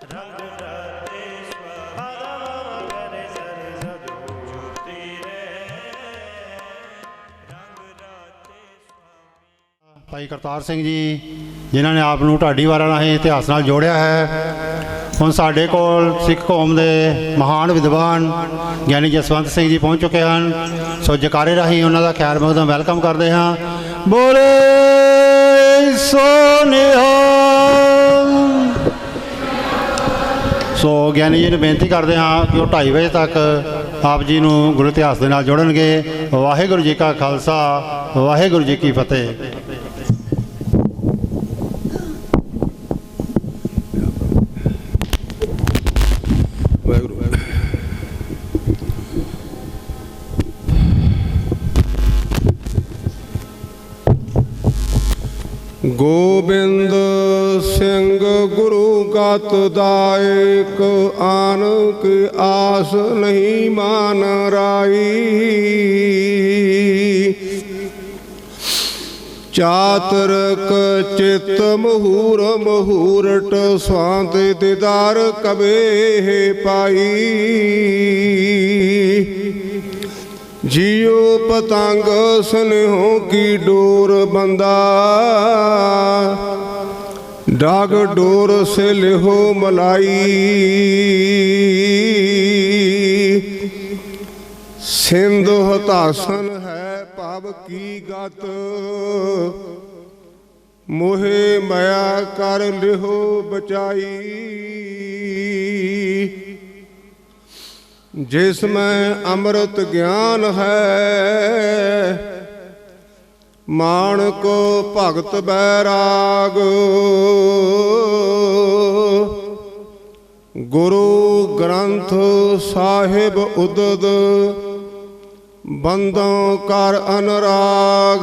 ਭਾਈ ਕਰਤਾਰ ਸਿੰਘ ਜੀ ਜਿਨ੍ਹਾਂ ਨੇ ਆਪ ਨੂੰ ਢਾਡੀ ਵਾਰਾਂ ਰਾਹੀਂ ਇਤਿਹਾਸ ਨਾਲ ਜੋੜਿਆ ਹੈ। ਹੁਣ ਸਾਡੇ ਕੋਲ ਸਿੱਖ ਕੌਮ ਦੇ ਮਹਾਨ ਵਿਦਵਾਨ ਗਿਆਨੀ ਜਸਵੰਤ ਸਿੰਘ ਜੀ ਪਹੁੰਚ ਚੁੱਕੇ ਹਨ। ਸੋ ਜਕਾਰੇ ਰਾਹੀਂ ਉਹਨਾਂ ਦਾ ਖੈਰ ਮਕਦਮ ਵੈਲਕਮ ਕਰਦੇ ਹਾਂ। ਬੋਲੇ ਸੋ ਨਿਹਾਲ। ਸੋ ਗਿਆਨੀ ਜੀ ਨੂੰ ਬੇਨਤੀ ਕਰਦੇ ਹਾਂ ਕਿ ਉਹ 2:30 ਵਜੇ ਤੱਕ ਆਪ ਜੀ ਨੂੰ ਗੁਰੂ ਇਤਿਹਾਸ ਦੇ ਨਾਲ ਜੋੜਨਗੇ। ਵਾਹਿਗੁਰੂ ਜੀ ਕਾ ਖਾਲਸਾ, ਵਾਹਿਗੁਰੂ ਜੀ ਕੀ ਫਤਿਹ। गोबिंद सिंह गुरु गत दायक आन की आस नहीं मान राई। चातरक चित मुहूर मुहूरट स्वांत दीदार कबे पाई। जियो पतंग स्नेहों की डोर बंदा डाग डोर से लेहो मलाई। सिंध हतासन है पाप की गत मोहे माया कर लेहो बचाई। जिसमें अमृत ज्ञान है मान को भगत बैराग। गुरु ग्रंथ साहिब उदद बंदों कर अनुराग।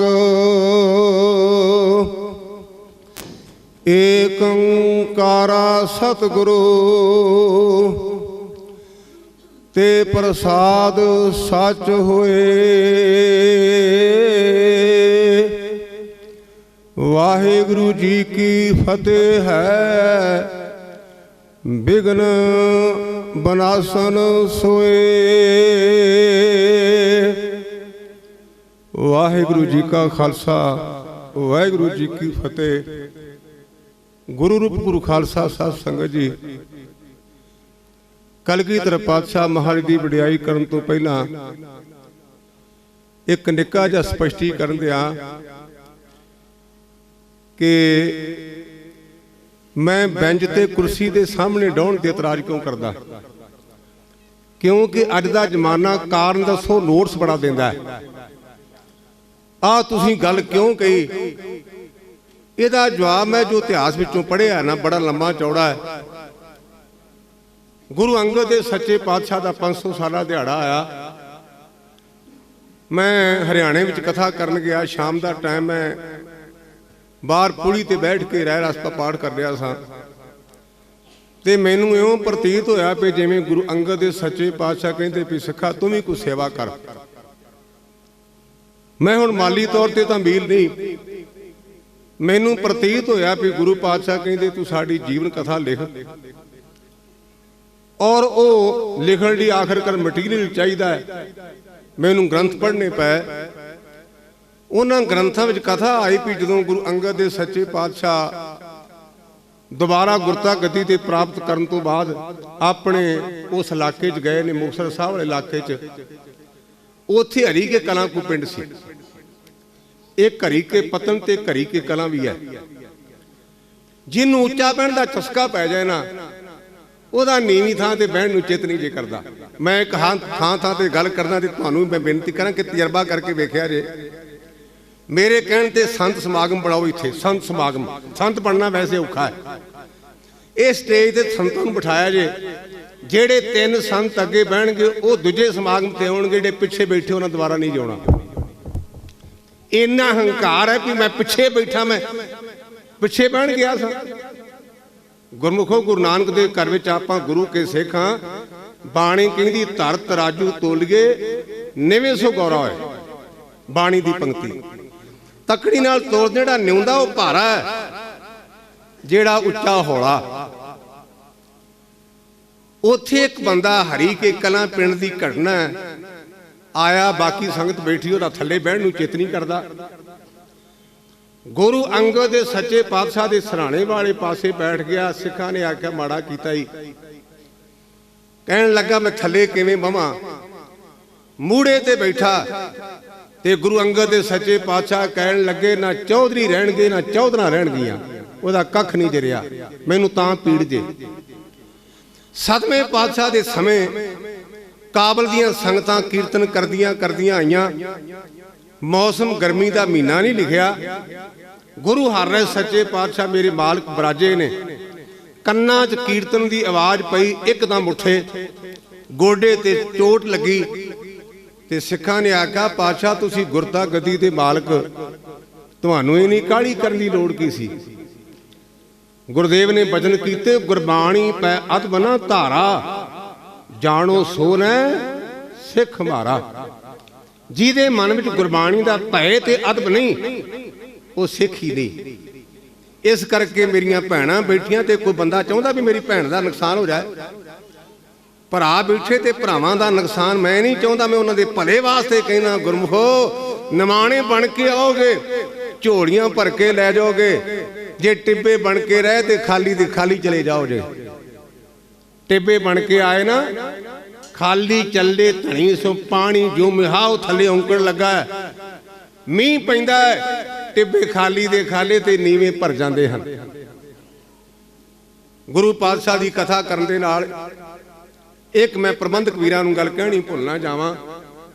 एक ओंकारा सतगुरु ते प्रसाद सच होए। वाहिगुरु जी की फतेह है विघ्न बनासन सोए। वाहिगुरु जी का खालसा, वाहिगुरु जी की फतेह। गुरु रूप गुरु खालसा साध संगत जी, कलगीधर पातशाह महाराज की वडियाई करन तो पहला एक निक्का जिहा स्पष्टीकरण दिया कि मैं बेंच ते कुर्सी के सामने डाउन ते इतराज क्यों करदा। क्योंकि अज दा जमाना कारण दसो नोट्स बड़ा देंदा है। आ तुसीं गल क्यों कही, इहदा जवाब मैं जो इतिहास विचों पढ़िया ना बड़ा लंबा चौड़ा है। गुरु अंगद दे सच्चे पातशाह का 500 साला दिहाड़ा आया। मैं हरियाणे में कथा करन गया। शाम का टाइम मैं बाहर पुली ते बैठ के रह रस्ता पाठ कर रहा था ते मैनू इउं प्रतीत होया भी जिवें गुरु अंगद दे सच्चे पातशाह कहते भी सिखा तू भी कुछ सेवा कर। मैं हुण माली तौर पर तां मील नहीं, मैनू प्रतीत होया भी गुरु पातशाह कहते तू साडी जीवन कथा लिख और वो लिखण लई आखिरकार मटीरियल चाहिए है। मैनू ग्रंथ पढ़ने पे उन्होंने ग्रंथों में कथा आई भी जो गुरु अंगद दे सच्चे पातशाह दोबारा गुरता गति ते प्राप्त करने तो बाद अपने उस इलाके गए ने मुक्तसर साहब वाले इलाके उत्थे हरी के कलां को पिंड सी। एक हरी के पतन ते हरी के कलां भी है। जिन्होंने उच्चा बहन का चस्का पै जाए ना ਉਹਦਾ ਨੀਵੀਂ ਥਾਂ ਤੇ ਬਹਿਣ ਨੂੰ ਚਿੱਤ ਨਹੀਂ ਜੇ ਕਰਦਾ। मैं एक ਥਾਂ ਤੇ ਗੱਲ ਕਰਨਾ ਤੇ ਤੁਹਾਨੂੰ ਮੈਂ ਬੇਨਤੀ ਕਰਾਂ ਕਿ ਤਜਰਬਾ ਕਰਕੇ ਵੇਖਿਆ ਜੇ। ਮੇਰੇ ਕਹਿਣ ਤੇ ਸੰਤ ਸਮਾਗਮ ਬਣਾਓ ਇੱਥੇ। ਸੰਤ ਸਮਾਗਮ, ਸੰਤ ਬਣਨਾ ਵੈਸੇ ਔਖਾ ਹੈ। ਇਹ ਸਟੇਜ ਤੇ ਸੰਤਾਂ ਨੂੰ ਬਿਠਾਇਆ ਜੇ। ਜਿਹੜੇ 3 ਸੰਤ ਅੱਗੇ ਬਹਿਣਗੇ ਉਹ ਦੂਜੇ ਸਮਾਗਮ ਤੇ ਆਉਣਗੇ, ਜਿਹੜੇ ਪਿੱਛੇ ਬੈਠੇ ਉਹਨਾਂ ਦੁਬਾਰਾ ਨਹੀਂ ਜਾਣਾ। ਇੰਨਾ ਹੰਕਾਰ ਹੈ ਕਿ ਮੈਂ ਪਿੱਛੇ ਬੈਠਾ, ਮੈਂ ਪਿੱਛੇ ਬਹਿਣ ਗਿਆ ਸਾਂ। गुरमुखो गुरु नानक दे घर विच आपां गुरु के सिख हां। बाणी कहंदी धर तराजू तोलिए निवें सो गौरा है। बाणी दी पंक्ति तकड़ी नाल तोल जेड़ा न्यूंदा वो भारा है, जेड़ा उच्चा हौला। ਉੱਥੇ ਇੱਕ ਬੰਦਾ ਹਰੀ ਕੇ ਕਲਾਂ ਪਿੰਡ ਦੀ ਘਟਨਾ ਆਇਆ, ਬਾਕੀ ਸੰਗਤ ਬੈਠੀ, ਉਹਦਾ ਥੱਲੇ ਬਹਿਣ ਨੂੰ ਚਿੱਤ ਨਹੀਂ ਕਰਦਾ। ਗੁਰੂ ਅੰਗਦ ਦੇ ਸੱਚੇ ਪਾਤਸ਼ਾਹ ਦੇ ਸਰਾਣੇ ਵਾਲੇ ਪਾਸੇ ਬੈਠ ਗਿਆ। ਸਿੱਖਾਂ ਨੇ ਆਖਿਆ ਮਾੜਾ ਕੀਤਾ ਹੀ। ਕਹਿਣ ਲੱਗਾ ਮੈਂ ਥੱਲੇ ਕਿਵੇਂ ਬਵਾਂ, ਮੂੜੇ ਤੇ ਬੈਠਾ। ਤੇ ਗੁਰੂ ਅੰਗਦ ਦੇ ਸੱਚੇ ਪਾਤਸ਼ਾਹ ਕਹਿਣ ਲੱਗੇ ਨਾ ਚੌਧਰੀ ਰਹਿਣਗੇ ਨਾ ਚੌਧਰਾਂ ਰਹਿਣਗੀਆਂ, ਉਹਦਾ ਕੱਖ ਨਹੀਂ ਜਰਿਆ, ਮੈਨੂੰ ਤਾਂ ਪੀੜ ਜੇ। ਸਤਵੇਂ ਪਾਤਸ਼ਾਹ ਦੇ ਸਮੇਂ ਕਾਬਲ ਦੀਆਂ ਸੰਗਤਾਂ ਕੀਰਤਨ ਕਰਦੀਆਂ ਆਈਆਂ। ਮੌਸਮ ਗਰਮੀ ਦਾ ਮਹੀਨਾ ਨਹੀਂ ਲਿਖਿਆ। ਗੁਰੂ ਹਰਿ ਸੱਚੇ ਪਾਤਸ਼ਾਹ ਮੇਰੇ ਮਾਲਕ ਬਰਾਜੇ ਨੇ, ਕੰਨਾਂ 'ਚ ਕੀਰਤਨ ਦੀ ਆਵਾਜ਼ ਪਈ, ਇੱਕਦਮ ਉੱਠੇ, ਗੋਡੇ ਤੇ ਚੋਟ ਲੱਗੀ। ਤੇ ਸਿੱਖਾਂ ਨੇ ਆਖਿਆ ਪਾਤਸ਼ਾਹ ਤੁਸੀਂ ਗੁਰਤਾ ਗੱਦੀ ਦੇ ਮਾਲਕ, ਤੁਹਾਨੂੰ ਇਹ ਨਹੀਂ ਕਾਹਲੀ ਕਰਨ ਦੀ ਲੋੜ ਕੀ ਸੀ। ਗੁਰਦੇਵ ਨੇ ਬਚਨ ਕੀਤੇ, ਗੁਰਬਾਣੀ ਪੈ ਅਦਬਨਾ ਧਾਰਾ, ਜਾਣੋ ਸੋ ਨੈ ਸਿੱਖ ਹਮਾਰਾ। ਜਿਹਦੇ ਮਨ ਵਿੱਚ ਗੁਰਬਾਣੀ ਦਾ ਭੈ ਤੇ ਅਦਬ ਨਹੀਂ, ਉਹ ਸਿੱਖ ਹੀ ਨਹੀਂ। ਇਸ ਕਰਕੇ ਮੇਰੀਆਂ ਭੈਣਾਂ ਬੈਠੀਆਂ ਤੇ ਕੋਈ ਬੰਦਾ ਚਾਹੁੰਦਾ ਵੀ ਮੇਰੀ ਭੈਣ ਦਾ ਨੁਕਸਾਨ ਹੋ ਜਾਏ, ਭਰਾ ਬੈਠੇ ਤੇ ਭਰਾਵਾਂ ਦਾ ਨੁਕਸਾਨ ਮੈਂ ਨਹੀਂ ਚਾਹੁੰਦਾ। ਮੈਂ ਉਹਨਾਂ ਦੇ ਭਲੇ ਵਾਸਤੇ ਕਹਿਣਾ, ਗੁਰਮੁਖੋ ਨਿਮਾਣੇ ਬਣ ਕੇ ਆਓਗੇ, ਝੋਲੀਆਂ ਭਰ ਕੇ ਲੈ ਜਾਓਗੇ। ਜੇ ਟਿੱਬੇ ਬਣ ਕੇ ਰਹੇ ਤੇ ਖਾਲੀ ਦੇ ਖਾਲੀ ਚਲੇ ਜਾਓ। ਜੇ ਟਿੱਬੇ ਬਣ ਕੇ ਆਏ ਨਾ, ਖਾਲੀ ਚੱਲੇ ਧਣੀ ਸੋ ਪਾਣੀ ਜੋ ਮਿਹਾਉ ਥੱਲੇ ਔਂਕੜ ਲੱਗਾ। ਮੀਂਹ ਪੈਂਦਾ, ਟਿੱਬੇ ਖਾਲੀ ਦੇ ਖਾਲੇ ਤੇ ਨੀਵੇਂ ਭਰ ਜਾਂਦੇ ਹਨ। ਗੁਰੂ ਪਾਤਸ਼ਾਹ ਦੀ ਕਥਾ ਕਰਨ ਦੇ ਨਾਲ ਇੱਕ ਮੈਂ ਪ੍ਰਬੰਧਕ ਵੀਰਾਂ ਨੂੰ ਗੱਲ ਕਹਿਣੀ ਭੁੱਲਣਾ ਜਾਵਾਂ।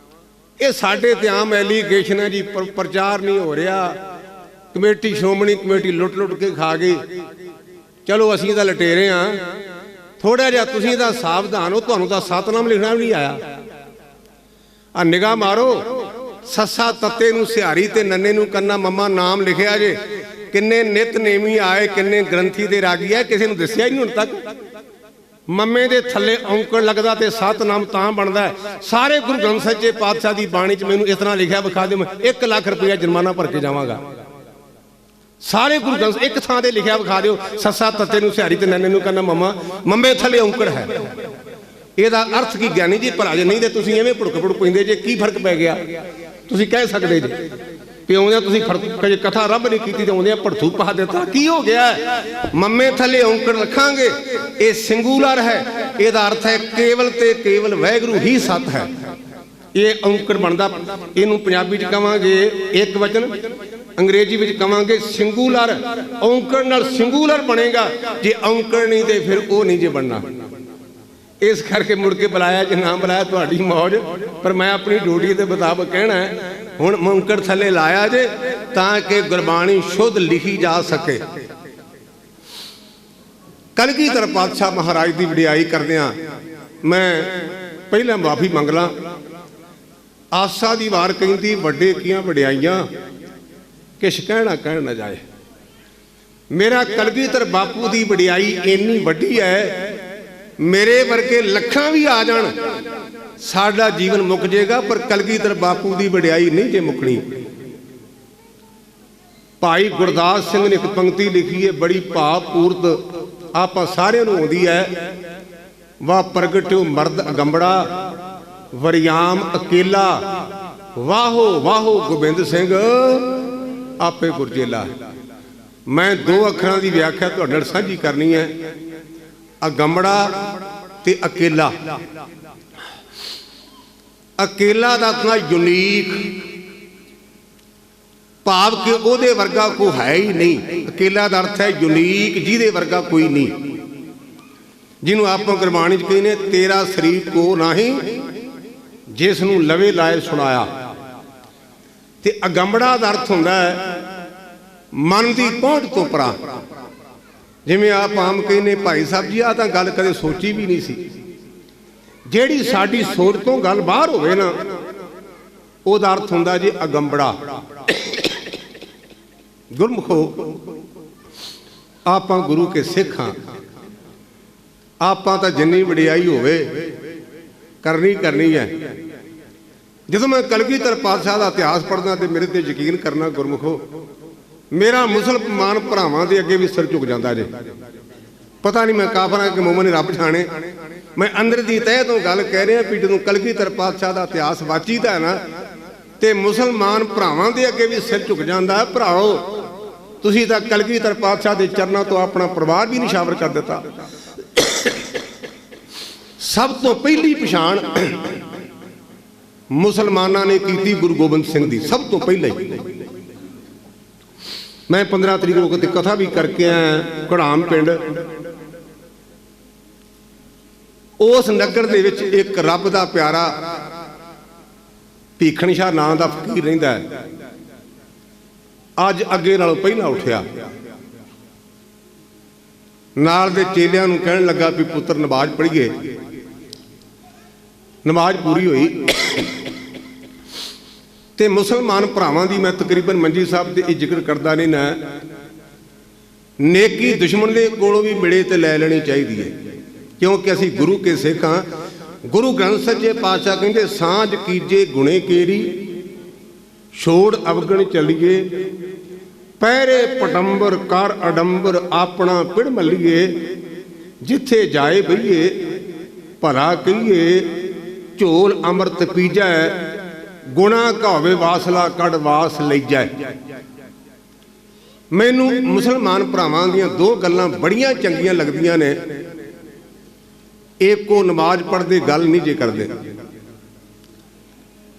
ਇਹ ਸਾਡੇ ਤੇ ਆਮ ਐਲੀਗੇਸ਼ਨ ਹੈ ਜੀ, ਪ੍ਰਚਾਰ ਨਹੀਂ ਹੋ ਰਿਹਾ। ਕਮੇਟੀ ਸ਼੍ਰੋਮਣੀ ਕਮੇਟੀ ਲੁੱਟ ਕੇ ਖਾ ਗਈ। ਚਲੋ ਅਸੀਂ ਤਾਂ ਲਟੇਰੇ ਹਾਂ, ਥੋੜਾ ਜਿਹਾ ਤੁਸੀਂ ਤਾਂ ਸਾਵਧਾਨ ਹੋ, ਤੁਹਾਨੂੰ ਤਾਂ ਸਤਨਾਮ ਲਿਖਣਾ ਵੀ ਨਹੀਂ ਆਇਆ। ਆ ਨਿਗਾਹ ਮਾਰੋ, ਸੱਸਾ ਤੱਤੇ ਨੂੰ ਸਿਹਾਰੀ ਤੇ ਨੰਨੇ ਨੂੰ ਕੰਨਾ ਮੰਮਾ ਨਾਮ ਲਿਖਿਆ ਜੇ। ਕਿੰਨੇ ਨਿਤਨੇਮੀ ਆਏ, ਕਿੰਨੇ ਗ੍ਰੰਥੀ ਦੇ ਰਾਗੀ ਆਏ, ਕਿਸੇ ਨੂੰ ਦੱਸਿਆ ਹੀ ਨਹੀਂ ਹੁਣ ਤੱਕ। ਮੰਮੇ ਦੇ ਥੱਲੇ ਔਂਕੜ ਲੱਗਦਾ ਤੇ ਸਤਨਾਮ ਤਾਂ ਬਣਦਾ। ਸਾਰੇ ਗੁਰੂ ਗ੍ਰੰਥ ਸੱਚੇ ਪਾਤਸ਼ਾਹ ਦੀ ਬਾਣੀ 'ਚ ਮੈਨੂੰ ਇਸ ਤਰ੍ਹਾਂ ਲਿਖਿਆ ਵਿਖਾ ਦੇ, ਮੈਂ 1 ਲੱਖ ਰੁਪਇਆ ਜੁਰਮਾਨਾ ਭਰ ਕੇ ਜਾਵਾਂਗਾ। ਸਾਰੇ ਗੁਰੂ ਗ੍ਰੰਥ ਇੱਕ ਥਾਂ ਤੇ ਲਿਖਿਆ ਵਿਖਾ ਦਿਓ, ਸੱਸਾ ਤੱਤੇ ਨੂੰ ਸਿਹਾਰੀ ਤੇ ਨੰਨੇ ਨੂੰ ਕਹਿੰਦਾ ਮੰਮਾ, ਮੰਮੇ ਥੱਲੇ ਔਂਕੜ ਹੈ। ਇਹਦਾ ਅਰਥ ਕੀ ਗਿਆਨੀ ਜੀ? ਭਲਾ ਜੇ ਨਹੀਂ ਤੇ ਤੁਸੀਂ ਐਵੇਂ ਭੁੜਕ ਪੈਂਦੇ ਜੇ, ਕੀ ਫਰਕ ਪੈ ਗਿਆ? ਤੁਸੀਂ ਕਹਿ ਸਕਦੇ ਜੀ ਵੀ ਆਉਂਦਿਆਂ ਤੁਸੀਂ ਕਦੇ ਕਥਾ ਰੱਬ ਨੇ ਕੀਤੀ ਤੇ ਆਉਂਦਿਆਂ ਭੜਥੂ ਪਾ ਦਿੱਤਾ, ਕੀ ਹੋ ਗਿਆ? ਮੰਮੇ ਥੱਲੇ ਔਂਕੜ ਰੱਖਾਂਗੇ, ਇਹ ਸਿੰਗੂਲਰ ਹੈ। ਇਹਦਾ ਅਰਥ ਹੈ ਕੇਵਲ ਤੇ ਕੇਵਲ ਵਾਹਿਗੁਰੂ ਹੀ ਸਤ ਹੈ। ਇਹ ਔਂਕੜ ਬਣਦਾ, ਇਹਨੂੰ ਪੰਜਾਬੀ 'ਚ ਕਵਾਂਗੇ ਇੱਕ ਵਚਨ, ਅੰਗਰੇਜ਼ੀ ਵਿੱਚ ਕਵਾਂਗੇ ਸਿੰਗੂਲਰ। ਔਂਕੜ ਨਾਲ ਸਿੰਗੂਲਰ ਬਣੇਗਾ, ਜੇ ਔਂਕੜ ਨਹੀਂ ਤੇ ਫਿਰ ਉਹ ਨਹੀਂ ਜੇ ਬਣਨਾ। ਇਸ ਕਰਕੇ ਮੁੜ ਕੇ ਬੁਲਾਇਆ, ਜੇ ਨਾ ਬੁਲਾਇਆ ਤੁਹਾਡੀ ਮੌਜ, ਪਰ ਮੈਂ ਆਪਣੀ ਡਿਊਟੀ ਦੇ ਮੁਤਾਬਕ ਕਹਿਣਾ। ਹੁਣ ਔਂਕੜ ਥੱਲੇ ਲਾਇਆ ਜੇ ਤਾਂ ਕਿ ਗੁਰਬਾਣੀ ਸ਼ੁੱਧ ਲਿਖੀ ਜਾ ਸਕੇ। ਕਲਗੀਧਰ ਪਾਤਸ਼ਾਹ ਮਹਾਰਾਜ ਦੀ ਵਡਿਆਈ ਕਰਦਿਆਂ ਮੈਂ ਪਹਿਲਾਂ ਮਾਫੀ ਮੰਗ ਲਾਂ। ਆਸਾ ਦੀ ਵਾਰ ਕਹਿੰਦੀ ਵੱਡੇ ਕੀਆਂ ਵਡਿਆਈਆਂ, ਕਿਛ ਕਹਿਣ ਨਾ ਜਾਏ। ਮੇਰਾ ਕਲਗੀਧਰ ਬਾਪੂ ਦੀ ਵਡਿਆਈ ਇੰਨੀ ਵੱਡੀ ਹੈ, ਮੇਰੇ ਵਰਗੇ ਲੱਖਾਂ ਵੀ ਆ ਜਾਣ ਸਾਡਾ ਜੀਵਨ ਮੁੱਕ ਜਾਏਗਾ, ਪਰ ਕਲਗੀਧਰ ਬਾਪੂ ਦੀ ਵਡਿਆਈ ਨਹੀਂ ਜੇ ਮੁੱਕਣੀ। ਭਾਈ ਗੁਰਦਾਸ ਸਿੰਘ ਨੇ ਇੱਕ ਪੰਕਤੀ ਲਿਖੀ ਹੈ, ਬੜੀ ਭਾਵਪੂਰਤ, ਆਪਾਂ ਸਾਰਿਆਂ ਨੂੰ ਆਉਂਦੀ ਹੈ। ਵਾਹ ਪ੍ਰਗਟਿਓ ਮਰਦ ਅਗੰਬੜਾ, ਵਰਿਆਮ ਅਕੇਲਾ, ਵਾਹੋ ਵਾਹੋ ਗੋਬਿੰਦ ਸਿੰਘ ਆਪੇ ਗੁਰਜੇਲਾ। ਮੈਂ 2 ਅੱਖਰਾਂ ਦੀ ਵਿਆਖਿਆ ਤੁਹਾਡੇ ਨਾਲ ਸਾਂਝੀ ਕਰਨੀ ਹੈ, ਅਗੰਬੜਾ ਤੇ ਅਕੇਲਾ। ਅਕੇਲਾ ਦਾ ਅਰਥ ਯੂਨੀਕ, ਭਾਵ ਕਿ ਉਹਦੇ ਵਰਗਾ ਕੋਈ ਹੈ ਹੀ ਨਹੀਂ। ਅਕੇਲਾ ਦਾ ਅਰਥ ਹੈ ਯੂਨੀਕ, ਜਿਹਦੇ ਵਰਗਾ ਕੋਈ ਨਹੀਂ। ਜਿਹਨੂੰ ਆਪਾਂ ਗੁਰਬਾਣੀ 'ਚ ਕਹਿੰਦੇ ਤੇਰਾ ਸਰੀਰ ਕੋ ਨਹੀਂ, ਜਿਸ ਨੂੰ ਲਵੇ ਲਾਏ ਸੁਣਾਇਆ। ਤੇ ਅਗੰਬੜਾ ਦਾ ਅਰਥ ਹੁੰਦਾ ਹੈ ਮਨ ਦੀ ਪਹੁੰਚ ਤੋਂ ਪਰਾਂ। ਜਿਵੇਂ ਆਪ ਆਮ ਕਹਿੰਦੇ ਭਾਈ ਸਾਹਿਬ ਜੀ, ਆਹ ਤਾਂ ਗੱਲ ਕਦੇ ਸੋਚੀ ਵੀ ਨਹੀਂ ਸੀ। ਜਿਹੜੀ ਸਾਡੀ ਸੋਚ ਤੋਂ ਗੱਲ ਬਾਹਰ ਹੋਵੇ ਨਾ, ਉਹਦਾ ਅਰਥ ਹੁੰਦਾ ਜੀ ਅਗੰਬੜਾ। ਗੁਰਮੁਖੋ, ਆਪਾਂ ਗੁਰੂ ਕੇ ਸਿੱਖ ਹਾਂ। ਆਪਾਂ ਤਾਂ ਜਿੰਨੀ ਵਡਿਆਈ ਹੋਵੇ ਕਰਨੀ ਹੈ। ਜਦੋਂ ਮੈਂ ਕਲਗੀਧਰ ਪਾਤਸ਼ਾਹ ਦਾ ਇਤਿਹਾਸ ਪੜ੍ਹਦਾ ਤੇ ਮੇਰੇ ਤੇ ਯਕੀਨ ਕਰਨਾ ਗੁਰਮੁਖੋ, ਮੇਰਾ ਮੁਸਲਮਾਨ ਭਰਾਵਾਂ ਦੇ ਅੱਗੇ ਵੀ ਸਿਰ ਝੁਕ ਜਾਂਦਾ ਜੇ। ਪਤਾ ਨਹੀਂ ਮੈਂ ਕਾਫਰਾਂ ਕਿ ਮੂਮਨ ਰੱਬ ਜਾਣੇ। मैं अंदर दी तह तो गल कह रहा भी जो कलगीधर पातशाह का इतिहास वाचीदा है ना, तो मुसलमान भरावां दे अगे भी सिर झुक जाता है। भराओ तुसीं तां कलगीधर पातशाह के चरणों तो अपना परिवार भी निछावर कर दिता। सब तो पहली पछाण मुसलमानों ने की गुरु गोबिंद सिंह की, सब तो पहले ही। मैं 15 तरीक को कथा भी करके आया घड़ाम पिंड। उस नगर दे विच एक रब दा प्यारा भीखण शाह नाम का फकीर रहिंदा है। अज अगे नालों पहला उठिया, नाल दे चेलियां नूं कहण लगा भी पुत्र नमाज पढ़ीए। नमाज पूरी हुई ते मुसलमान भरावां दी मैं तकरीबन मंजी साहब दे जिक्र करदा नहीं ना, नेकी दुश्मन दे कोलों भी मिले ते लै लेनी चाहिदी है, क्योंकि असी गुरु के सिख हाँ। गुरु ग्रंथ सच्चे पातशाह कहते सांझ कीजे गुणे केरी, छोड़ अवगण चलीए, पैरे पटंबर कर अडंबर अपना पिड़ मलीए, जिथे जाए बईए भला कहिए, झोल अमृत पीजै, गुणा घावे वासला कड़ वास ले जाए। मैनू मुसलमान भरावां दियां दो गल्लां बड़ियां चंगियां लगदियां ने। एक को नमाज पढ़ते गल नहीं जे करते,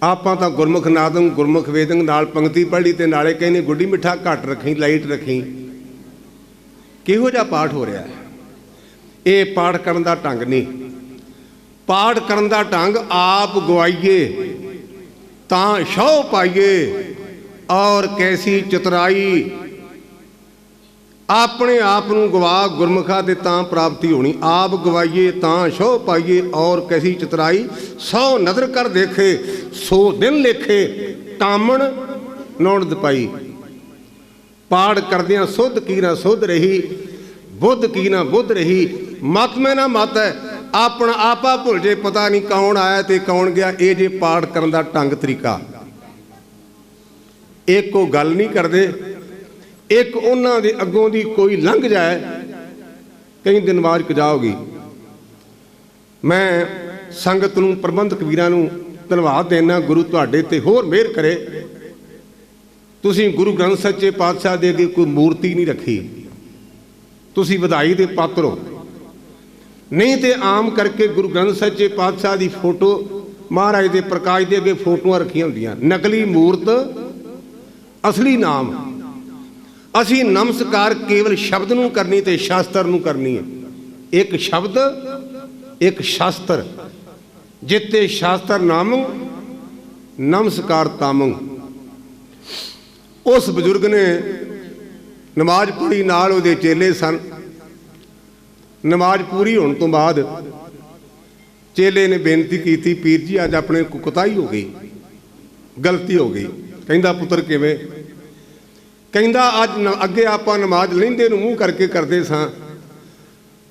आपां तां गुरमुख नादम गुरमुख वेदंग नाल पंक्ति पढ़ी ते नाले कहने गुड्डी मिठा घट रखी लाइट रखी। किहो जिहा पाठ हो रहा है? ये पाठ करन दा ढंग नहीं। पाठ करन दा ढंग आप गवाइए तां शौह पाइए, और कैसी चतुराई अपने आप नूं गवा गुरमुखा दे तां प्राप्ति होनी। आप गवाइए तां शौह पाइए, और कैसी चतुराई 100 नदर कर देखे 100 दिन लेखे, टामण नौणद पाई। पाठ करदियां सुध की ना सुध रही, बुद्ध की ना बुद्ध रही, मत में ना मत है, अपना आपा भुल जे, पता नहीं कौन आया ते कौन गया। ये जे पाठ करन दा ढंग तरीका। एक को गल नहीं करते, एक उन्हां दे अगों दी कोई लंघ जाए, कई दिन नमाज कजा होगी। मैं संगत नूं प्रबंधक वीरां नूं धन्नवाद देना, गुरु तुहाडे ते होर मेहर करे। तुसीं गुरु ग्रंथ सच्चे पातशाह दे अगे कोई मूर्ति नहीं रखी, तुसीं वधाई दे पात्र हो। नहीं तो आम करके गुरु ग्रंथ सच्चे पातशाह की फोटो महाराज के प्रकाश के अगे फोटोआं रखियां होंदियां, नकली मूर्त असली नाम। असी नमस्कार केवल शब्द नूं करनी ते शास्त्र नूं करनी है। एक शब्द एक शास्त्र, जिते शास्त्र नामंग नमस्कार तामंग। उस बजुर्ग ने नमाज पढ़ी, नाल उहदे चेले सन। नमाज पूरी होने तो बाद चेले ने बेनती की थी, पीर जी अज अपने को कोताही हो गई, गलती हो गई। कहंदा पुत्र किवें? कहंदा अज अगे आपां नमाज लहिंदे नूं मूँह करके करते सां,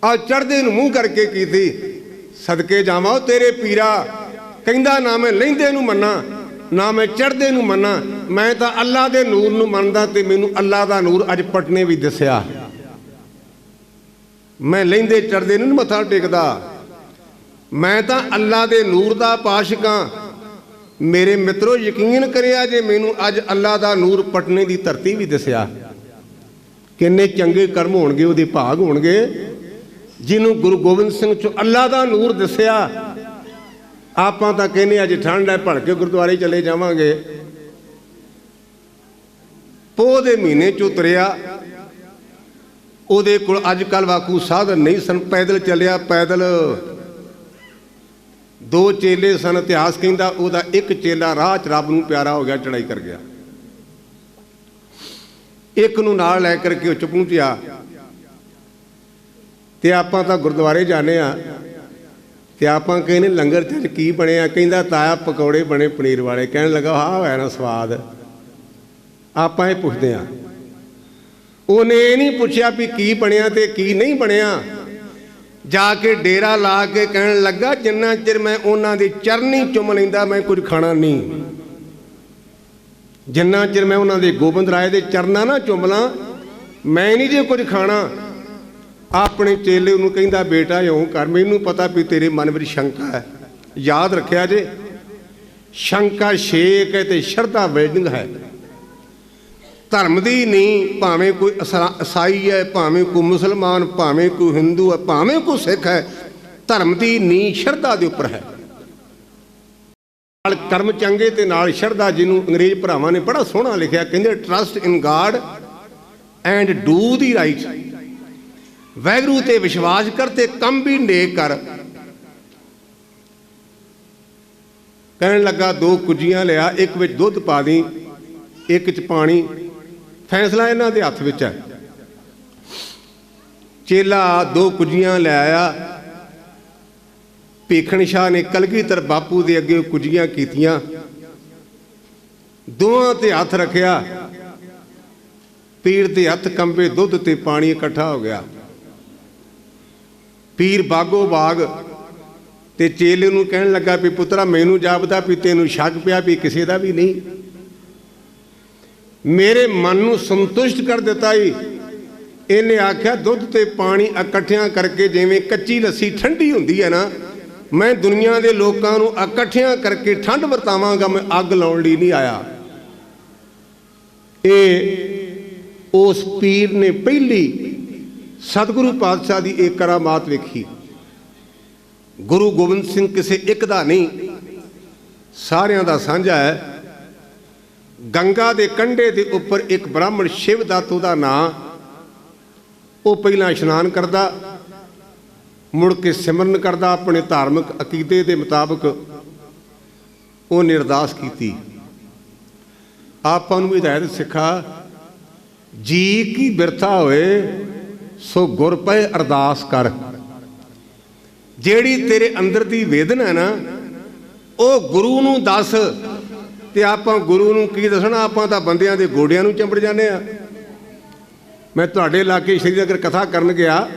अज चढ़दे नूं मूँह करके की थी। सदके जावां तेरे पीरा। कहंदा ना मैं लहिंदे नूं मन्ना ना मैं चढ़दे नूं मन्ना, मैं तां अल्लाह दे नूर नूं मनदा ते मैनूं अल्लाह दा नूर अज पटने भी दस्सिया। मैं लहिंदे चढ़दे नहीं मत्था टेकदा, मैं तां अल्लाह दे नूर दा पाशिक हां। मेरे मित्रों यकीन करिया जे मैनूं अज अल्लाह दा नूर पटने दी धरती भी दस्सिया। किन्ने चंगे कर्म होणगे, उहदे भाग होणगे जिन्हों गुरु गोबिंद सिंह चो अल्लाह दा नूर दस्सिया। आपां तां कहने अज ठंड है, भड़के गुरुद्वारे चले जावांगे। पोह दे महीने चो तुरिया, ਉਹਦੇ ਕੋਲ ਅੱਜ ਕੱਲ੍ਹ ਵਾਕੂ ਸਾਧਨ ਨਹੀਂ ਸਨ, ਪੈਦਲ ਚੱਲਿਆ। ਪੈਦਲ ਦੋ ਚੇਲੇ ਸਨ। ਇਤਿਹਾਸ ਕਹਿੰਦਾ ਉਹਦਾ ਇੱਕ ਚੇਲਾ ਰਾਹ 'ਚ ਰੱਬ ਨੂੰ ਪਿਆਰਾ ਹੋ ਗਿਆ, ਚੜਾਈ ਕਰ ਗਿਆ। ਇੱਕ ਨੂੰ ਨਾਲ ਲੈ ਕਰਕੇ ਉੱਚ ਪਹੁੰਚਿਆ। ਤੇ ਆਪਾਂ ਤਾਂ ਗੁਰਦੁਆਰੇ ਜਾਂਦੇ ਆ ਤੇ ਆਪਾਂ ਕਹਿੰਦੇ ਲੰਗਰ 'ਚ ਕੀ ਬਣਿਆ? ਕਹਿੰਦਾ ਤਾਇਆ ਪਕੌੜੇ ਬਣੇ ਪਨੀਰ ਵਾਲੇ। ਕਹਿਣ ਲੱਗਾ ਆਹ ਹੋਇਆ ਨਾ ਸਵਾਦ। ਆਪਾਂ ਇਹ ਪੁੱਛਦੇ ਆ, ਉਹਨੇ ਇਹ ਨਹੀਂ ਪੁੱਛਿਆ ਵੀ ਕੀ ਬਣਿਆ ਤੇ ਕੀ ਨਹੀਂ ਬਣਿਆ। ਜਾ ਕੇ ਡੇਰਾ ਲਾ ਕੇ ਕਹਿਣ ਲੱਗਾ ਜਿੰਨਾ ਚਿਰ ਮੈਂ ਉਹਨਾਂ ਦੀ ਚਰਨੀ ਚੁੰਮ ਲੈਂਦਾ ਮੈਂ ਕੁਝ ਖਾਣਾ ਨਹੀਂ, ਜਿੰਨਾ ਚਿਰ ਮੈਂ ਉਹਨਾਂ ਦੇ ਗੋਬਿੰਦ ਰਾਏ ਦੇ ਚਰਨਾਂ ਨਾ ਚੁੰਮ ਲਾਂ ਮੈਂ ਨਹੀਂ ਜੇ ਕੁਝ ਖਾਣਾ। ਆਪਣੇ ਚੇਲੇ ਨੂੰ ਕਹਿੰਦਾ ਬੇਟਾ ਇਉਂ ਕਰ, ਮੈਨੂੰ ਪਤਾ ਵੀ ਤੇਰੇ ਮਨ ਵਿੱਚ ਸ਼ੰਕਾ ਹੈ, ਯਾਦ ਰੱਖਿਆ ਜੇ ਸ਼ੰਕਾ ਛੇਕ ਹੈ ਤੇ ਸ਼ਰਧਾ ਬਿਲਡਿੰਗ ਹੈ। ਧਰਮ ਦੀ ਨਹੀਂ, ਭਾਵੇਂ ਕੋਈ ਈਸਾਈ ਹੈ, ਭਾਵੇਂ ਕੋਈ ਮੁਸਲਮਾਨ, ਭਾਵੇਂ ਕੋਈ ਹਿੰਦੂ ਹੈ, ਭਾਵੇਂ ਕੋਈ ਸਿੱਖ ਹੈ, ਧਰਮ ਦੀ ਨੀਂਹ ਸ਼ਰਧਾ ਦੇ ਉੱਪਰ ਹੈ। ਨਾਲ ਕਰਮ ਚੰਗੇ ਤੇ ਨਾਲ ਸ਼ਰਧਾ, ਜਿਹਨੂੰ ਅੰਗਰੇਜ਼ ਭਰਾਵਾਂ ਨੇ ਬੜਾ ਸੋਹਣਾ ਲਿਖਿਆ, ਕਹਿੰਦੇ trust in guard and do the right. Waheguru ਤੇ ਵਿਸ਼ਵਾਸ ਕਰ ਤੇ ਕੰਮ ਵੀ ਨੇਕ ਕਰ। ਕਹਿਣ ਲੱਗਾ 2 ਕੁੱਜੀਆਂ ਲਿਆ, ਇੱਕ ਵਿੱਚ ਦੁੱਧ ਪਾ ਦੀ, ਇੱਕ 'ਚ ਪਾਣੀ, ਫੈਸਲਾ ਇਹਨਾਂ ਦੇ ਹੱਥ ਵਿੱਚ ਹੈ। ਚੇਲਾ 2 ਕੁੱਜੀਆਂ ਲੈ ਆਇਆ। ਭੀਖਣ ਸ਼ਾਹ ਨੇ ਕਲਗੀਧਰ ਬਾਪੂ ਦੇ ਅੱਗੇ ਕੁੱਜੀਆਂ ਕੀਤੀਆਂ, ਦੋਹਾਂ ਤੇ ਹੱਥ ਰੱਖਿਆ, ਪੀਰ ਦੇ ਹੱਥ ਕੰਬੇ, ਦੁੱਧ ਤੇ ਪਾਣੀ ਇਕੱਠਾ ਹੋ ਗਿਆ। ਪੀਰ ਬਾਗੋ ਬਾਗ ਤੇ ਚੇਲੇ ਨੂੰ ਕਹਿਣ ਲੱਗਾ ਵੀ ਪੁੱਤਰਾ ਮੈਨੂੰ ਜਾਪਦਾ ਵੀ ਤੈਨੂੰ ਸ਼ੱਕ ਪਿਆ ਵੀ ਕਿਸੇ ਦਾ ਵੀ ਨਹੀਂ, ਮੇਰੇ ਮਨ ਨੂੰ ਸੰਤੁਸ਼ਟ ਕਰ ਦਿੱਤਾ ਹੀ। ਇਹਨੇ ਆਖਿਆ ਦੁੱਧ ਤੇ ਪਾਣੀ ਇਕੱਠਿਆਂ ਕਰਕੇ ਜਿਵੇਂ ਕੱਚੀ ਲੱਸੀ ਠੰਡੀ ਹੁੰਦੀ ਹੈ ਨਾ, ਮੈਂ ਦੁਨੀਆ ਦੇ ਲੋਕਾਂ ਨੂੰ ਇਕੱਠਿਆਂ ਕਰਕੇ ਠੰਡ ਵਰਤਾਵਾਂਗਾ, ਮੈਂ ਅੱਗ ਲਾਉਣ ਲਈ ਨਹੀਂ ਆਇਆ। ਇਹ ਉਸ ਪੀਰ ਨੇ ਪਹਿਲੀ ਸਤਿਗੁਰੂ ਪਾਤਸ਼ਾਹ ਦੀ ਇਹ ਕਰਾਮਾਤ ਵੇਖੀ। ਗੁਰੂ ਗੋਬਿੰਦ ਸਿੰਘ ਕਿਸੇ ਇੱਕ ਦਾ ਨਹੀਂ, ਸਾਰਿਆਂ ਦਾ ਸਾਂਝਾ ਹੈ। ਗੰਗਾ ਦੇ ਕੰਢੇ ਦੇ ਉੱਪਰ ਇੱਕ ਬ੍ਰਾਹਮਣ ਸ਼ਿਵ ਦੱਤ ਉਹਦਾ ਨਾਂ, ਉਹ ਪਹਿਲਾਂ ਇਸ਼ਨਾਨ ਕਰਦਾ, ਮੁੜ ਕੇ ਸਿਮਰਨ ਕਰਦਾ, ਆਪਣੇ ਧਾਰਮਿਕ ਅਕੀਦੇ ਦੇ ਮੁਤਾਬਕ ਉਹਨੇ ਅਰਦਾਸ ਕੀਤੀ। ਆਪਾਂ ਨੂੰ ਹਿਦਾਇਤ ਸਿੱਖਾ, ਜੀ ਕੀ ਬਿਰਥਾ ਹੋਏ ਸੋ ਗੁਰ ਪਏ ਅਰਦਾਸ ਕਰ। ਜਿਹੜੀ ਤੇਰੇ ਅੰਦਰ ਦੀ ਵੇਦਨਾ ਹੈ ਨਾ, ਉਹ ਗੁਰੂ ਨੂੰ ਦੱਸ। ਤੇ ਆਪਾਂ ਗੁਰੂ ਨੂੰ ਕੀ ਦੱਸਣਾ, ਆਪਾਂ ਤਾਂ ਬੰਦਿਆਂ ਦੇ ਗੋਡਿਆਂ ਨੂੰ ਚੰਬੜ ਜਾਂਦੇ ਆ। ਮੈਂ ਤੁਹਾਡੇ ਇਲਾਕੇ ਸ਼੍ਰੀਨਗਰ ਕਥਾ ਕਰਨ ਗਿਆ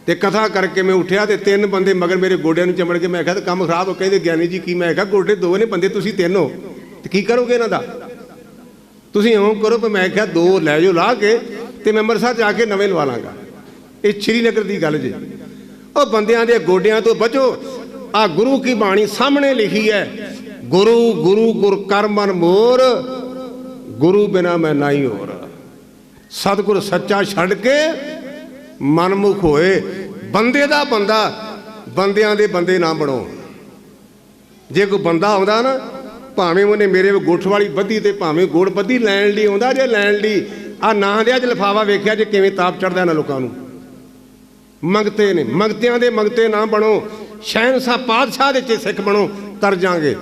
ਤੇ ਕਥਾ ਕਰਕੇ ਮੈਂ ਉੱਠਿਆ ਤੇ 3 ਬੰਦੇ ਮਗਰ ਮੇਰੇ ਗੋਡਿਆਂ ਨੂੰ ਚੰਬੜ ਕੇ, ਮੈਂ ਕਿਹਾ ਤਾਂ ਕੰਮ ਖਰਾਬ ਹੋ। ਕਹਿੰਦੇ ਗਿਆਨੀ ਜੀ ਕੀ? ਮੈਂ ਕਿਹਾ ਗੋਡੇ 2 ਨੇ, ਬੰਦੇ ਤੁਸੀਂ 3 ਹੋ, ਤੇ ਕੀ ਕਰੋਗੇ ਇਹਨਾਂ ਦਾ? ਤੁਸੀਂ ਇਉਂ ਕਰੋ ਵੀ ਮੈਂ ਕਿਹਾ 2 ਲੈ ਜਾਓ ਲਾ ਕੇ, ਤੇ ਮੈਂ ਅੰਮ੍ਰਿਤਸਰ ਜਾ ਕੇ ਨਵੇਂ ਲਵਾ ਲਾਂਗਾ। ਇਹ ਸ਼੍ਰੀਨਗਰ ਦੀ ਗੱਲ ਜੀ। ਉਹ ਬੰਦਿਆਂ ਦੇ ਗੋਡਿਆਂ ਤੋਂ ਬਚੋ। ਆ ਗੁਰੂ ਕੀ ਬਾਣੀ ਸਾਹਮਣੇ ਲਿਖੀ ਹੈ, ਗੁਰੂ ਗੁਰੂ ਗੁਰ ਕਰ ਮਨ ਮੋਰ, ਗੁਰੂ ਬਿਨਾ ਮੈਂ ਨਹੀਂ ਹੋਰ। ਸਤਿਗੁਰ ਸੱਚਾ ਛੱਡ ਕੇ ਮਨਮੁਖ ਹੋਏ। ਬੰਦੇ ਦਾ ਬੰਦਾ, ਬੰਦਿਆਂ ਦੇ ਬੰਦੇ ਨਾ ਬਣੋ। ਜੇ ਕੋਈ ਬੰਦਾ ਆਉਂਦਾ ਨਾ, ਭਾਵੇਂ ਉਹਨੇ ਮੇਰੇ ਗੁੱਠ ਵਾਲੀ ਬੱਧੀ ਤੇ ਭਾਵੇਂ ਗੁੜ ਬੱਧੀ ਲੈਣ ਲਈ ਆਉਂਦਾ, ਜੇ ਲੈਣ ਲਈ ਆ ਨਾਂ ਦੇ ਅੱਜ ਲਿਫਾਫਾ ਵੇਖਿਆ ਜੇ ਕਿਵੇਂ ਤਾਪ ਚੜਦਾ ਨਾ ਲੋਕਾਂ ਨੂੰ। ਮੰਗਤੇ ਨੇ, ਮੰਗਤਿਆਂ ਦੇ ਮੰਗਤੇ ਨਾ ਬਣੋ। ਸ਼ਹਿਨशाह ਪਾਤਸ਼ਾਹ ਦੇ ਚ ਸਿੱਖ ਬਣੋ, ਤਰ ਜਾਗੇ।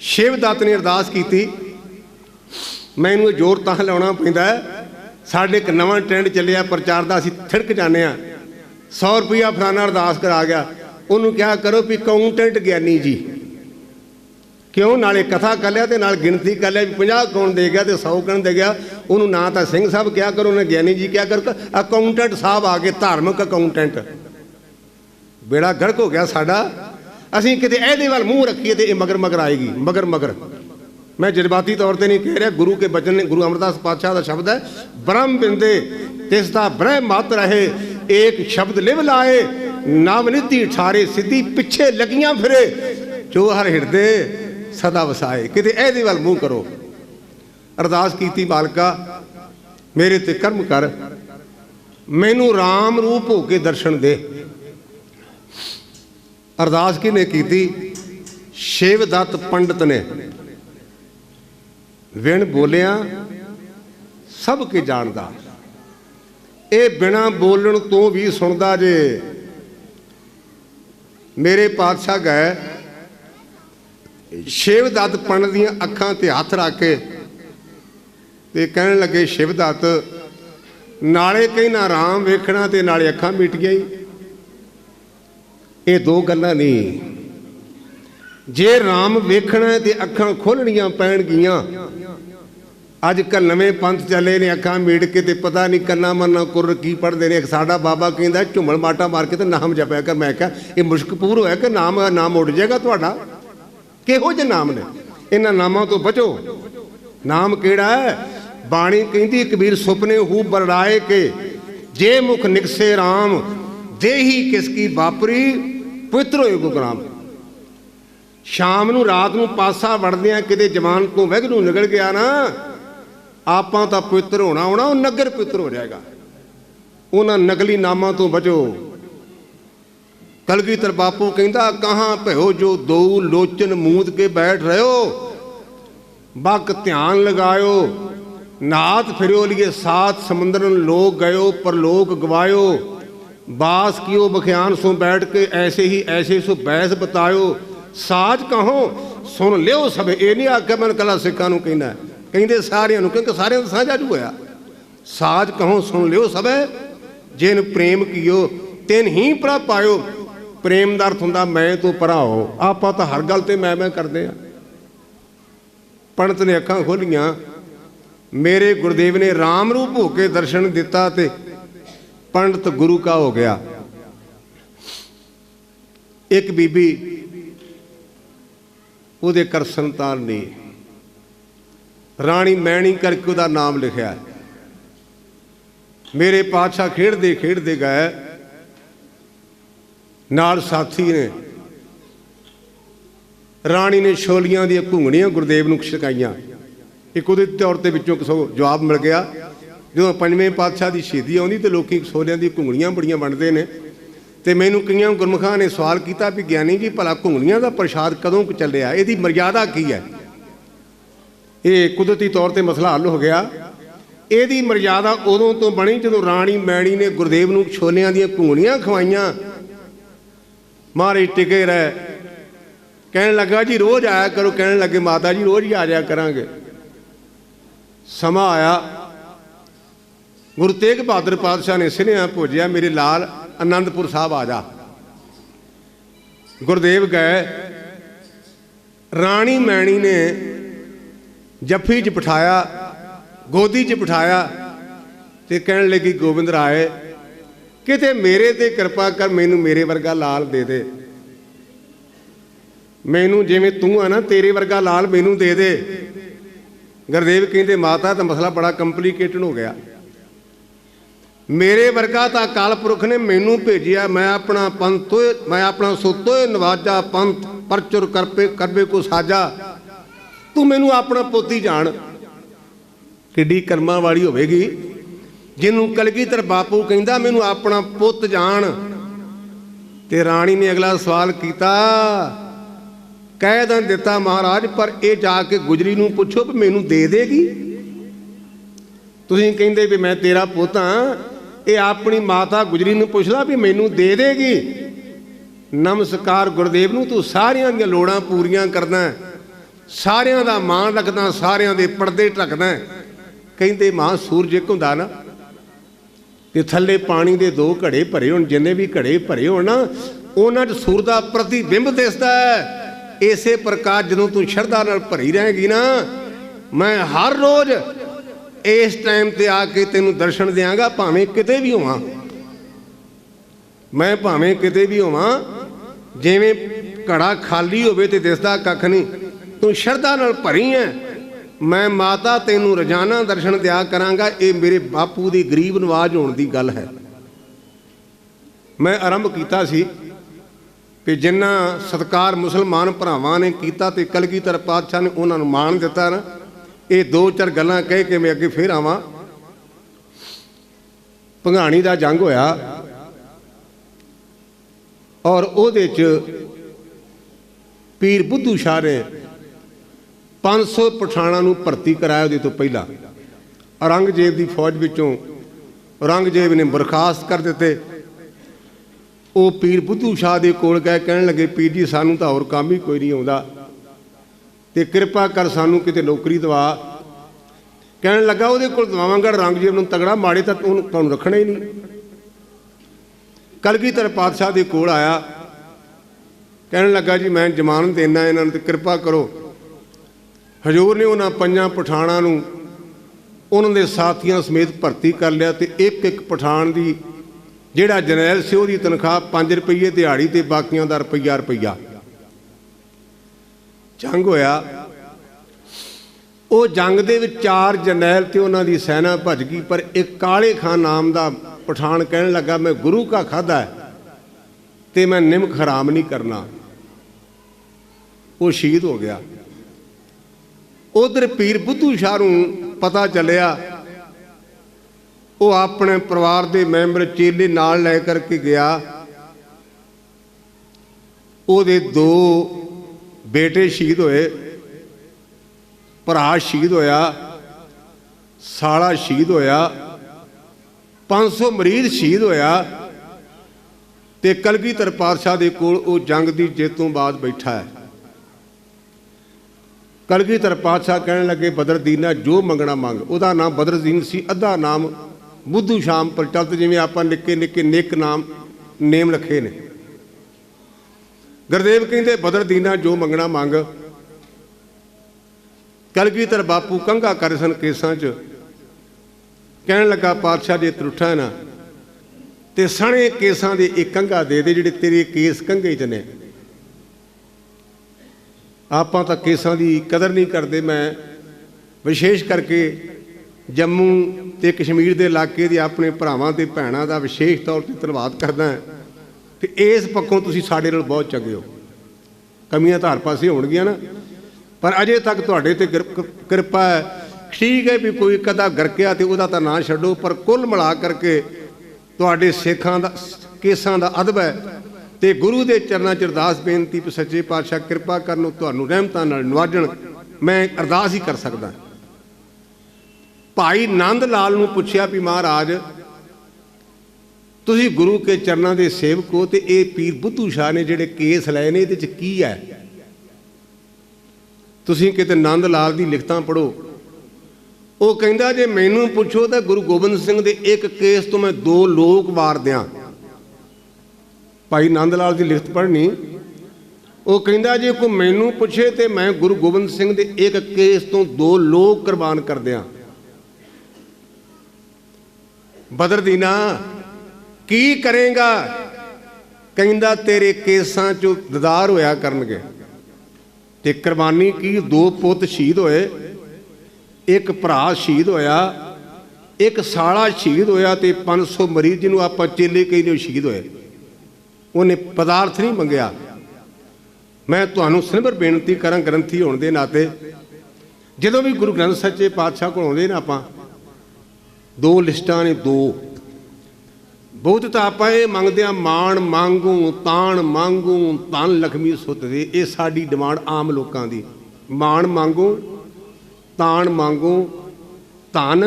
ਸ਼ਿਵ ਦੱਤ ਨੇ ਅਰਦਾਸ ਕੀਤੀ। ਮੈਨੂੰ ਜ਼ੋਰ ਤਾਂ ਲਾਉਣਾ ਪੈਂਦਾ, ਸਾਡੇ ਇੱਕ ਨਵਾਂ ਟ੍ਰੈਂਡ ਚੱਲਿਆ ਪ੍ਰਚਾਰ ਦਾ, ਅਸੀਂ ਥਿੜਕ ਜਾਂਦੇ ਹਾਂ। 100 ਰੁਪਇਆ ਫਲਾਣਾ ਅਰਦਾਸ ਕਰਾ ਗਿਆ, ਉਹਨੂੰ ਕਿਹਾ ਕਰੋ ਵੀ ਅਕਾਊਂਟੈਂਟ ਗਿਆਨੀ ਜੀ। ਕਿਉਂ? ਨਾਲੇ ਕਥਾ ਕਰ ਲਿਆ ਤੇ ਨਾਲ ਗਿਣਤੀ ਕਰ ਲਿਆ ਵੀ 50 ਕੌਣ ਦੇ ਗਿਆ ਤੇ 100 ਕੌਣ ਦੇ ਗਿਆ। ਉਹਨੂੰ ਨਾ ਤਾਂ ਸਿੰਘ ਸਾਹਿਬ ਕਿਹਾ ਕਰੋ, ਉਹਨੇ ਗਿਆਨੀ ਜੀ ਕਿਹਾ ਕਰੋ। ਅਕਾਊਂਟੈਂਟ ਸਾਹਿਬ ਆ ਗਏ, ਧਾਰਮਿਕ ਅਕਾਊਂਟੈਂਟ। ਬੇੜਾ ਗਰਕ ਹੋ ਗਿਆ ਸਾਡਾ। ਅਸੀਂ ਕਿਤੇ ਇਹਦੇ ਵੱਲ ਮੂੰਹ ਰੱਖੀਏ ਤੇ ਇਹ ਮਗਰ ਮਗਰ ਆਏਗੀ, ਮਗਰ ਮਗਰ। ਮੈਂ ਜਜ਼ਬਾਤੀ ਤੌਰ ਤੇ ਨਹੀਂ ਕਹਿ ਰਿਹਾ, ਗੁਰੂ ਕੇ ਬਚਨ ਨੇ, ਗੁਰੂ ਅਮਰਦਾਸ ਪਾਤਸ਼ਾਹ ਦਾ ਸ਼ਬਦ ਹੈ, ਬ੍ਰਹਮ ਬਿੰਦੇ ਤਿਸ ਦਾ ਬ੍ਰਹਮ ਮਤ ਰਹੇ, ਏਕ ਸ਼ਬਦ ਲਿਵ ਲਾਏ, ਨਵ ਨਿਧੀ ਠਾਰੇ ਸਿੱਧੀ, ਪਿੱਛੇ ਲੱਗੀਆਂ ਫਿਰੇ, ਜੋ ਹਰ ਹਿਰਦੇ ਸਦਾ ਵਸਾਏ। ਕਿਤੇ ਇਹਦੇ ਵੱਲ ਮੂੰਹ ਕਰੋ। ਅਰਦਾਸ ਕੀਤੀ, ਮਾਲਕਾ ਮੇਰੇ ਤੇ ਕਰਮ ਕਰ, ਮੈਨੂੰ ਰਾਮ ਰੂਪ ਹੋ ਕੇ ਦਰਸ਼ਨ ਦੇ। ਅਰਦਾਸ ਕਿਹਨੇ ਕੀਤੀ? ਸ਼ਿਵ ਦੱਤ ਪੰਡਤ ਨੇ। ਵਿਣ ਬੋਲਿਆ ਸਭ ਕੇ ਜਾਣਦਾ, ਇਹ ਬਿਨਾਂ ਬੋਲਣ ਤੋਂ ਵੀ ਸੁਣਦਾ। ਜੇ ਮੇਰੇ ਪਾਤਸ਼ਾਹ ਗਏ, ਸ਼ਿਵ ਦੱਤ ਪੰਡਤ ਦੀਆਂ ਅੱਖਾਂ ਤੇ ਹੱਥ ਰੱਖ ਕੇ ਤੇ ਕਹਿਣ ਲੱਗੇ, ਸ਼ਿਵ ਦੱਤ ਨਾਲੇ ਕਹਿਣਾ ਰਾਮ ਵੇਖਣਾ ਤੇ ਨਾਲੇ ਅੱਖਾਂ ਮੀਟ ਗਈ। ਇਹ 2 ਗੱਲਾਂ ਨਹੀਂ। ਜੇ ਰਾਮ ਵੇਖਣਾ ਤੇ ਅੱਖਾਂ ਖੋਲਣੀਆਂ ਪੈਣਗੀਆਂ। ਅੱਜ ਕੱਲ੍ਹ ਨਵੇਂ ਪੰਥ ਚੱਲੇ ਨੇ, ਅੱਖਾਂ ਮੀਟ ਕੇ ਤੇ ਪਤਾ ਨਹੀਂ ਕੰਨਾ ਮੰਨਾ ਕੁਰ ਕੀ ਪੜ੍ਹਦੇ ਨੇ। ਸਾਡਾ ਬਾਬਾ ਕਹਿੰਦਾ ਝੁੰਮਣ ਮਾਟਾ ਮਾਰ ਕੇ ਤੇ ਨਾਮ ਜਪਿਆ ਕਰ। ਮੈਂ ਕਿਹਾ ਇਹ ਮੁਸ਼ਕਪੂਰ ਹੋਇਆ ਕਿ ਨਾਮ ਉੱਡ ਜਾਏਗਾ ਤੁਹਾਡਾ? ਕਿਹੋ ਜਿਹੇ ਨਾਮ ਨੇ? ਇਹਨਾਂ ਨਾਮਾਂ ਤੋਂ ਬਚੋ। ਨਾਮ ਕਿਹੜਾ ਹੈ? ਬਾਣੀ ਕਹਿੰਦੀ ਕਬੀਰ ਸੁਪਨੇ ਹੂ ਬਰੜਾਏ ਕੇ, जे मुख निकसे राम देही किसकी बापरी पवित्र होए गुगराम। शाम ਨੂੰ ਰਾਤ ਨੂੰ ਪਾਸਾ ਵੜਦਿਆਂ ਕਿਤੇ ਜਵਾਨ ਤੋਂ ਵਹਿਗਰੂ ਨਿਕਲ ਗਿਆ ਨਾ, ਆਪਾਂ ਤਾਂ ਪਵਿੱਤਰ ਹੋਣਾ ਉਹ ਨਗਰ ਪਵਿੱਤਰ ਹੋ ਜਾਏਗਾ। ਉਹਨਾਂ ਨਕਲੀ ਨਾਮਾਂ ਤੋਂ ਬਚੋ। ਕਲਗੀਧਰ ਬਾਪੂ ਕਹਿੰਦਾ ਕਹਾਂ ਭਇਓ ਜੋ ਦੋ ਲੋਚਨ ਮੂਦ ਕੇ ਬੈਠ ਰਹਿਓ, ਬਕ ਧਿਆਨ ਲਗਾਇਓ, ਨਾਥ ਫਿਰਿਓ ਲਿਏ ਸਾਤ ਸਮੁੰਦਰਨ ਲੋਕ ਗਇਓ परलोक गवायो, बास कियो बख्यान सो बैठ के ऐसे ही ऐसे सो बैस बतायो, साज कहो सुन लियो सब। ये नहीं आख्या मैं कला सिखा कहना, कहते सारिया क्योंकि सारे साझा जू होया। साज कहो सुन लियो सब, जिन प्रेम कियो तिन ही परा पायो। प्रेम का अर्थ होंदा मैं तो परा हो। आप तो हर गल ते मैं करते हैं। पंडित ने अखां खोलियां, मेरे गुरुदेव ने राम रूप होके दर्शन दिता ते पंडित गुरु का हो गया। एक बीबी ਉਹਦੇ ਕਰ ਸੰਤਾਨ ਨੇ ਰਾਣੀ ਮੈਣੀ ਕਰਕੇ ਉਹਦਾ ਨਾਮ ਲਿਖਿਆ। ਮੇਰੇ ਪਾਤਸ਼ਾਹ ਖੇਡਦੇ ਖੇਡਦੇ ਗਏ, ਨਾਲ ਸਾਥੀ ਨੇ ਰਾਣੀ ਨੇ ਛੋਲੀਆਂ ਦੀਆਂ ਘੁੰਗਣੀਆਂ ਗੁਰਦੇਵ ਨੂੰ ਛਕਾਈਆਂ। ਇੱਕ ਉਹਦੇ ਤੌਰ ਤੇ ਵਿੱਚੋਂ ਕਿਸੇ ਜਵਾਬ ਮਿਲ ਗਿਆ, ਜਦੋਂ ਪੰਜਵੇਂ ਪਾਤਸ਼ਾਹ ਦੀ ਸ਼ਹੀਦੀ ਆਉਂਦੀ ਤੇ ਲੋਕੀ ਛੋਲਿਆਂ ਦੀ ਘੁੰਗਣੀਆਂ ਬੜੀਆਂ ਵੰਡਦੇ ਨੇ। ਤੇ ਮੈਨੂੰ ਕਈਆਂ ਗੁਰਮੁਖਾਂ ਨੇ ਸਵਾਲ ਕੀਤਾ ਵੀ ਗਿਆਨੀ ਜੀ ਭਲਾ ਘੁੰਗਣੀਆਂ ਦਾ ਪ੍ਰਸ਼ਾਦ ਕਦੋਂ ਕੁ ਚੱਲਿਆ, ਇਹਦੀ ਮਰਿਆਦਾ ਕੀ ਹੈ? ਇਹ ਕੁਦਰਤੀ ਤੌਰ ਤੇ ਮਸਲਾ ਹੱਲ ਹੋ ਗਿਆ। ਇਹਦੀ ਮਰਿਆਦਾ ਉਦੋਂ ਤੋਂ ਬਣੀ ਜਦੋਂ ਰਾਣੀ ਮੈਣੀ ਨੇ ਗੁਰਦੇਵ ਨੂੰ ਛੋਲਿਆਂ ਦੀਆਂ ਘੁੰਗਣੀਆਂ ਖਵਾਈਆਂ। ਮਹਾਰਾਜ ਟਿਕੇ ਰਹੇ, ਕਹਿਣ ਲੱਗਾ ਜੀ ਰੋਜ਼ ਆਇਆ ਕਰੋ। ਕਹਿਣ ਲੱਗੇ ਮਾਤਾ ਜੀ ਰੋਜ਼ ਹੀ ਆ ਜਾਇਆ ਕਰਾਂਗੇ। ਸਮਾਂ ਆਇਆ, ਗੁਰੂ ਤੇਗ ਬਹਾਦਰ ਪਾਤਸ਼ਾਹ ਨੇ ਸੁਨੇਹਾ ਭੇਜਿਆ, ਮੇਰੇ ਲਾਲ आनंदपुर साहब आ जा। गुरदेव गए, रानी मैणी ने जफ्फी च बिठाया, गोदी च बिठाया ते कहने लगी गोबिंद राय किते मेरे ते कृपा कर, मैनू मेरे वर्गा लाल दे दे। मैनू जिवें तू है ना तेरे वर्गा लाल मैनू दे दे। गुरदेव कहते माता तो मसला बड़ा कंपलीकेटेड हो गया। मेरे वर्गा तो अकाल पुरख ने मैनू भेजिया, मैं अपना पंथ मैं अपना सोतो नवाजा पंथ परचुर करबे को साजा। तू मैनू अपना पोती जान। किड्डी कर्मा वाली होवेगी जिन्हों कलगीधर बापू कहंदा मैनू अपना पुत जान। ते राणी ने अगला सवाल किया, कह दिन दिता महाराज, पर यह जाके गुजरी नूं पुछो भी मैनू दे देगी। तुसीं कहंदे भी मैं तेरा पुत हाँ, ये अपनी माता गुजरी नूं पुछ ला भी मैनू दे देगी। नमस्कार गुरदेव नूं, तू सारियां दी लोड़ां पूरियां करदा, सारियां दा मान रखदा, सारियां दे पर्दे ढकदा। कहंदे मां सूरज एक हुंदा ना ते थल्ले पानी दे दो घड़े भरे होण, जिन्ने भी घड़े भरे होण ना उन्हां च सूरज दा प्रतिबिंब दिसदा है। इसे प्रकार जदों तू शरधा नाल भरी रहेगी ना, मैं हर रोज़ इस टाइम ते आके तेनू दर्शन देंगा, भावें किते भी होवां। मैं भावें किते भी होवां, जिवें घड़ा खाली होवे ते दिसदा कख नहीं, तू शरधा नाल भरी है, मैं माता तेनू रोजाना दर्शन दिया करांगा। ये मेरे बापू दी गरीब नवाज होने की गल है। मैं आरंभ किया सी कि जिन्ना सत्कार मुसलमान भरावां ने कीता ते कलगीधर पातशाह ने उन्हां नूं मान दिता ना, ये दो चार गल्लां कह के मैं अगे फिर आवां। भंगाणी दा जंग होया और उहदे च पीर बुद्धू शाह ने 500 पठाणां नूं भर्ती कराया। उहदे तो पहला औरंगजेब की फौज विचों औरंगजेब ने बरखास्त कर दिते। वो पीर बुद्धू शाह दे कोल गए, कहण लगे पीर जी सानूं तां होर काम ही कोई नहीं आउंदा ते कृपा कर सानू किते नौकरी दवा। कहण लगा उहदे कोल दवावांगा, औरंगजेब नूं तगड़ा, माड़े तां तुहानूं रखना ही नहीं। कलगीधर पातशाह दे कोल आया, कहण लगा जी मैं जमानत देना इन्हां नूं ते कृपा करो। हजूर ने उन्हां 5 पठाणां नूं उन्हां दे साथियां समेत भर्ती कर लिया ते एक एक पठाण दी जिहड़ा जरनैल सी उहदी तनख्वाह 5 रुपये दिहाड़ी ते बाकियां दा रुपया। जंग होया, वो जंग दे विच 4 जरनैल ते उन्हां दी सैना भज गई, पर एक काले खां नाम दा पठान कहने लगा मैं गुरु का खादा है ते मैं निमक हराम नहीं करना। वो शहीद हो गया। उधर पीर बुद्धू शाह नूं पता चलिया, वो अपने परिवार के मैंबर चेले नाल लै करके गया। ਉਹਦੇ दो बेटे शहीद होए, भरा शहीद होया, साला शहीद होया, 500 मरीज शहीद होया। ते कलगीधर पातशाह दे कोल वो जंग की जित तो बाद बैठा है। कलगीधर पातशाह कहने लगे बदरदीना जो मंगना मंग। उसका नाम बदरदीन सी, अद्धा नाम बुद्धू शाम प्रचलित, जिवें आपां निक्के निक्के निक नाम नेम रखे ने। गुरदेव कहते बदरदीना जो मंगना मंग। कलगीधर बापू कंघा करे सन केसां च, कहने लगा पातशाह जे त्रुठा है ना ते सणे केसां दे एक कंघा दे दे जिहड़े तेरे केस कंघे च ने। आपां तां केसां दी कदर नहीं करते। मैं विशेष करके जम्मू ते कश्मीर के इलाके दे अपने भरावां ते भैणां दा विशेष तौर पर धन्नवाद करदा है कि इस पक्षों तुसीं साडे नाल बहुत चंगे हो। कमियां तां हर पासे होणगीਆਂ ना, पर अजे तक तुहाडे ते किरपा है। ठीक है भी कोई कदा गरकिया तो वह तो ना छड्डो, पर कुल मिला करके तुहाडे सिखां दा केसां दा अदब है। तो गुरु के चरणों च अरदास बेनती भी सच्चे पातशाह किरपा करन, तुहानूं रहमतां नाल नवाजण। मैं अरदास ही कर सकदा। भाई नंद लाल नूं पुछया भी महाराज तुसीं गुरु के चरणों के सेवक हो, तो ये पीर बुद्धू शाह ने जिहड़े केस लए ने इहदे च की है? तुसीं किते नंद लाल दी लिखतां पढ़ो। वो कहंदा जे मैनूं पुछो तो गुरु गोबिंद सिंह दे एक केस तो मैं 2 लोक वार दियां। भाई नंद लाल की लिखत पढ़नी। वो कहंदा जे कोई मैनूं पुछे तो मैं गुरु गोबिंद सिंह दे एक केस तो 2 लोक कुर्बान कर दियां। बदरदीना की करेगा? कहंदा तेरे केसां चों ददार होया करनगे। ते कुर्बानी की 2 पुत शहीद होए, एक भरा शहीद होया, एक साला शहीद होया, ते 500 मरीज जिन्हों आप चेले कई शहीद होए। उन्हें पदार्थ नहीं मंगया। मैं तुहानूं सिमर बेनती करा ग्रंथी होने के नाते, जदों भी गुरु ग्रंथ सच्चे पातशाह को आउंदे ना आपां 2 लिस्टां ने 2 बहुत तो आप मंगते हैं मान मांगू तान मांगू धन लक्ष्मी सुत दे। ये साडी डिमांड आम लोगों की। मान मांगू तान मांगू धन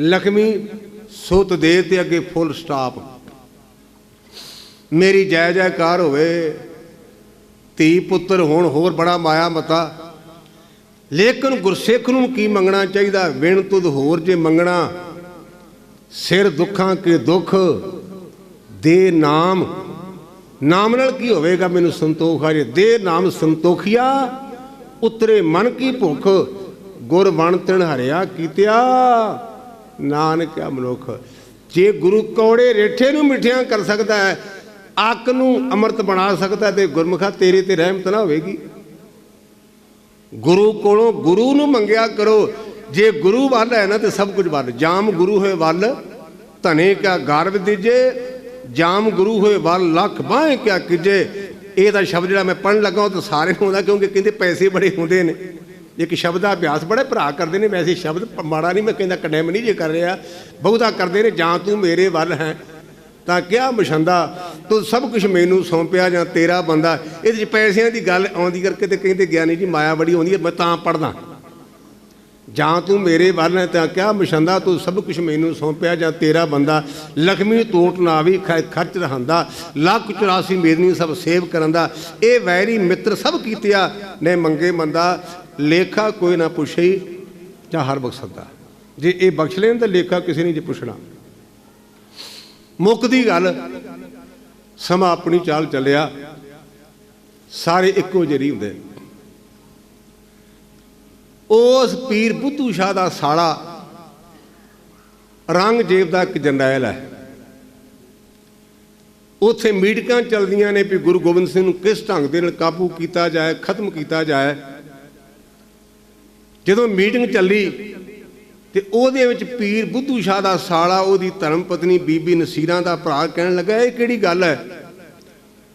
लक्ष्मी सुत दे ते अगे फुल स्टॉप। मेरी जय जयकार होवे, धी पुत्र होण होर बड़ा माया मता। लेकिन गुरसिख नूं की मंगना चाहिए? विण तुद होर जे मंगना सिर दुखां के दुख दे नाम। नाम नाल की होवेगा? मैनूं संतोख आ जे। दे नाम संतोखिया उतरे मन की भुख, गुर बण तिन हरिया कीतिया नानक मनुख। जे गुरु कौड़े रेठे नूं मिठियां कर सकता है, अक नूं अमृत बना सकता है, तो गुरमुखा तेरे ते रहमत ना होवेगी। गुरु कोलों गुरु नूं मंगिया करो। जे गुरु वल है ना तो सब कुछ वल। जाम गुरु होए वल धने क्या गर्व दीजे, जाम गुरु होए वल लख बाहें क्या कीजे। ये शब्द जो मैं पढ़न लगा तो सारे होंदा, क्योंकि कहते पैसे बड़े होंदे ने। एक शब्द का अभ्यास बड़े भरा करते हैं। वैसे शब्द माड़ा नहीं मैं कहना, कंडेम नहीं जे कर रहा, बहुता करते हैं। जां तू मेरे वल है तो क्या मछंदा, तू सब कुछ मैनू सौंपिया जां तेरा बंदा। ये पैसों की गल आउंदी करके तो कहते ज्ञानी जी माया बड़ी आउंदी है, मैं तां पढ़दा। जां तू मेरे वल है तो क्या मछंदा, तू सब कुछ मैनू सौंपिया जां तेरा बंदा। लक्ष्मी टोट ना भी खर्च रहांदा, लख 84 मेदनी सब सेव करंदा। ये वैरी मित्र सब कीतिया ने मंगे मंदा, लेखा कोई ना पुछे जां हर बख्शदा। जे ये बख्श लेन तो लेखा किसी ने जे पुछना। मुकदी गल, समा अपनी चाल चलिया, सारे इक्को ਜਿਹੇ नहीं हुंदे। उस पीर बुद्धू शाह का साला औरंगजेब का एक जरनैल है। उत्थे मीटिंगां चलदियां ने भी गुरु गोबिंद सिंह नूं किस ढंग दे नाल काबू किया जाए, खत्म किया जाए। जदों मीटिंग चली ਤੇ ਉਹਦੇ ਵਿੱਚ ਪੀਰ ਬੁੱਧੂ ਸ਼ਾਹ ਦਾ ਸਾਲਾ, ਉਹਦੀ ਧਰਮ ਪਤਨੀ ਬੀਬੀ ਨਸੀਰਾਂ ਦਾ ਭਰਾ ਕਹਿਣ ਲੱਗਾ, ਇਹ ਕਿਹੜੀ ਗੱਲ ਹੈ?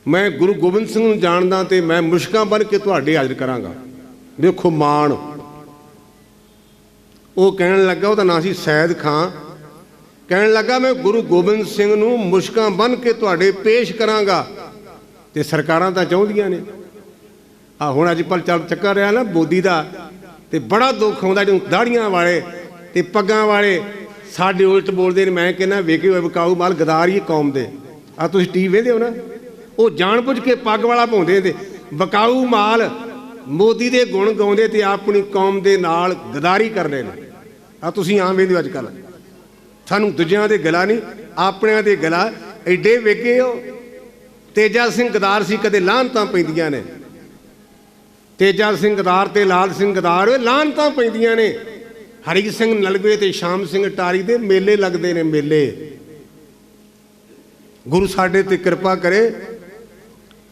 ਮੈਂ ਗੁਰੂ ਗੋਬਿੰਦ ਸਿੰਘ ਨੂੰ ਜਾਣਦਾ ਤੇ ਮੈਂ ਮੁਸ਼ਕਾਂ ਬਣ ਕੇ ਤੁਹਾਡੇ ਹਾਜ਼ਰ ਕਰਾਂਗਾ। ਦੇਖੋ ਮਾਣ। ਉਹ ਕਹਿਣ ਲੱਗਾ, ਉਹਦਾ ਨਾਂ ਸੀ ਸੈਦ ਖਾਂ, ਕਹਿਣ ਲੱਗਾ ਮੈਂ ਗੁਰੂ ਗੋਬਿੰਦ ਸਿੰਘ ਨੂੰ ਮੁਸ਼ਕਾਂ ਬਣ ਕੇ ਤੁਹਾਡੇ ਪੇਸ਼ ਕਰਾਂਗਾ। ਤੇ ਸਰਕਾਰਾਂ ਤਾਂ ਚਾਹੁੰਦੀਆਂ ਨੇ। ਹੁਣ ਅੱਜ ਪਰ ਚੱਕਰ ਰਿਹਾ ਨਾ ਮੋਦੀ ਦਾ, ਤੇ ਬੜਾ ਦੁੱਖ ਆਉਂਦਾ ਜਦੋਂ ਦਾੜੀਆਂ ਵਾਲੇ ਤੇ ਪੱਗਾਂ ਵਾਲੇ ਸਾਡੇ ਉਲਟ ਬੋਲਦੇ ਨੇ। ਮੈਂ ਕਹਿੰਦਾ ਵੇਖੇ ਹੋਏ ਵਿਕਾਊ ਮਾਲ ਗਦਾਰ ਹੀ ਕੌਮ ਦੇ। ਤੁਸੀਂ ਟੀਵੀ ਵੇਖਦੇ ਹੋ ਨਾ, ਉਹ ਜਾਣ ਬੁੱਝ ਕੇ ਪੱਗ ਵਾਲਾ ਪਾਉਂਦੇ ਤੇ ਵਿਕਾਊ ਮਾਲ ਮੋਦੀ ਦੇ ਗੁਣ ਗਾਉਂਦੇ ਤੇ ਆਪਣੀ ਕੌਮ ਦੇ ਨਾਲ ਗਦਾਰੀ ਕਰਦੇ ਨੇ। ਤੁਸੀਂ ਆਮ ਵੇਖਦੇ ਹੋ ਅੱਜ ਕੱਲ੍ਹ। ਸਾਨੂੰ ਦੂਜਿਆਂ ਦੇ ਗਲਾ ਨਹੀਂ, ਆਪਣਿਆਂ ਦੇ ਗਲਾ ਐਡੇ ਵੇਗੇ ਹੋ। ਤੇਜਾ ਸਿੰਘ ਗਦਾਰ ਸੀ, ਕਦੇ ਲਾਹਨਤਾਂ ਪੈਂਦੀਆਂ ਨੇ। ਤੇਜਾ ਸਿੰਘ ਗਦਾਰ ਤੇ ਲਾਲ ਸਿੰਘ ਗਦਾਰ ਲਾਹਨਤਾਂ ਪੈਂਦੀਆਂ ਨੇ। ਹਰੀ ਸਿੰਘ ਨਲਵੇ ਤੇ ਸ਼ਾਮ ਸਿੰਘ ਟਾਰੀ ਦੇ ਮੇਲੇ ਲੱਗਦੇ ਨੇ, ਮੇਲੇ। ਗੁਰੂ ਸਾਡੇ ਤੇ ਕਿਰਪਾ ਕਰੇ,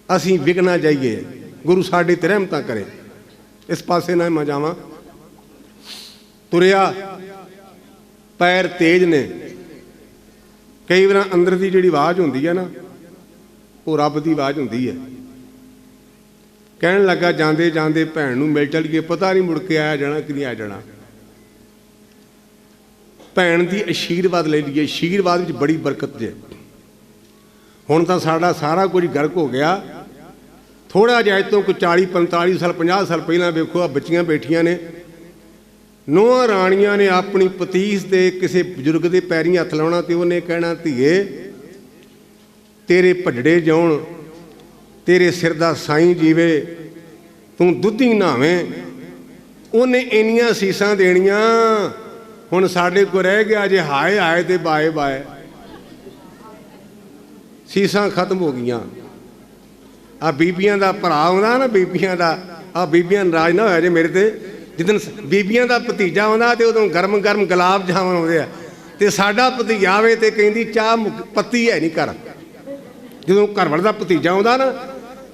ਅਸੀਂ ਵਿਘਨਾ ਜਾਈਏ। ਗੁਰੂ ਸਾਡੇ ਤੇ ਰਹਿਮਤਾਂ ਕਰੇ। ਇਸ ਪਾਸੇ ਨਾ ਮੈਂ ਜਾਵਾਂ। ਤੁਰਿਆ, ਪੈਰ ਤੇਜ਼ ਨੇ। ਕਈ ਵਾਰ ਅੰਦਰ ਦੀ ਜਿਹੜੀ ਆਵਾਜ਼ ਹੁੰਦੀ ਹੈ ਨਾ, ਉਹ ਰੱਬ ਦੀ ਆਵਾਜ਼ ਹੁੰਦੀ ਹੈ। ਕਹਿਣ ਲੱਗਾ ਜਾਂਦੇ ਜਾਂਦੇ ਭੈਣ ਨੂੰ ਮਿਲ ਚਲੀਏ, ਪਤਾ ਨਹੀਂ ਮੁੜ ਕੇ ਆਇਆ ਜਾਣਾ ਕਿ ਨਹੀਂ ਆ ਜਾਣਾ। ਭੈਣ ਦੀ ਆਸ਼ੀਰਵਾਦ ਲੈ ਲਈਏ। ਆਸ਼ੀਰਵਾਦ ਵਿੱਚ ਬੜੀ ਬਰਕਤ ਜੇ। ਹੁਣ ਤਾਂ ਸਾਡਾ ਸਾਰਾ ਕੁਝ ਗਰਕ ਹੋ ਗਿਆ। ਥੋੜ੍ਹਾ ਜਿਹਾ ਅੱਜ ਤੋਂ ਕੋਈ 40 45 ਸਾਲ 50 ਸਾਲ ਪਹਿਲਾਂ ਵੇਖੋ, ਆ ਬੱਚੀਆਂ ਬੈਠੀਆਂ ਨੇ, ਨੂੰਹਾਂ ਰਾਣੀਆਂ ਨੇ ਆਪਣੀ ਪਤੀਸ ਦੇ ਕਿਸੇ ਬਜ਼ੁਰਗ ਦੇ ਪੈਰੀਂ ਹੱਥ ਲਾਉਣਾ ਤੇ ਉਹਨੇ ਕਹਿਣਾ, ਧੀਏ ਤੇਰੇ ਭੱਜੜੇ ਜਾਉਣ, ਤੇਰੇ ਸਿਰ ਦਾ ਸਾਈਂ ਜੀਵੇ, ਤੂੰ ਦੁੱਧੀ ਨਹਾਵੇਂ। ਉਹਨੇ ਇੰਨੀਆਂ ਸੀਸਾਂ ਦੇਣੀਆਂ। ਹੁਣ ਸਾਡੇ ਕੋਲ ਰਹਿ ਗਿਆ ਜੇ ਹਾਏ ਹਾਏ ਤੇ ਬਾਏ ਬਾਏ। ਸੀਸਾਂ ਖਤਮ ਹੋ ਗਈਆਂ। ਆ ਬੀਬੀਆਂ ਦਾ ਭਰਾ ਆਉਂਦਾ ਨਾ, ਬੀਬੀਆਂ ਦਾ, ਆ ਬੀਬੀਆਂ ਨਾਰਾਜ਼ ਨਾ ਹੋਇਆ ਜੇ ਮੇਰੇ ਤੇ। ਜਿੱਦਣ ਬੀਬੀਆਂ ਦਾ ਭਤੀਜਾ ਆਉਂਦਾ ਤੇ ਉਦੋਂ ਗਰਮ ਗਰਮ ਗੁਲਾਬ ਜਾਮਨ ਆਉਂਦੇ ਆ, ਤੇ ਸਾਡਾ ਭਤੀਜਾ ਆਵੇ ਤੇ ਕਹਿੰਦੀ ਚਾਹ ਪੱਤੀ ਹੈ ਨਹੀਂ ਘਰ। ਜਦੋਂ ਘਰ ਵਾਲੇ ਦਾ ਭਤੀਜਾ ਆਉਂਦਾ ਨਾ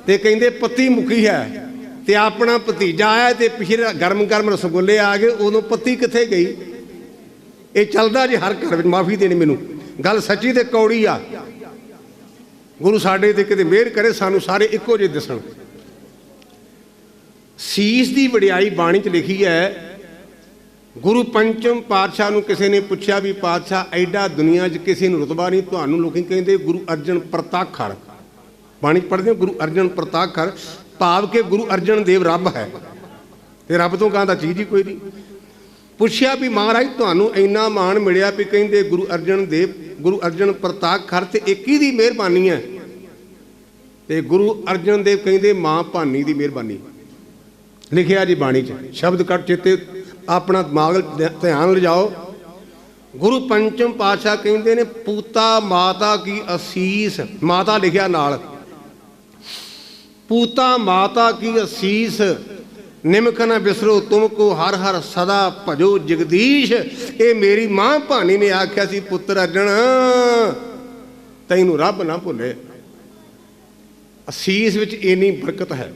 ਤੇ ਕਹਿੰਦੇ ਪੱਤੀ ਮੁੱਕੀ ਹੈ, ਤੇ ਆਪਣਾ ਭਤੀਜਾ ਆਇਆ ਤੇ ਪਿਛਲੇ ਗਰਮ ਗਰਮ ਰਸਗੁੱਲੇ ਆ ਗਏ, ਉਦੋਂ ਪੱਤੀ ਕਿੱਥੇ ਗਈ? ਇਹ ਚੱਲਦਾ ਜੇ ਹਰ ਘਰ ਵਿੱਚ। ਮਾਫੀ ਦੇਣੀ ਮੈਨੂੰ, ਗੱਲ ਸੱਚੀ ਤੇ ਕੌੜੀ ਆ। ਗੁਰੂ ਸਾਡੇ ਤੇ ਕਿਤੇ ਮਿਹਰ ਕਰੇ, ਸਾਨੂੰ ਸਾਰੇ ਇੱਕੋ ਜਿਹੇ ਦਿਸਣ। ਸੀਸ ਦੀ ਵਡਿਆਈ ਬਾਣੀ 'ਚ ਲਿਖੀ ਹੈ। ਗੁਰੂ ਪੰਚਮ ਪਾਤਸ਼ਾਹ ਨੂੰ ਕਿਸੇ ਨੇ ਪੁੱਛਿਆ ਵੀ ਪਾਤਸ਼ਾਹ ਐਡਾ ਦੁਨੀਆ 'ਚ ਕਿਸੇ ਨੂੰ ਰੁਤਬਾ ਨਹੀਂ, ਤੁਹਾਨੂੰ ਲੋਕੀ ਕਹਿੰਦੇ ਗੁਰੂ ਅਰਜਨ ਪ੍ਰਤਾਖਰ। ਬਾਣੀ 'ਚ ਪੜ੍ਹਦੇ ਹੋ ਗੁਰੂ ਅਰਜਨ ਪ੍ਰਤਾਖਰ, ਭਾਵ ਕਿ ਗੁਰੂ ਅਰਜਨ ਦੇਵ ਰੱਬ ਹੈ, ਤੇ ਰੱਬ ਤੋਂ ਗਾਂ ਦਾ ਚੀਜ਼ ਹੀ ਕੋਈ ਨਹੀਂ। ਪੁੱਛਿਆ ਵੀ ਮਹਾਰਾਜ ਤੁਹਾਨੂੰ ਇੰਨਾ ਮਾਣ ਮਿਲਿਆ ਵੀ ਕਹਿੰਦੇ ਗੁਰੂ ਅਰਜਨ ਦੇਵ, ਗੁਰੂ ਅਰਜਨ ਪ੍ਰਤਾਖਰ, ਤੇ ਇੱਕ ਹੀ ਦੀ ਮਿਹਰਬਾਨੀ ਹੈ। ਤੇ ਗੁਰੂ ਅਰਜਨ ਦੇਵ ਕਹਿੰਦੇ ਮਾਂ ਭਾਨੀ ਦੀ ਮਿਹਰਬਾਨੀ। ਲਿਖਿਆ ਜੀ ਬਾਣੀ 'ਚ, ਸ਼ਬਦ ਕੱਟ ਚੇਤੇ ਆਪਣਾ ਦਿਮਾਗ ਧਿਆਨ ਲਿਜਾਓ। ਗੁਰੂ ਪੰਚਮ ਪਾਤਸ਼ਾਹ ਕਹਿੰਦੇ ਨੇ ਪੂਤਾ ਮਾਤਾ ਕੀ ਅਸੀਸ। ਮਾਤਾ ਲਿਖਿਆ ਨਾਲ, ਪੂਤਾ ਮਾਤਾ ਕੀ ਅਸੀਸ, ਨਿਮਕ ਨਾ ਬਿਸਰੋ ਤੁਮ ਕੋ ਹਰ ਹਰ ਸਦਾ ਭਜੋ ਜਗਦੀਸ਼। ਇਹ ਮੇਰੀ ਮਾਂ ਭਾਨੀ ਨੇ ਆਖਿਆ ਸੀ, ਪੁੱਤਰ ਅਰਜਨ ਤੈਨੂੰ ਰੱਬ ਨਾ ਭੁੱਲੇ। ਅਸੀਸ ਵਿੱਚ ਇੰਨੀ ਬਰਕਤ ਹੈ।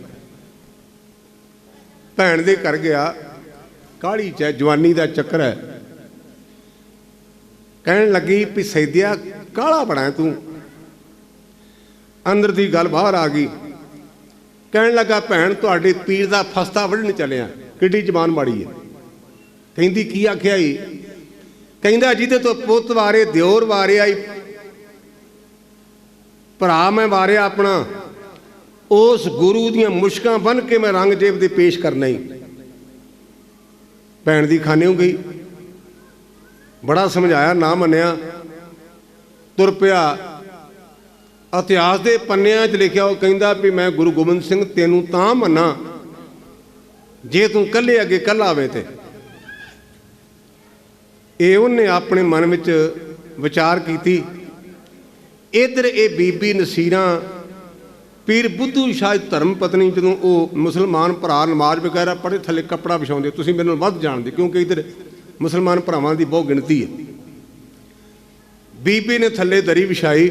ਭੈਣ ਦੇ ਘਰ ਗਿਆ, ਕਾਹਲੀ 'ਚ ਜਵਾਨੀ ਦਾ ਚੱਕਰ ਹੈ। ਕਹਿਣ ਲੱਗੀ ਵੀ ਸੈਦਿਆ ਕਾਹਲਾ ਬਣਾ ਤੂੰ। ਅੰਦਰ ਦੀ ਗੱਲ ਬਾਹਰ ਆ ਗਈ। ਕਹਿਣ ਲੱਗਾ ਭੈਣ ਤੁਹਾਡੇ ਪੀਰ ਦਾ ਫਸਤਾ ਵੱਢਣ ਚੱਲਿਆ। ਕਿੱਡੀ ਜ਼ਬਾਨ ਮਾੜੀ ਹੈ। ਕਹਿੰਦੀ ਕੀ ਆਖਿਆ ਈ? ਕਹਿੰਦਾ ਜਿਹਦੇ ਤੋਂ ਪੁੱਤ ਵਾਰੇ ਦਿਓਰ ਵਾਰਿਆ ਈ, ਭਰਾ ਮੈਂ ਵਾਰਿਆ ਆਪਣਾ, ਉਸ ਗੁਰੂ ਦੀਆਂ ਮੁਸ਼ਕਾਂ ਬੰਨ ਕੇ ਮੈਂ ਰੰਗਜੇਬ ਦੇ ਪੇਸ਼ ਕਰਨਾ ਹੀ। ਭੈਣ ਦੀ ਖਾਨੇ ਹੋ ਗਈ। ਬੜਾ ਸਮਝਾਇਆ, ਨਾ ਮੰਨਿਆ, ਤੁਰ ਪਿਆ। ਇਤਿਹਾਸ ਦੇ ਪੰਨਿਆਂ 'ਚ ਲਿਖਿਆ, ਉਹ ਕਹਿੰਦਾ ਵੀ ਮੈਂ ਗੁਰੂ ਗੋਬਿੰਦ ਸਿੰਘ ਤੈਨੂੰ ਤਾਂ ਮੰਨਾਂ ਜੇ ਤੂੰ ਇਕੱਲੇ ਅੱਗੇ ਇਕੱਲਾ ਆਵੇ। ਤੇ ਇਹ ਉਹਨੇ ਆਪਣੇ ਮਨ ਵਿੱਚ ਵਿਚਾਰ ਕੀਤੀ। ਇੱਧਰ ਇਹ ਬੀਬੀ ਨਸੀਰਾਂ ਪੀਰ ਬੁੱਧੂ ਸ਼ਾਹ ਧਰਮ ਪਤਨੀ, ਜਦੋਂ ਉਹ ਮੁਸਲਮਾਨ ਭਰਾ ਨਮਾਜ਼ ਵਗੈਰਾ ਪੜ੍ਹੇ ਥੱਲੇ ਕੱਪੜਾ ਵਿਛਾਉਂਦੇ, ਤੁਸੀਂ ਮੈਨੂੰ ਵੱਧ ਜਾਣਦੇ ਕਿਉਂਕਿ ਇੱਧਰ ਮੁਸਲਮਾਨ ਭਰਾਵਾਂ ਦੀ ਬਹੁਤ ਗਿਣਤੀ ਹੈ। ਬੀਬੀ ਨੇ ਥੱਲੇ ਦਰੀ ਵਿਛਾਈ,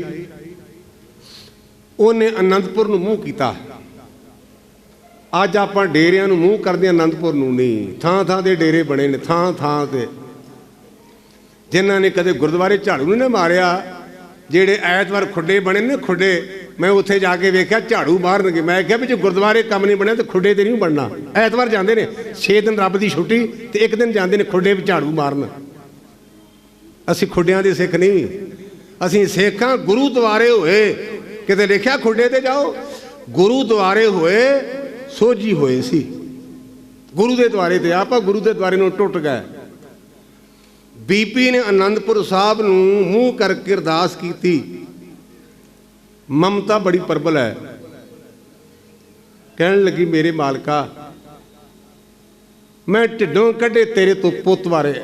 ਉਹਨੇ ਅਨੰਦਪੁਰ ਨੂੰ ਮੂੰਹ ਕੀਤਾ। ਅੱਜ ਆਪਾਂ ਡੇਰਿਆਂ ਨੂੰ ਮੂੰਹ ਕਰਦੇ, ਅਨੰਦਪੁਰ ਨੂੰ ਨਹੀਂ। ਥਾਂ ਥਾਂ ਦੇ ਡੇਰੇ ਬਣੇ ਨੇ, ਥਾਂ ਥਾਂ ਤੇ ਜਿਨ੍ਹਾਂ ਨੇ ਕਦੇ ਗੁਰਦੁਆਰੇ ਝਾੜੂ ਨਹੀਂ ਨਾ ਮਾਰਿਆ, ਜਿਹੜੇ ਐਤਵਾਰ ਖੁੱਡੇ ਬਣੇ ਨੇ ਖੁੱਡੇ, ਮੈਂ ਉੱਥੇ ਜਾ ਕੇ ਵੇਖਿਆ ਝਾੜੂ ਮਾਰਨਗੇ। ਮੈਂ ਕਿਹਾ ਵੀ ਜੇ ਗੁਰਦੁਆਰੇ ਕੰਮ ਨਹੀਂ ਬਣਿਆ ਤਾਂ ਖੁੱਡੇ ਤੇ ਨਹੀਂ ਬਣਨਾ। ਐਤਵਾਰ ਜਾਂਦੇ ਨੇ 6 ਦਿਨ ਰੱਬ ਦੀ ਛੁੱਟੀ ਤੇ ਇੱਕ ਦਿਨ ਜਾਂਦੇ ਨੇ ਖੁੱਡੇ ਵਿੱਚ ਝਾੜੂ ਮਾਰਨ। ਅਸੀਂ ਖੁੱਡਿਆਂ ਦੇ ਸਿੱਖ ਨਹੀਂ, ਅਸੀਂ ਸਿੱਖ ਹਾਂ ਗੁਰੂ ਦੁਆਰੇ ਹੋਏ। ਕਿਤੇ ਲਿਖਿਆ ਖੁੱਡੇ ਤੇ ਜਾਓ, ਗੁਰੂ ਦੁਆਰੇ ਹੋਏ ਸੋਝੀ ਹੋਏ ਸੀ। ਗੁਰੂ ਦੇ ਦੁਆਰੇ ਤੇ ਆਪਾਂ ਗੁਰੂ ਦੇ ਦੁਆਰੇ ਨੂੰ ਟੁੱਟ ਗਏ। ਬੀਬੀ ਨੇ ਆਨੰਦਪੁਰ ਸਾਹਿਬ ਨੂੰ ਮੂੰਹ ਕਰਕੇ ਅਰਦਾਸ ਕੀਤੀ। ਮਮਤਾ ਬੜੀ ਪ੍ਰਬਲ ਹੈ। ਕਹਿਣ ਲੱਗੀ ਮੇਰੇ ਮਾਲਕਾ, ਮੈਂ ਢਿੱਡੋਂ ਕੱਢੇ ਤੇਰੇ ਤੋਂ ਪੁੱਤ ਵਾਰੇ।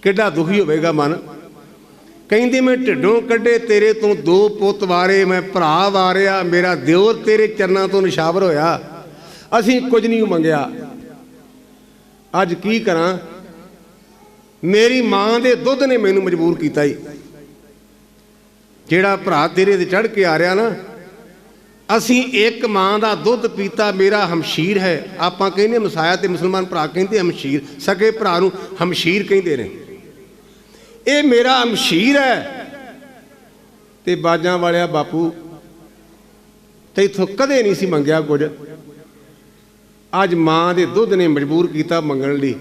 ਕਿੱਡਾ ਦੁਖੀ ਹੋਵੇਗਾ ਮਨ। ਕਹਿੰਦੀ ਮੈਂ ਢਿੱਡੋਂ ਕੱਢੇ ਤੇਰੇ ਤੋਂ 2 ਪੁੱਤ ਵਾਰੇ, ਮੈਂ ਭਰਾ ਵਾਰਿਆ, ਮੇਰਾ ਦਿਓਰ ਤੇਰੇ ਚਰਨਾਂ ਤੋਂ ਨਿਸ਼ਾਵਰ ਹੋਇਆ, ਅਸੀਂ ਕੁਝ ਨਹੀਂ ਮੰਗਿਆ। ਅੱਜ ਕੀ ਕਰਾਂ, ਮੇਰੀ ਮਾਂ ਦੇ ਦੁੱਧ ਨੇ ਮੈਨੂੰ ਮਜਬੂਰ ਕੀਤਾ ਹੀ। ਜਿਹੜਾ ਭਰਾ ਤੇਰੇ ਤੇ ਚੜ੍ਹ ਕੇ ਆ ਰਿਹਾ ਨਾ, ਅਸੀਂ ਇੱਕ ਮਾਂ ਦਾ ਦੁੱਧ ਪੀਤਾ, ਮੇਰਾ ਹਮਸ਼ੀਰ ਹੈ। ਆਪਾਂ ਕਹਿੰਦੇ ਮਸਾਇਆ ਤੇ ਮੁਸਲਮਾਨ ਭਰਾ ਕਹਿੰਦੇ ਹਮਸ਼ੀਰ, ਸਕੇ ਭਰਾ ਨੂੰ ਹਮਸ਼ੀਰ ਕਹਿੰਦੇ ਨੇ। ਇਹ ਮੇਰਾ ਹਮਸ਼ੀਰ ਹੈ। ਤੇ ਬਾਜਾਂ ਵਾਲਿਆ ਬਾਪੂ ਤੈਥੋਂ ਕਦੇ ਨਹੀਂ ਸੀ ਮੰਗਿਆ ਕੁਝ, ਅੱਜ ਮਾਂ ਦੇ ਦੁੱਧ ਨੇ ਮਜਬੂਰ ਕੀਤਾ ਮੰਗਣ ਲਈ।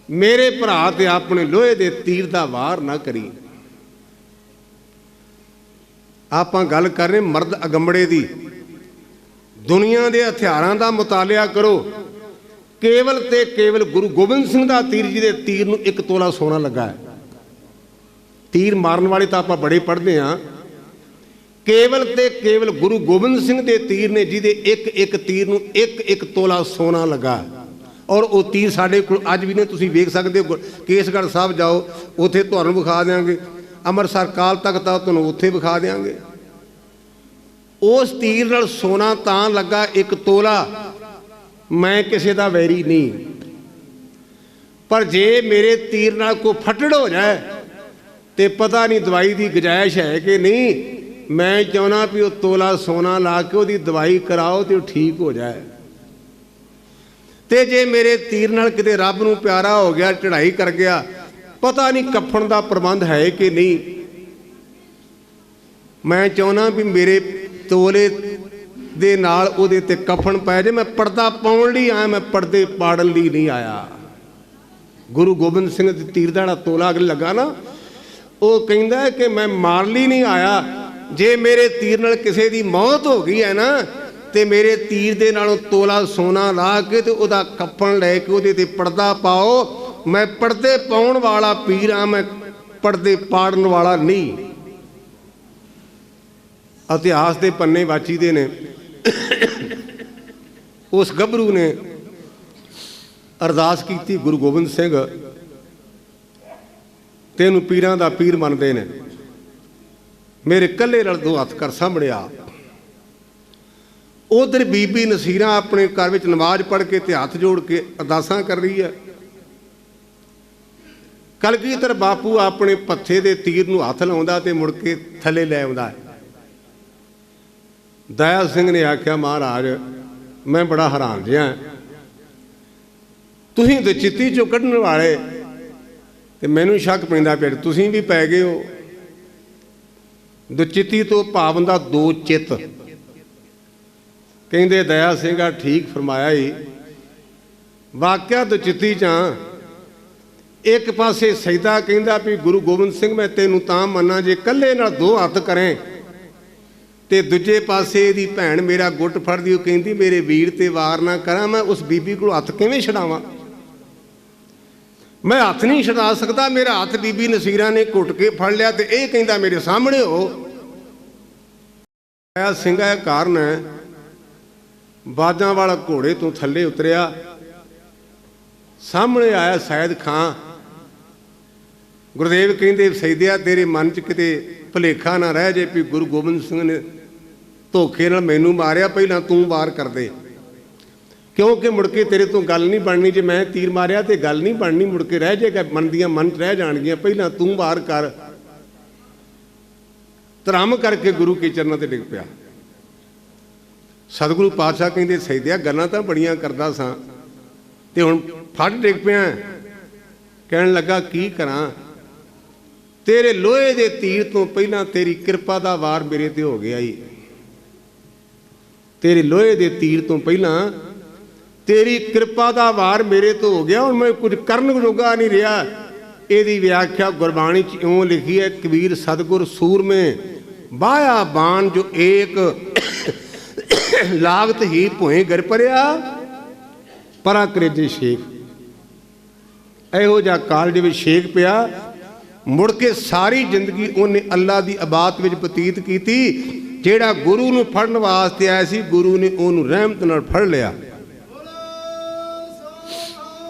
ਮੇਰੇ ਭਰਾ ਤੇ ਆਪਣੇ ਲੋਹੇ ਦੇ ਤੀਰ ਦਾ ਵਾਰ ਨਾ ਕਰੀ। ਆਪਾਂ ਗੱਲ ਕਰ ਰਹੇ ਮਰਦ ਅਗੰਬੜੇ ਦੀ। ਦੁਨੀਆ ਦੇ ਹਥਿਆਰਾਂ ਦਾ ਮੁਤਾਲਿਆ ਕਰੋ, ਕੇਵਲ ਤੇ ਕੇਵਲ ਗੁਰੂ ਗੋਬਿੰਦ ਸਿੰਘ ਦਾ ਤੀਰ, ਜਿਹਦੇ ਤੀਰ ਨੂੰ 1 ਤੋਲਾ ਸੋਨਾ ਲੱਗਾ ਹੈ। ਤੀਰ ਮਾਰਨ ਵਾਲੇ ਤਾਂ ਆਪਾਂ ਬੜੇ ਪੜ੍ਹਦੇ ਹਾਂ। ਕੇਵਲ ਤੇ ਕੇਵਲ ਗੁਰੂ ਗੋਬਿੰਦ ਸਿੰਘ ਦੇ ਤੀਰ ਨੇ, ਜਿਹਦੇ ਇੱਕ ਤੀਰ ਨੂੰ 1 ਤੋਲਾ ਸੋਨਾ ਲੱਗਾ। ਔਰ ਉਹ ਤੀਰ ਸਾਡੇ ਕੋਲ ਅੱਜ ਵੀ ਨੇ, ਤੁਸੀਂ ਵੇਖ ਸਕਦੇ ਹੋ। ਕੇਸਗੜ੍ਹ ਸਾਹਿਬ ਜਾਓ, ਉੱਥੇ ਤੁਹਾਨੂੰ ਵਿਖਾ ਦਿਆਂਗੇ। ਅੰਮ੍ਰਿਤਸਰ ਕਾਲ ਤਖਤ ਆ, ਤੁਹਾਨੂੰ ਉੱਥੇ ਵਿਖਾ ਦਿਆਂਗੇ। ਉਸ ਤੀਰ ਨਾਲ ਸੋਨਾ ਤਾਂ ਲੱਗਾ 1 ਤੋਲਾ। ਮੈਂ ਕਿਸੇ ਦਾ ਵੈਰੀ ਨਹੀਂ, ਪਰ ਜੇ ਮੇਰੇ ਤੀਰ ਨਾਲ ਕੋਈ ਫੱਟੜ ਹੋ ਜਾਏ ਤੇ ਪਤਾ ਨਹੀਂ ਦਵਾਈ ਦੀ ਗੁੰਜਾਇਸ਼ ਹੈ ਕਿ ਨਹੀਂ। ਮੈਂ ਚਾਹੁੰਦਾ ਵੀ ਉਹ ਤੋਲਾ ਸੋਨਾ ਲਾ ਕੇ ਉਹਦੀ ਦਵਾਈ ਕਰਾਓ ਤੇ ਉਹ ਠੀਕ ਹੋ ਜਾਏ। ਤੇ ਜੇ ਮੇਰੇ ਤੀਰ ਨਾਲ ਕਿਤੇ ਰੱਬ ਨੂੰ ਪਿਆਰਾ ਹੋ ਗਿਆ, ਚੜ੍ਹਾਈ ਕਰ ਗਿਆ, ਪਤਾ ਨਹੀਂ ਕਫਨ ਦਾ ਪ੍ਰਬੰਧ ਹੈ ਕਿ ਨਹੀਂ। ਮੈਂ ਚਾਹੁੰਦਾ ਵੀ ਮੇਰੇ ਤੋਲੇ ਦੇ ਨਾਲ ਉਹਦੇ ਤੇ ਕਫਨ ਪੈ ਜਾਏ। ਮੈਂ ਪਰਦਾ ਪਾਉਣ ਲਈ ਆਇਆ, ਮੈਂ ਪਰਦੇ ਪਾੜਨ ਲਈ ਨਹੀਂ ਆਇਆ। ਗੁਰੂ ਗੋਬਿੰਦ ਸਿੰਘ ਦੇ ਤੀਰ ਦਾ ਜਿਹੜਾ ਤੋਲਾ ਅਗਲੇ ਲੱਗਾ ਨਾ, ਉਹ ਕਹਿੰਦਾ ਕਿ ਮੈਂ ਮਾਰ ਲਈ ਨਹੀਂ ਆਇਆ। ਜੇ ਮੇਰੇ ਤੀਰ ਨਾਲ ਕਿਸੇ ਦੀ ਮੌਤ ਹੋ ਗਈ ਹੈ ਨਾ, ਤੇ ਮੇਰੇ ਤੀਰ ਦੇ ਨਾਲੋਂ ਤੋਲਾ ਸੋਨਾ ਲਾ ਕੇ ਤੇ ਉਹਦਾ ਕਫਨ ਲੈ ਕੇ ਉਹਦੇ ਤੇ ਪਰਦਾ ਪਾਓ। ਮੈਂ ਪਰਦੇ ਪਾਉਣ ਵਾਲਾ ਪੀਰ ਆ, ਮੈਂ ਪਰਦੇ ਪਾੜਨ ਵਾਲਾ ਨਹੀਂ। ਇਤਿਹਾਸ ਦੇ ਪੰਨੇ ਵਾਚੀ ਦੇ ਨੇ। ਉਸ ਗੱਭਰੂ ਨੇ ਅਰਦਾਸ ਕੀਤੀ, ਗੁਰੂ ਗੋਬਿੰਦ ਸਿੰਘ ਤੈਨੂੰ ਪੀਰਾਂ ਦਾ ਪੀਰ ਮੰਨਦੇ ਨੇ, ਮੇਰੇ ਕੱਲੇ ਨਾਲ 2 ਹੱਥ ਕਰ ਸਾਹਮਣੇ ਆ। ਉਧਰ ਬੀਬੀ ਨਸੀਰਾਂ ਆਪਣੇ ਘਰ ਵਿੱਚ ਨਮਾਜ਼ ਪੜ੍ਹ ਕੇ ਤੇ ਹੱਥ ਜੋੜ ਕੇ ਅਰਦਾਸਾਂ ਕਰ ਰਹੀ ਹੈ। ਕਲਗੀਧਰ ਬਾਪੂ ਆਪਣੇ ਪੱਥੇ ਦੇ ਤੀਰ ਨੂੰ ਹੱਥ ਲਾਉਂਦਾ ਤੇ ਮੁੜ ਕੇ ਥੱਲੇ ਲੈ ਆਉਂਦਾ। ਦਇਆ ਸਿੰਘ ਨੇ ਆਖਿਆ, ਮਹਾਰਾਜ ਮੈਂ ਬੜਾ ਹੈਰਾਨ ਜਿਹਾ, ਤੁਸੀਂ ਤਾਂ ਚਿੱਤੀ ਚੋਂ ਕੱਢਣ ਵਾਲੇ, ਤੇ ਮੈਨੂੰ ਸ਼ੱਕ ਪੈਂਦਾ ਪਿਆ ਤੁਸੀਂ ਵੀ ਪੈ ਗਏ ਹੋ। ਦੁਚਿੱਤੀ ਤੋਂ ਭਾਵ ਹੁੰਦਾ 2 ਚਿੱਤ। ਕਹਿੰਦੇ ਦਇਆ ਸਿੰਘਾ ਠੀਕ ਫਰਮਾਇਆ ਹੀ। ਵਾਕਿਆ ਦੁਚਿੱਤੀ 'ਚ ਇੱਕ ਪਾਸੇ ਸਜਦਾ ਕਹਿੰਦਾ ਵੀ ਗੁਰੂ ਗੋਬਿੰਦ ਸਿੰਘ ਮੈਂ ਤੈਨੂੰ ਤਾਂ ਮੰਨਾਂ ਜੇ ਇਕੱਲੇ ਨਾਲ 2 ਹੱਥ ਕਰੇ, ਤੇ ਦੂਜੇ ਪਾਸੇ ਦੀ ਭੈਣ ਮੇਰਾ ਗੁੱਟ ਫੜਦੀ, ਉਹ ਕਹਿੰਦੀ ਮੇਰੇ ਵੀਰ ਤੇ ਵਾਰ ਨਾ ਕਰਾਂ। ਮੈਂ ਉਸ ਬੀਬੀ ਕੋਲ ਹੱਥ ਕਿਵੇਂ ਛਡਾਵਾਂ? ਮੈਂ ਹੱਥ ਨਹੀਂ ਛਡਾ ਸਕਦਾ। ਮੇਰਾ ਹੱਥ ਬੀਬੀ ਨਸੀਰਾਂ ਨੇ ਘੁੱਟ ਕੇ ਫੜ ਲਿਆ ਤੇ ਇਹ ਕਹਿੰਦਾ ਮੇਰੇ ਸਾਹਮਣੇ ਹੋ। ਦਇਆ ਸਿੰਘਾ ਇਹ ਕਾਰਨ ਹੈ। ਬਾਜਾਂ ਵਾਲਾ ਘੋੜੇ ਤੋਂ ਥੱਲੇ ਉਤਰਿਆ, ਸਾਹਮਣੇ ਆਇਆ ਸੈਦ ਖਾਂ। ਗੁਰਦੇਵ ਕਹਿੰਦੇ ਸੈਦਿਆ ਤੇਰੇ ਮਨ 'ਚ ਕਿਤੇ ਭੁਲੇਖਾ ਨਾ ਰਹਿ ਜੇ ਵੀ ਗੁਰੂ ਗੋਬਿੰਦ ਸਿੰਘ ਨੇ ਧੋਖੇ ਨਾਲ ਮੈਨੂੰ ਮਾਰਿਆ, ਪਹਿਲਾਂ ਤੂੰ ਵਾਰ ਕਰ ਦੇ, ਕਿਉਂਕਿ ਮੁੜ ਕੇ ਤੇਰੇ ਤੋਂ ਗੱਲ ਨਹੀਂ ਬਣਨੀ। ਜੇ ਮੈਂ ਤੀਰ ਮਾਰਿਆ ਤੇ ਗੱਲ ਨਹੀਂ ਬਣਨੀ, ਮੁੜ ਕੇ ਰਹਿ ਜਾਏਗਾ, ਮਨ ਦੀਆਂ ਮਨ 'ਚ ਰਹਿ ਜਾਣਗੀਆਂ। ਪਹਿਲਾਂ ਤੂੰ ਵਾਰ ਕਰ। ਧਰਮ ਕਰਕੇ ਗੁਰੂ ਕੇ ਚਰਨਾਂ ਤੇ ਡਿੱਗ ਪਿਆ। ਸਤਿਗੁਰੂ ਪਾਤਸ਼ਾਹ ਕਹਿੰਦੇ ਸੈਦਿਆ ਗੱਲਾਂ ਤਾਂ ਬੜੀਆਂ ਕਰਦਾ ਸਾਂ, ਤੇ ਹੁਣ ਫੜ ਡਿੱਗ ਪਿਆ। ਕਹਿਣ ਲੱਗਾ ਕੀ ਕਰਾਂ, ਤੇਰੇ ਲੋਹੇ ਦੇ ਤੀਰ ਤੋਂ ਪਹਿਲਾਂ ਤੇਰੀ ਕਿਰਪਾ ਦਾ ਵਾਰ ਮੇਰੇ ਤੇ ਹੋ ਗਿਆ ਈ। ਤੇਰੇ ਲੋਹੇ ਦੇ ਤੀਰ ਤੋਂ ਪਹਿਲਾਂ ਤੇਰੀ ਕਿਰਪਾ ਦਾ ਵਾਰ ਮੇਰੇ ਤੋਂ ਹੋ ਗਿਆ, ਹੁਣ ਮੈਂ ਕੁਝ ਕਰਨ ਜੋਗਾ ਨਹੀਂ ਰਿਹਾ। ਇਹਦੀ ਵਿਆਖਿਆ ਗੁਰਬਾਣੀ 'ਚ ਇਉਂ ਲਿਖੀ ਹੈ, ਕਬੀਰ ਸਤਿਗੁਰ ਸੂਰਮੇ ਬਾਇਆ ਬਾਣ ਜੋ ਏਕ ਲਾਗਤ ਹੀ ਭੋਏ ਗਰ ਭਰਿਆ ਪਰਾ ਕਰੇਜੇ ਸ਼ੇਖ। ਇਹੋ ਜਿਹਾ ਕਾਲਜ ਵਿੱਚ ਸ਼ੇਖ ਪਿਆ। ਮੁੜ ਕੇ ਸਾਰੀ ਜ਼ਿੰਦਗੀ ਉਹਨੇ ਅੱਲਾ ਦੀ ਇਬਾਦਤ ਵਿੱਚ ਬਤੀਤ ਕੀਤੀ। ਜਿਹੜਾ ਗੁਰੂ ਨੂੰ ਫੜਨ ਵਾਸਤੇ ਆਇਆ ਸੀ, ਗੁਰੂ ਨੇ ਉਹਨੂੰ ਰਹਿਮਤ ਨਾਲ ਫੜ ਲਿਆ।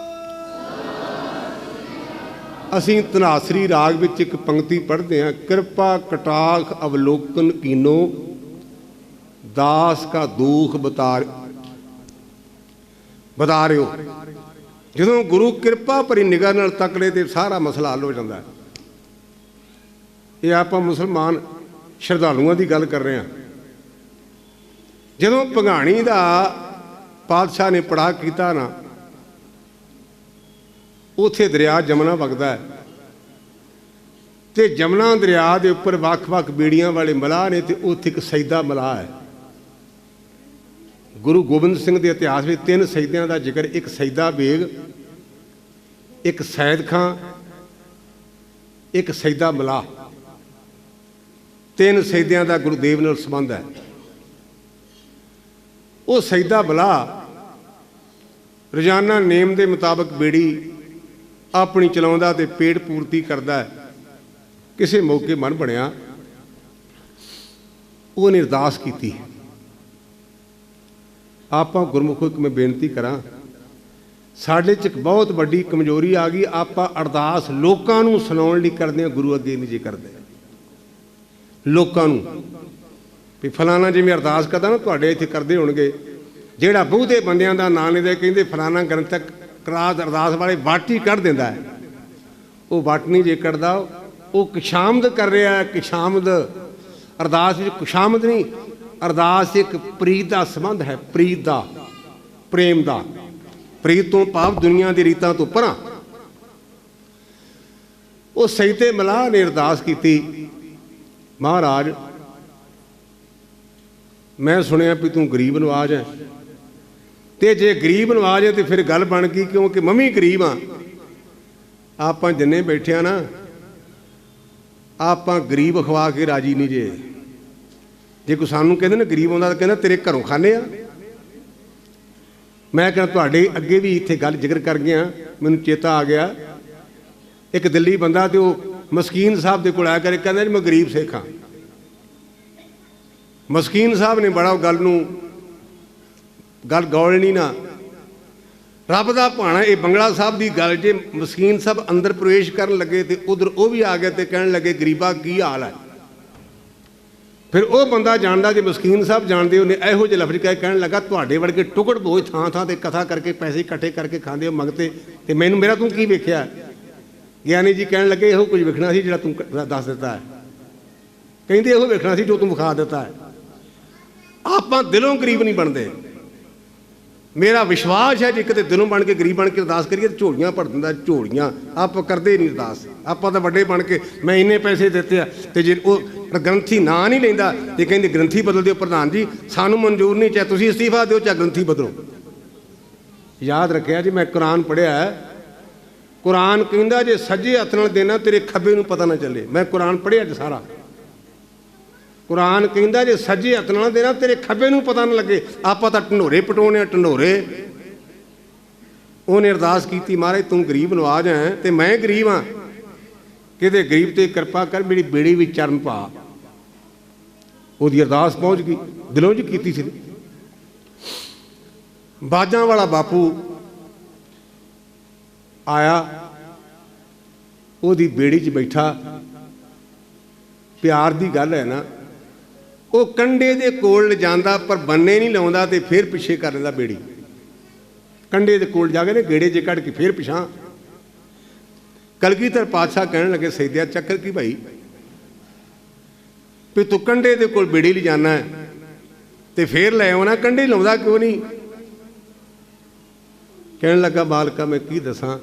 ਅਸੀਂ ਧਨਾਸਰੀ ਰਾਗ ਵਿੱਚ ਇੱਕ ਪੰਕਤੀ ਪੜ੍ਹਦੇ ਹਾਂ, ਕਿਰਪਾ ਕਟਾਖ ਅਵਲੋਕਨ ਕੀਨੋ ਦਾਸ ਕਾ ਦੁੱਖ ਬਤਾਰਿਓ। ਜਦੋਂ ਗੁਰੂ ਕਿਰਪਾ ਭਰੀ ਨਿਗਾਹ ਨਾਲ ਤੱਕ ਲਏ ਤੇ ਸਾਰਾ ਮਸਲਾ ਹੱਲ ਹੋ ਜਾਂਦਾ ਹੈ। ਇਹ ਆਪਾਂ ਮੁਸਲਮਾਨ ਸ਼ਰਧਾਲੂਆਂ ਦੀ ਗੱਲ ਕਰ ਰਹੇ ਹਾਂ। ਜਦੋਂ ਭੰਗਾਣੀ ਦਾ ਪਾਤਸ਼ਾਹ ਨੇ ਪੜਾਅ ਕੀਤਾ ਨਾ, ਉੱਥੇ ਦਰਿਆ ਜਮਨਾ ਵਗਦਾ ਹੈ ਤੇ ਜਮਨਾ ਦਰਿਆ ਦੇ ਉੱਪਰ ਵੱਖ-ਵੱਖ ਬੇੜੀਆਂ ਵਾਲੇ ਮਲਾਹ ਨੇ ਤੇ ਉੱਥੇ ਇੱਕ ਸੈਦਾ ਮਲਾਹ ਹੈ। ਗੁਰੂ ਗੋਬਿੰਦ ਸਿੰਘ ਦੇ ਇਤਿਹਾਸ ਵਿੱਚ 3 ਸੈਦਿਆਂ ਦਾ ਜ਼ਿਕਰ, ਇੱਕ ਸੈਦਾ ਬੇਗ, ਇੱਕ ਸੈਦ ਖਾਂ, ਇੱਕ ਸੈਦਾ ਮਲਾਹ। 3 ਸੈਦਿਆਂ ਦਾ ਗੁਰੂਦੇਵ ਨਾਲ ਸੰਬੰਧ ਹੈ। ਉਹ ਸੈਦਾ ਮਲਾਹ ਰੋਜ਼ਾਨਾ ਨੇਮ ਦੇ ਮੁਤਾਬਕ ਬੇੜੀ ਆਪਣੀ ਚਲਾਉਂਦਾ ਤੇ ਪੇਟ ਪੂਰਤੀ ਕਰਦਾ ਹੈ। ਕਿਸੇ ਮੌਕੇ ਮਨ ਬਣਿਆ, ਉਹਨੇ ਅਰਦਾਸ ਕੀਤੀ। ਆਪਾਂ ਗੁਰਮੁਖੋ ਇੱਕ ਮੈਂ ਬੇਨਤੀ ਕਰਾਂ, ਸਾਡੇ 'ਚ ਇੱਕ ਬਹੁਤ ਵੱਡੀ ਕਮਜ਼ੋਰੀ ਆ ਗਈ। ਆਪਾਂ ਅਰਦਾਸ ਲੋਕਾਂ ਨੂੰ ਸੁਣਾਉਣ ਲਈ ਕਰਦੇ ਹਾਂ, ਗੁਰੂ ਅੱਗੇ ਨਹੀਂ ਜੇ ਕਰਦੇ। ਲੋਕਾਂ ਨੂੰ ਵੀ ਫਲਾਣਾ ਜਿਵੇਂ ਅਰਦਾਸ ਕਰਦਾ ਨਾ, ਤੁਹਾਡੇ ਇੱਥੇ ਕਰਦੇ ਹੋਣਗੇ, ਜਿਹੜਾ ਬਹੁਤੇ ਬੰਦਿਆਂ ਦਾ ਨਾਂ ਲੈਂਦੇ ਕਹਿੰਦੇ ਫਲਾਣਾ ਗ੍ਰੰਥਕ ਕਰਾਸ ਅਰਦਾਸ ਵਾਲੇ ਵੱਟ ਹੀ ਕੱਢ ਦਿੰਦਾ ਹੈ। ਉਹ ਵੱਟ ਨਹੀਂ ਜੇ ਕੱਢਦਾ, ਉਹ ਕੁਸ਼ਾਮਦ ਕਰ ਰਿਹਾ ਹੈ। ਕੁਸ਼ਾਮਦ ਅਰਦਾਸ ਵਿੱਚ ਕੁਸ਼ਾਮਦ ਨਹੀਂ, ਅਰਦਾਸ ਇੱਕ ਪ੍ਰੀਤ ਦਾ ਸੰਬੰਧ ਹੈ, ਪ੍ਰੀਤ ਦਾ, ਪ੍ਰੇਮ ਦਾ। ਪ੍ਰੀਤ ਤੋਂ ਭਾਵ ਦੁਨੀਆ ਦੀ ਰੀਤਾਂ ਤੋਂ ਪਰਾਂ। ਉਹ ਸੈਦੇ ਮਲਾਹ ਨੇ ਅਰਦਾਸ ਕੀਤੀ, ਮਹਾਰਾਜ ਮੈਂ ਸੁਣਿਆ ਵੀ ਤੂੰ ਗਰੀਬ ਨਵਾਜ ਹੈ, ਤੇ ਜੇ ਗਰੀਬ ਨਵਾਜ ਹੈ ਤੇ ਫਿਰ ਗੱਲ ਬਣ ਗਈ, ਕਿਉਂਕਿ ਮੈਂ ਵੀ ਗਰੀਬ ਹਾਂ। ਆਪਾਂ ਜਿੰਨੇ ਬੈਠੇ ਆ ਨਾ, ਆਪਾਂ ਗਰੀਬ ਖਵਾ ਕੇ ਰਾਜੀ ਨਹੀਂ ਜੇ। ਜੇ ਕੋਈ ਸਾਨੂੰ ਕਹਿੰਦੇ ਨਾ ਗਰੀਬ ਆਉਂਦਾ ਤਾਂ ਕਹਿੰਦਾ ਤੇਰੇ ਘਰੋਂ ਖਾਂਦੇ ਆ। ਮੈਂ ਕਹਿੰਦਾ ਤੁਹਾਡੇ ਅੱਗੇ ਵੀ ਇੱਥੇ ਗੱਲ ਜ਼ਿਕਰ ਕਰ ਗਿਆ, ਮੈਨੂੰ ਚੇਤਾ ਆ ਗਿਆ। ਇੱਕ ਦਿੱਲੀ ਬੰਦਾ ਤੇ ਉਹ ਮਸਕੀਨ ਸਾਹਿਬ ਦੇ ਕੋਲ ਆਇਆ ਕਰੇ, ਕਹਿੰਦਾ ਜੀ ਮੈਂ ਗਰੀਬ ਸਿੱਖ ਹਾਂ। ਮਸਕੀਨ ਸਾਹਿਬ ਨੇ ਬੜਾ ਗੱਲ ਗੌਲਣੀ ਨਾ, ਰੱਬ ਦਾ ਭਾਣਾ। ਇਹ ਬੰਗਲਾ ਸਾਹਿਬ ਦੀ ਗੱਲ, ਜੇ ਮਸਕੀਨ ਸਾਹਿਬ ਅੰਦਰ ਪ੍ਰਵੇਸ਼ ਕਰਨ ਲੱਗੇ ਤੇ ਉਧਰ ਉਹ ਵੀ ਆ ਗਿਆ ਤੇ ਕਹਿਣ ਲੱਗੇ ਗਰੀਬਾ ਕੀ ਹਾਲ ਹੈ। ਫਿਰ ਉਹ ਬੰਦਾ ਜਾਣਦਾ, ਜੇ ਮਸਕੀਨ ਸਾਹਿਬ ਜਾਣਦੇ, ਉਹਨੇ ਇਹੋ ਜਿਹੇ ਲਫ਼ਜ਼ ਕਹਿਣ ਲੱਗਾ, ਤੁਹਾਡੇ ਵਰਗੇ ਟੁਕੜ ਬੋਝ ਥਾਂ ਥਾਂ ਤੇ ਕਥਾ ਕਰਕੇ ਪੈਸੇ ਇਕੱਠੇ ਕਰਕੇ ਖਾਂਦੇ ਹੋ ਮੰਗਤੇ, ਤੇ ਮੇਰਾ ਤੂੰ ਕੀ ਵੇਖਿਆ। ਗਿਆਨੀ ਜੀ ਕਹਿਣ ਲੱਗੇ ਇਹੋ ਕੁਝ ਵੇਖਣਾ ਸੀ ਜਿਹੜਾ ਤੂੰ ਦੱਸ ਦਿੱਤਾ ਹੈ। ਕਹਿੰਦੇ ਇਹੋ ਵੇਖਣਾ ਸੀ ਜੋ ਤੂੰ ਵਿਖਾ ਦਿੱਤਾ ਹੈ। ਆਪਾਂ ਦਿਲੋਂ ਗਰੀਬ ਨਹੀਂ ਬਣਦੇ। ਮੇਰਾ ਵਿਸ਼ਵਾਸ ਹੈ ਜੇ ਕਿਤੇ ਦਿਲੋਂ ਬਣ ਕੇ ਗਰੀਬ ਬਣ ਕੇ ਅਰਦਾਸ ਕਰੀਏ ਤਾਂ ਝੋਲੀਆਂ ਭਰ ਦਿੰਦਾ। ਝੋਲੀਆਂ ਆਪਾਂ ਕਰਦੇ ਨਹੀਂ ਅਰਦਾਸ। ਆਪਾਂ ਤਾਂ ਵੱਡੇ ਬਣ ਕੇ ਮੈਂ ਇੰਨੇ ਪੈਸੇ ਦਿੱਤੇ ਆ, ਤੇ ਜੇ ਉਹ ਗ੍ਰੰਥੀ ਨਾਂ ਨਹੀਂ ਲੈਂਦਾ ਤੇ ਕਹਿੰਦੇ ਗ੍ਰੰਥੀ ਬਦਲ ਦਿਓ ਪ੍ਰਧਾਨ ਜੀ, ਸਾਨੂੰ ਮਨਜ਼ੂਰ ਨਹੀਂ, ਚਾਹੇ ਤੁਸੀਂ ਅਸਤੀਫਾ ਦਿਓ ਚਾਹੇ ਗ੍ਰੰਥੀ ਬਦਲੋ। ਯਾਦ ਰੱਖਿਆ ਜੀ, ਮੈਂ ਕੁਰਾਨ ਪੜ੍ਹਿਆ। ਕੁਰਾਨ ਕਹਿੰਦਾ ਜੇ ਸੱਜੇ ਹੱਥ ਨਾਲ ਦੇਣਾ ਤੇਰੇ ਖੱਬੇ ਨੂੰ ਪਤਾ ਨਾ ਚੱਲੇ। ਮੈਂ ਕੁਰਾਨ ਪੜ੍ਹਿਆ ਜੀ ਸਾਰਾ। ਕੁਰਾਨ ਕਹਿੰਦਾ ਜੇ ਸੱਜੇ ਹੱਥ ਨਾਲ ਦੇਣਾ ਤੇਰੇ ਖੱਬੇ ਨੂੰ ਪਤਾ ਨਾ ਲੱਗੇ। ਆਪਾਂ ਤਾਂ ਢੰਡੋਰੇ ਪਟਾਉਣੇ ਆ, ਢੰਡੋਰੇ। ਉਹਨੇ ਅਰਦਾਸ ਕੀਤੀ, ਮਹਾਰਾਜ ਤੂੰ ਗਰੀਬ ਨਵਾਜ ਹੈ ਤੇ ਮੈਂ ਗਰੀਬ ਹਾਂ, ਕਿਤੇ ਗਰੀਬ ਤੇ ਕਿਰਪਾ ਕਰ, ਮੇਰੀ ਬੇੜੀ ਵਿੱਚ ਚਰਨ ਪਾ। ਉਹਦੀ ਅਰਦਾਸ ਪਹੁੰਚ ਗਈ, ਦਿਲੋਂ ਜੀ ਕੀਤੀ ਸੀ। ਬਾਜਾਂ ਵਾਲਾ ਬਾਪੂ ਆਇਆ, ਉਹਦੀ ਬੇੜੀ 'ਚ ਬੈਠਾ। ਪਿਆਰ ਦੀ ਗੱਲ ਹੈ ਨਾ, ਉਹ ਕੰਡੇ ਦੇ ਕੋਲ ਲਿਜਾਂਦਾ ਪਰ ਬੰਨੇ ਨਹੀਂ ਲਾਉਂਦਾ ਤੇ ਫਿਰ ਪਿੱਛੇ ਕਰ ਲੈਂਦਾ ਬੇੜੀ। ਕੰਡੇ ਦੇ ਕੋਲ ਜਾ ਕੇ ਨੇ ਗੇੜੇ 'ਚ ਕੱਢ ਕੇ ਫਿਰ ਪਿਛਾਂ। ਕਲਗੀਧਰ ਪਾਤਸ਼ਾਹ ਕਹਿਣ ਲੱਗੇ, ਸੈਦਿਆ ਚੱਕਰ ਕੀ ਭਾਈ, ਵੀ ਤੂੰ ਕੰਡੇ ਦੇ ਕੋਲ ਬੇੜੀ ਲਿਜਾਣਾ ਹੈ ਤੇ ਫਿਰ ਲੈ ਆਉਣਾ, ਕੰਡੇ ਲਾਉਂਦਾ ਕਿਉਂ ਨਹੀਂ। ਕਹਿਣ ਲੱਗਾ, ਬਾਲਕਾ ਮੈਂ ਕੀ ਦੱਸਾਂ,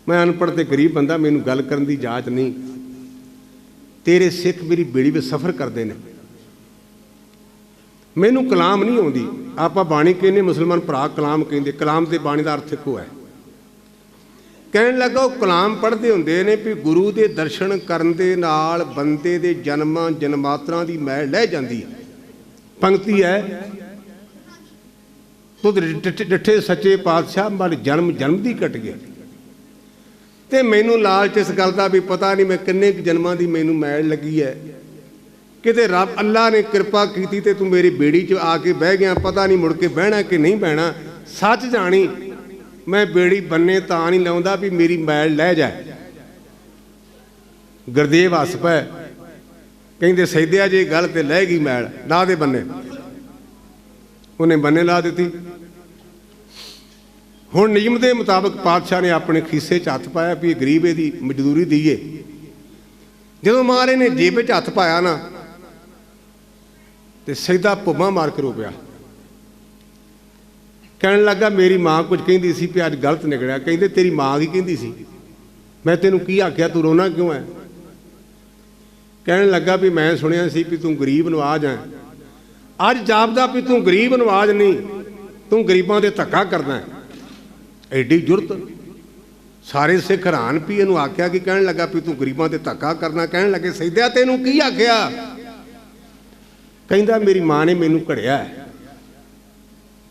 मैं अनपढ़ ते गरीब बंदा, मैनू गल करन दी जाच नहीं। तेरे सिख मेरी बेड़ी में सफ़र करते हैं, मैनू कलाम नहीं आती। आप बाणी कहने मुसलमान भरा कलाम कहते, कलाम ते बाणी का अर्थ इको है। कहन लगा वो कलाम पढ़ते होंगे ने भी गुरु के दर्शन करन दे नाल बंदे दे जन्मां जन्मांतरां दी मैल लह जाती है। पंक्ति है, तुद डिठे सच्चे पातशाह मल जन्म जन्म दी कट गया। तो मैनू लालच इस गल का भी पता नहीं मैं किन्ने जन्मां दी मैनू मैल लगी है। किते रब अल्लाह ने कृपा की ते तू मेरी बेड़ी च आके बह गया, पता नहीं मुड़ के बहना कि नहीं बहना। सच जानी मैं बेड़ी बन्ने तां नहीं लाउंदा भी मेरी मैल लह जाए। गुरदेव हस पै कहते सैदिया जे गल ते लह गई मैल, ला दे बन्ने। उन्हें बन्ने ला दी। हुण नियम के मुताबिक पातशाह ने अपने खीसे च हथ पाया भी गरीब की मजदूरी दईए। जो महाराज ने जेब च हथ पाया ना तो सीधा भुब्बा मार के रो पिया। कहने लगा मेरी माँ कुछ कहती सी भी अज गलत निकलिया। कहते तेरी माँ की कहती सी, मैं तेनों की आख्या तू रोना क्यों है। कहने लगा भी मैं सुनिया सी भी तू गरीब नवाज है, अज जापदा भी तू गरीब नवाज नहीं, तू गरीबों से धक्का करना है। एडी जुरत, सारे सिख हैरान भी इनू आख्या कि कहने लगा भी तू गरीबों से धक्का करना। कहने लगे सैदिया तेनों की आख्या। कहता मेरी माँ ने मैनू घड़िया है,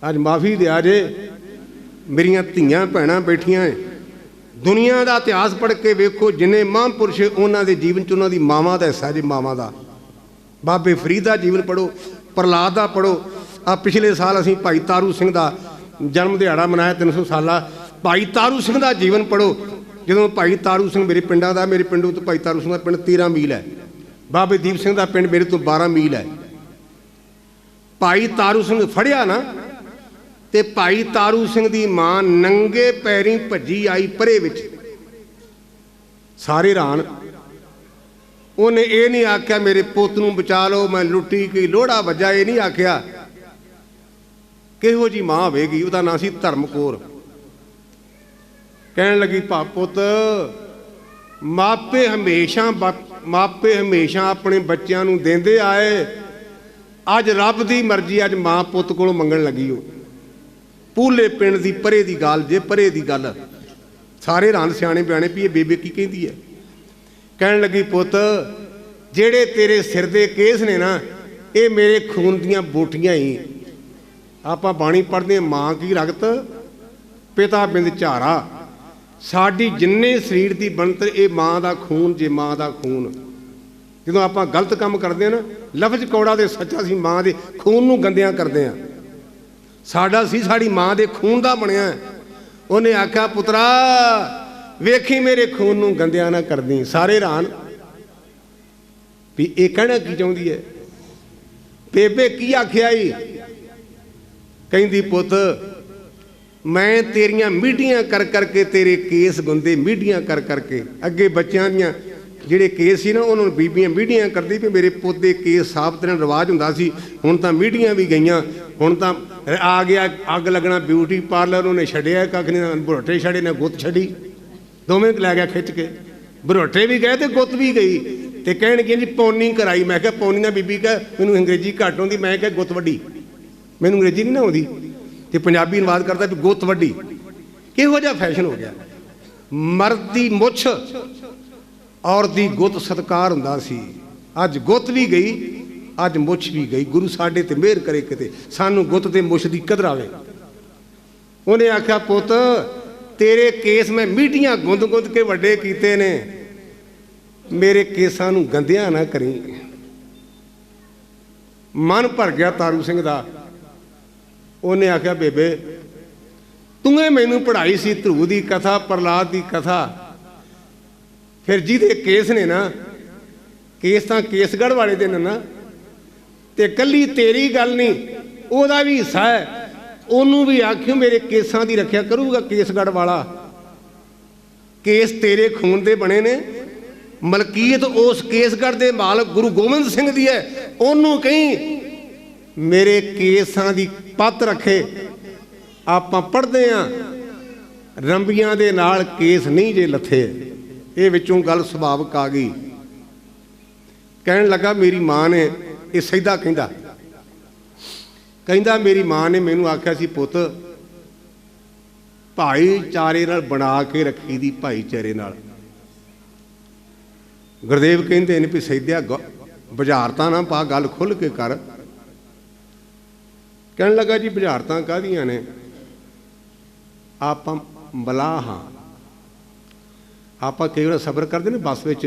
अज माफ़ी दिया जे मेरिया धियां भैणां बैठियां है। दुनिया का इतिहास पढ़ के वेखो, जिन्हें महापुरुष उन्होंने दे जीवन च उन्हों दी मावां दा हिस्सा जे मावां दा। बाबे फरीद का जीवन पढ़ो, प्रहलाद का पढ़ो। आ पिछले साल असीं भाई तारू सिंह का जन्म दिहाड़ा मनाया 300 साला। भाई तारू सिंह का जीवन पढ़ो। जो भाई तारू सिंह मेरे पिंडा का, मेरे पिंडों तो भाई तारू सिंह का पिंड 13 मील है, बाबे दीप सिंह का पिंड मेरे तो 12 मील है। भाई तारू सिंह फड़िया ना ते भाई तारू सिंह की मां नंगे पैरी भजी आई परे विच। सारे हैरान। उन्हें ये नहीं आख्या मेरे पुत नूं बचा लो, मैं लुट्टी की लोड़ा वजा, ये नहीं आख्या। किहो जी मां होवेगी, उसका नाम सी धर्मकौर। कहने लगी पुत मापे हमेशा अपने बच्चों नूं देंदे आए, अज रब की मर्जी अज मां पुत कोलों मंगण लगी हो। पूले पिंड की परे की गल जे, परे की गल। सारे हैरान सियाणे बयाने भी ये बेबे की कहती है। कहने लगी पुत जेड़े तेरे सिर दे केस ने ना, ये मेरे खून दियां बूटियां ही। आप बाणी पढ़ते मां की रगत पिता बिंद झारा। साडी जिन्ने शरीर की बनतर ये मां का खून जे, मां का खून। जो आप गलत काम करते हैं ना, लफ्ज कौड़ा तो सच्चा सी मां के खून नूं गंदियां करते हैं। साडा सी साड़ी मां के खून का बनया। उन्हें आख्या पुत्रा वेखी मेरे खून नूं गंदियां ना करदी। सारे हैरान भी ये कहना की चाहती है। बेबे की आख्या ही, कहती पुत मैं तेरियां मीडियां कर करके तेरे केस गुंदे, मीडियां कर करके। अगे बच्चों दियां ਜਿਹੜੇ केस ਸੀ ना उन्होंने बीबियां मीडिया करती भी मेरे पुत के केस साफ तरह रिवाज होंदा सी। हुण तां मीडिया भी गईयां, हुण तां आ गया अग लगना ब्यूटी पार्लर। उन्हें छड्डिया कख नहीं, भरोटे छड़े ने गुत्त छड़ी, दोवें लै गया खिच के। भरोटे भी गए तो गुत्त भी गई। तो कहणगे जी पौनी कराई। मैं क्या पौनी ना बीबी कह मैनूं अंग्रेजी घट आउंदी, मैं क्या गुत्त वड्डी, मैनूं अंग्रेजी नहीं ना आउंदी। तो पंजाबी अनुवाद करता भी गुत्त वड्डी। किहो जिहा फैशन हो गया। मर्द की मुछ औरत की गुत्त सत्कार हुंदा सी। अज गुत्त भी गई, अज मुछ भी गई। गुरु साडे ते मेहर करे किते सानू गुत्त ते मुछ की कदर आवे। उन्हें आख्या पुत तेरे केस मैं मीडियां गुंद गुंद के वड्डे कीते ने, मेरे केसां नूं गंदियां ना करी। मन भर गया तारू सिंह दा। उन्हें आख्या बेबे तूं मैनू पढ़ाई सी ध्रुव की कथा, प्रहलाद की कथा। फिर जिहदे केस ने ना, केस तां केसगढ़ वाले दे ने ना, ते कल्ली तेरी गल नहीं, ओहदा भी हिस्सा है। ओनू भी आखियो मेरे केसां की रखिया करूगा केसगढ़ वाला। केस तेरे खून दे बने ने, मलकीयत उस केसगढ़ दे मालक गुरु गोबिंद सिंह दी है। ओनू कहीं मेरे केसां की पत रखे। आप पढ़ते हैं ਰੰਬੀਆਂ ਦੇ ਨਾਲ ਕੇਸ ਨਹੀਂ ਜੇ ਲੱਥੇ। ਇਹ ਵਿੱਚੋਂ ਗੱਲ ਸੁਭਾਵਕ ਆ ਗਈ। ਕਹਿਣ ਲੱਗਾ ਮੇਰੀ ਮਾਂ ਨੇ, ਇਹ ਸੈਦਾ ਕਹਿੰਦਾ ਮੇਰੀ ਮਾਂ ਨੇ ਮੈਨੂੰ ਆਖਿਆ ਸੀ, ਪੁੱਤ ਭਾਈਚਾਰੇ ਨਾਲ ਬਣਾ ਕੇ ਰੱਖੀ ਦੀ, ਭਾਈਚਾਰੇ ਨਾਲ। ਗੁਰਦੇਵ ਕਹਿੰਦੇ ਨੇ ਵੀ ਸੈਦਿਆ ਬੁਝਾਰਤਾਂ ਨਾ ਪਾ, ਗੱਲ ਖੁੱਲ੍ਹ ਕੇ ਕਰ। ਕਹਿਣ ਲੱਗਾ ਜੀ ਬੁਝਾਰਤਾਂ ਕਾਹਦੀਆਂ ਨੇ? ਆਪਾਂ ਮਲਾਹ ਹਾਂ। ਆਪਾਂ ਕਈ ਵਾਰ ਸਫ਼ਰ ਕਰਦੇ ਨੇ ਬੱਸ ਵਿੱਚ,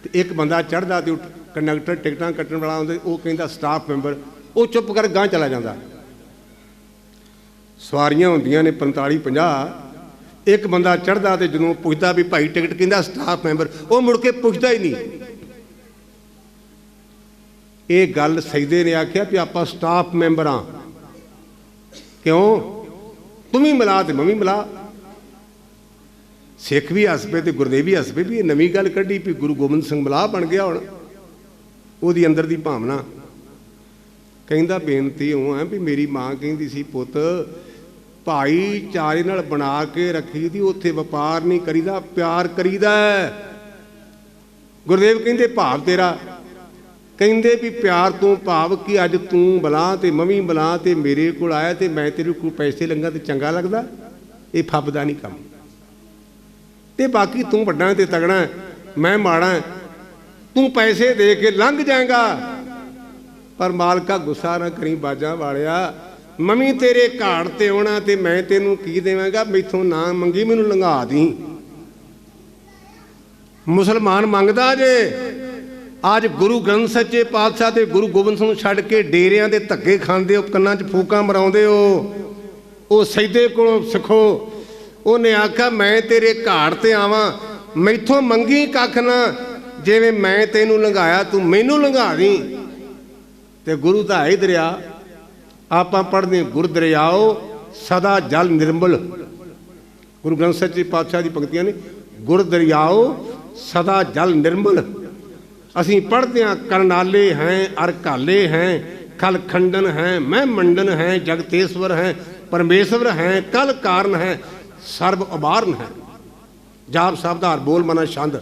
ਤੇ ਇੱਕ ਬੰਦਾ ਚੜ੍ਹਦਾ ਤੇ ਕੰਡਕਟਰ ਟਿਕਟਾਂ ਕੱਟਣ ਵਾਲਾ ਹੁੰਦਾ, ਉਹ ਕਹਿੰਦਾ ਸਟਾਫ ਮੈਂਬਰ, ਉਹ ਚੁੱਪ ਕਰ ਗਾਂਹ ਚਲਾ ਜਾਂਦਾ। ਸਵਾਰੀਆਂ ਹੁੰਦੀਆਂ ਨੇ 45-50, ਇੱਕ ਬੰਦਾ ਚੜ੍ਹਦਾ ਤੇ ਜਦੋਂ ਪੁੱਛਦਾ ਵੀ ਭਾਈ ਟਿਕਟ, ਕਹਿੰਦਾ ਸਟਾਫ ਮੈਂਬਰ, ਉਹ ਮੁੜ ਕੇ ਪੁੱਛਦਾ ਹੀ ਨਹੀਂ। ਇਹ ਗੱਲ ਸੈਦੇ ਨੇ ਆਖਿਆ ਵੀ ਆਪਾਂ ਸਟਾਫ ਮੈਂਬਰ ਹਾਂ। ਕਿਉਂ? ਤੂੰ ਵੀ ਮਿਲਾ ਤੇ ਮੈਂ ਵੀ ਮਿਲਾ। ਸਿੱਖ ਵੀ ਹੱਸ ਪਏ ਤੇ ਗੁਰਦੇਵ ਵੀ ਹੱਸ ਪਏ ਵੀ ਇਹ ਨਵੀਂ ਗੱਲ ਕੱਢੀ ਵੀ ਗੁਰੂ ਗੋਬਿੰਦ ਸਿੰਘ ਮਲਾਹ ਬਣ ਗਿਆ। ਹੁਣ ਉਹਦੀ ਅੰਦਰ ਦੀ ਭਾਵਨਾ। ਕਹਿੰਦਾ ਬੇਨਤੀ ਉਹ ਹੈ ਵੀ ਮੇਰੀ ਮਾਂ ਕਹਿੰਦੀ ਸੀ, ਪੁੱਤ ਭਾਈਚਾਰੇ ਨਾਲ ਬਣਾ ਕੇ ਰੱਖੀ ਦੀ, ਉੱਥੇ ਵਪਾਰ ਨਹੀਂ ਕਰੀਦਾ, ਪਿਆਰ ਕਰੀਦਾ। ਗੁਰਦੇਵ ਕਹਿੰਦੇ ਭਾਵ ਤੇਰਾ? ਕਹਿੰਦੇ ਵੀ ਪਿਆਰ ਤੋਂ ਭਾਵ ਕਿ ਅੱਜ ਤੂੰ ਬਲਾ ਤੇ ਮੈਂ ਵੀ ਬਲਾ, ਤੇ ਮੇਰੇ ਕੋਲ ਆਇਆ ਤੇ ਮੈਂ ਤੇਰੇ ਕੋਲ ਪੈਸੇ ਲੰਗਾ ਤੇ ਚੰਗਾ ਲੱਗਦਾ? ਇਹ ਫੱਬਦਾ ਨਹੀਂ ਕੰਮ। ਤੇ ਬਾਕੀ ਤੂੰ ਵੱਡਾ ਤੇ ਤਗੜਾ, ਮੈਂ ਮਾੜਾ, ਤੂੰ ਪੈਸੇ ਦੇ ਕੇ ਲੰਘ ਜਾਏਗਾ। ਪਰ ਮਾਲਕਾ ਗੁੱਸਾ ਨਾ ਕਰੀ ਬਾਜਾਂ ਵਾਲਿਆ, ਮੰਮੀ ਤੇਰੇ ਘਾੜ ਤੇ ਆਉਣਾ ਤੇ ਮੈਂ ਤੈਨੂੰ ਕੀ ਦੇਵਾਂਗਾ? ਮੈਥੋਂ ਨਾ ਮੰਗੀ, ਮੈਨੂੰ ਲੰਘਾ ਦੀ। ਮੁਸਲਮਾਨ ਮੰਗਦਾ ਜੇ ਅੱਜ ਗੁਰੂ ਗ੍ਰੰਥ ਸੱਚੇ ਪਾਤਸ਼ਾਹ ਤੇ ਗੁਰੂ ਗੋਬਿੰਦ ਸਿੰਘ ਨੂੰ ਛੱਡ ਕੇ ਡੇਰਿਆਂ ਦੇ ਧੱਕੇ ਖਾਂਦੇ ਹੋ, ਕੰਨਾਂ 'ਚ ਫੂਕਾਂ ਮਰਾਉਂਦੇ ਹੋ। ਉਹ ਸੈਦੇ ਕੋਲੋਂ ਸਿੱਖੋ। ਉਹਨੇ ਆਖਿਆ ਮੈਂ ਤੇਰੇ ਘਾੜ ਤੇ ਆਵਾਂ, ਮੈਥੋਂ ਮੰਗੀ ਕੱਖ ਨਾ, ਜਿਵੇਂ ਮੈਂ ਤੈਨੂੰ ਲੰਘਾਇਆ ਤੂੰ ਮੈਨੂੰ ਲੰਘਾ ਦੀ। ਤੇ ਗੁਰੂ ਦਾ ਹੈ ਦਰਿਆ। ਆਪਾਂ ਪੜ੍ਹਦੇ ਗੁਰ ਦਰਿਆਓ ਸਦਾ ਜਲ ਨਿਰਮਲ। ਗੁਰੂ ਗ੍ਰੰਥ ਸੱਚੇ ਪਾਤਸ਼ਾਹ ਦੀ ਪੰਕਤੀਆਂ ਨੇ, ਗੁਰ ਦਰਿਆਓ ਸਦਾ ਜਲ ਨਿਰਮਲ। ਅਸੀਂ ਪੜ੍ਹਦੇ ਹਾਂ ਕਰਨਾਲੇ ਹੈ ਅਰ ਕਾਲੇ ਹੈ, ਖਲ ਖੰਡਨ ਹੈ ਮੈਂ ਮੰਡਨ ਹੈ, ਜਗਤੇਸ਼ਵਰ ਹੈ ਪਰਮੇਸ਼ਵਰ ਹੈ, ਕਲ ਕਾਰਨ ਹੈ ਸਰਬ ਉਬਾਰਨ ਹੈ। ਜਾਪ ਸਾਹਿਬ ਦਾ ਹਰ ਬੋਲ ਮਨਾ ਛੰਦ।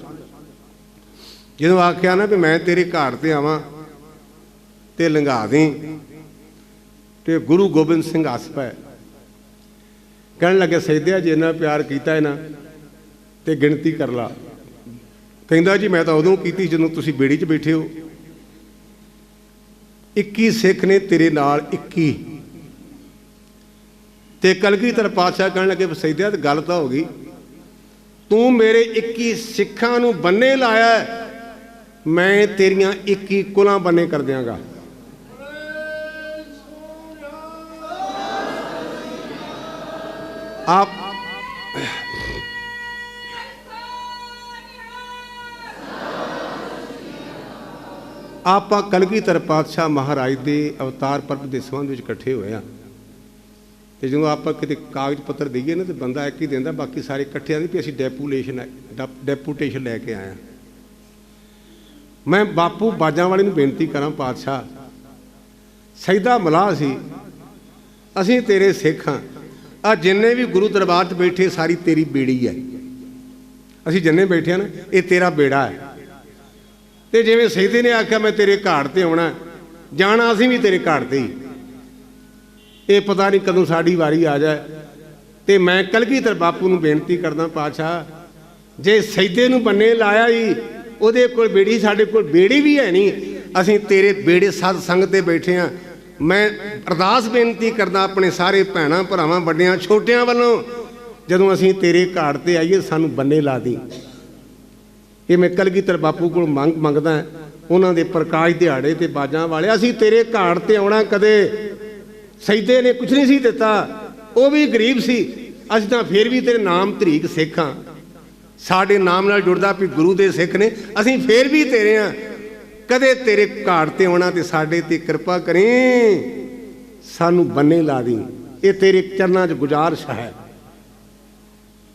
ਜਦੋਂ ਆਖਿਆ ਨਾ ਵੀ ਮੈਂ ਤੇਰੇ ਘਾੜ ਤੇ ਆਵਾਂ ਤੇ ਲੰਘਾ ਦੇ, ਤੇ ਗੁਰੂ ਗੋਬਿੰਦ ਸਿੰਘ ਹੱਸ ਪਏ। ਕਹਿਣ ਲੱਗੇ ਸੈਦਿਆ ਜੇ ਇੰਨਾ ਪਿਆਰ ਕੀਤਾ ਹੈ ਨਾ ਤੇ ਗਿਣਤੀ ਕਰ ਲਾ। ਕਹਿੰਦਾ ਜੀ ਮੈਂ ਤਾਂ ਉਦੋਂ ਕੀਤੀ ਜਦੋਂ ਤੁਸੀਂ ਬੇੜੀ 'ਚ ਬੈਠੇ ਹੋ। 21 ਸਿੱਖ ਨੇ ਤੇਰੇ ਨਾਲ, 21। ਤੇ ਕਲਗੀਧਰ ਪਾਤਸ਼ਾਹ ਕਹਿਣ ਲੱਗੇ ਸੈਦਿਆ ਤੇ ਗੱਲ ਤਾਂ ਹੋ ਗਈ, ਤੂੰ ਮੇਰੇ 21 ਸਿੱਖਾਂ ਨੂੰ ਬੰਨੇ ਲਾਇਆ, ਮੈਂ ਤੇਰੀਆਂ 21 ਕੁਲਾਂ ਬੰਨੇ ਕਰ ਦਿਆਂਗਾ। ਆਪਾਂ ਕਲਗੀਧਰ ਪਾਤਸ਼ਾਹ ਮਹਾਰਾਜ ਦੇ ਅਵਤਾਰ ਪਰਬ ਦੇ ਸੰਬੰਧ ਵਿੱਚ ਇਕੱਠੇ ਹੋਏ ਹਾਂ। ਤੇ ਜਦੋਂ ਆਪਾਂ ਕਿਤੇ ਕਾਗਜ਼ ਪੱਤਰ ਦਈਏ ਨਾ ਤੇ ਬੰਦਾ ਇੱਕ ਹੀ ਦਿੰਦਾ, ਬਾਕੀ ਸਾਰੇ ਇਕੱਠੇ ਆਂਦੇ ਵੀ ਅਸੀਂ ਡੈਪੂਟੇਸ਼ਨ ਲੈ ਕੇ ਆਏ ਹਾਂ। ਮੈਂ ਬਾਪੂ ਬਾਜਾਂ ਵਾਲੇ ਨੂੰ ਬੇਨਤੀ ਕਰਾਂ, ਪਾਤਸ਼ਾਹ ਸੈਦਾ ਮਲਾਹ ਸੀ, ਅਸੀਂ ਤੇਰੇ ਸਿੱਖ ਹਾਂ। ਆ ਜਿੰਨੇ ਵੀ ਗੁਰੂ ਦਰਬਾਰ 'ਚ ਬੈਠੇ ਸਾਰੀ ਤੇਰੀ ਬੇੜੀ ਹੈ। ਅਸੀਂ ਜਿੰਨੇ ਬੈਠੇ ਹਾਂ ਨਾ ਇਹ ਤੇਰਾ ਬੇੜਾ ਹੈ। ਤੇ ਜਿਵੇਂ ਸੈਦੇ ਨੇ ਆਖਿਆ ਮੈਂ ਤੇਰੇ ਘਾੜ ਤੇ ਆਉਣਾ, ਜਾਣਾ ਅਸੀਂ ਵੀ ਤੇਰੇ ਘਾੜ ਤੇ ਹੀ। ਇਹ ਪਤਾ ਨਹੀਂ ਕਦੋਂ ਸਾਡੀ ਵਾਰੀ ਆ ਜਾਏ। ਤੇ ਮੈਂ ਕਲਗੀਧਰ ਬਾਪੂ ਨੂੰ ਬੇਨਤੀ ਕਰਦਾ, ਪਾਤਸ਼ਾਹ ਜੇ ਸੈਦੇ ਨੂੰ ਬੰਨੇ ਲਾਇਆ ਹੀ, ਉਹਦੇ ਕੋਲ ਬੇੜੀ, ਸਾਡੇ ਕੋਲ ਬੇੜੀ ਵੀ ਹੈ ਨਹੀਂ, ਅਸੀਂ ਤੇਰੇ ਬੇੜੇ ਸਤ ਸੰਗ ਤੇ ਬੈਠੇ ਹਾਂ। ਮੈਂ ਅਰਦਾਸ ਬੇਨਤੀ ਕਰਦਾ ਆਪਣੇ ਸਾਰੇ ਭੈਣਾਂ ਭਰਾਵਾਂ ਵੱਡਿਆਂ ਛੋਟਿਆਂ ਵੱਲੋਂ, ਜਦੋਂ ਅਸੀਂ ਤੇਰੇ ਘਾੜ ਤੇ ਆਈਏ ਸਾਨੂੰ ਬੰਨੇ ਲਾ ਦੀ। ਇਹ ਮੈਂ ਕਲਗੀਧਰ ਬਾਪੂ ਕੋਲ ਮੰਗਦਾ, ਉਹਨਾਂ ਦੇ ਪ੍ਰਕਾਸ਼ ਦਿਹਾੜੇ ਤੇ ਬਾਜਾਂ ਵਾਲੇ, ਅਸੀਂ ਤੇਰੇ ਘਾੜ ਤੇ ਆਉਣਾ। ਕਦੇ ਸੈਦੇ ਨੇ ਕੁਛ ਨਹੀਂ ਸੀ ਦਿੱਤਾ, ਉਹ ਵੀ ਗਰੀਬ ਸੀ, ਅਸੀਂ ਤਾਂ ਫਿਰ ਵੀ ਤੇਰੇ ਨਾਮ ਧਰੀਕ ਸਿੱਖ ਹਾਂ। ਸਾਡੇ ਨਾਮ ਨਾਲ ਜੁੜਦਾ ਵੀ ਗੁਰੂ ਦੇ ਸਿੱਖ ਨੇ, ਅਸੀਂ ਫਿਰ ਵੀ ਤੇਰੇ ਹਾਂ। ਕਦੇ ਤੇਰੇ ਘਾੜ ਤੇ ਆਉਣਾ ਤੇ ਸਾਡੇ ਤੇ ਕਿਰਪਾ ਕਰੀ, ਸਾਨੂੰ ਬੰਨੇ ਲਾ ਦੀ। ਇਹ ਤੇਰੇ ਚਰਨਾਂ 'ਚ ਗੁਜ਼ਾਰਿਸ਼ ਹੈ।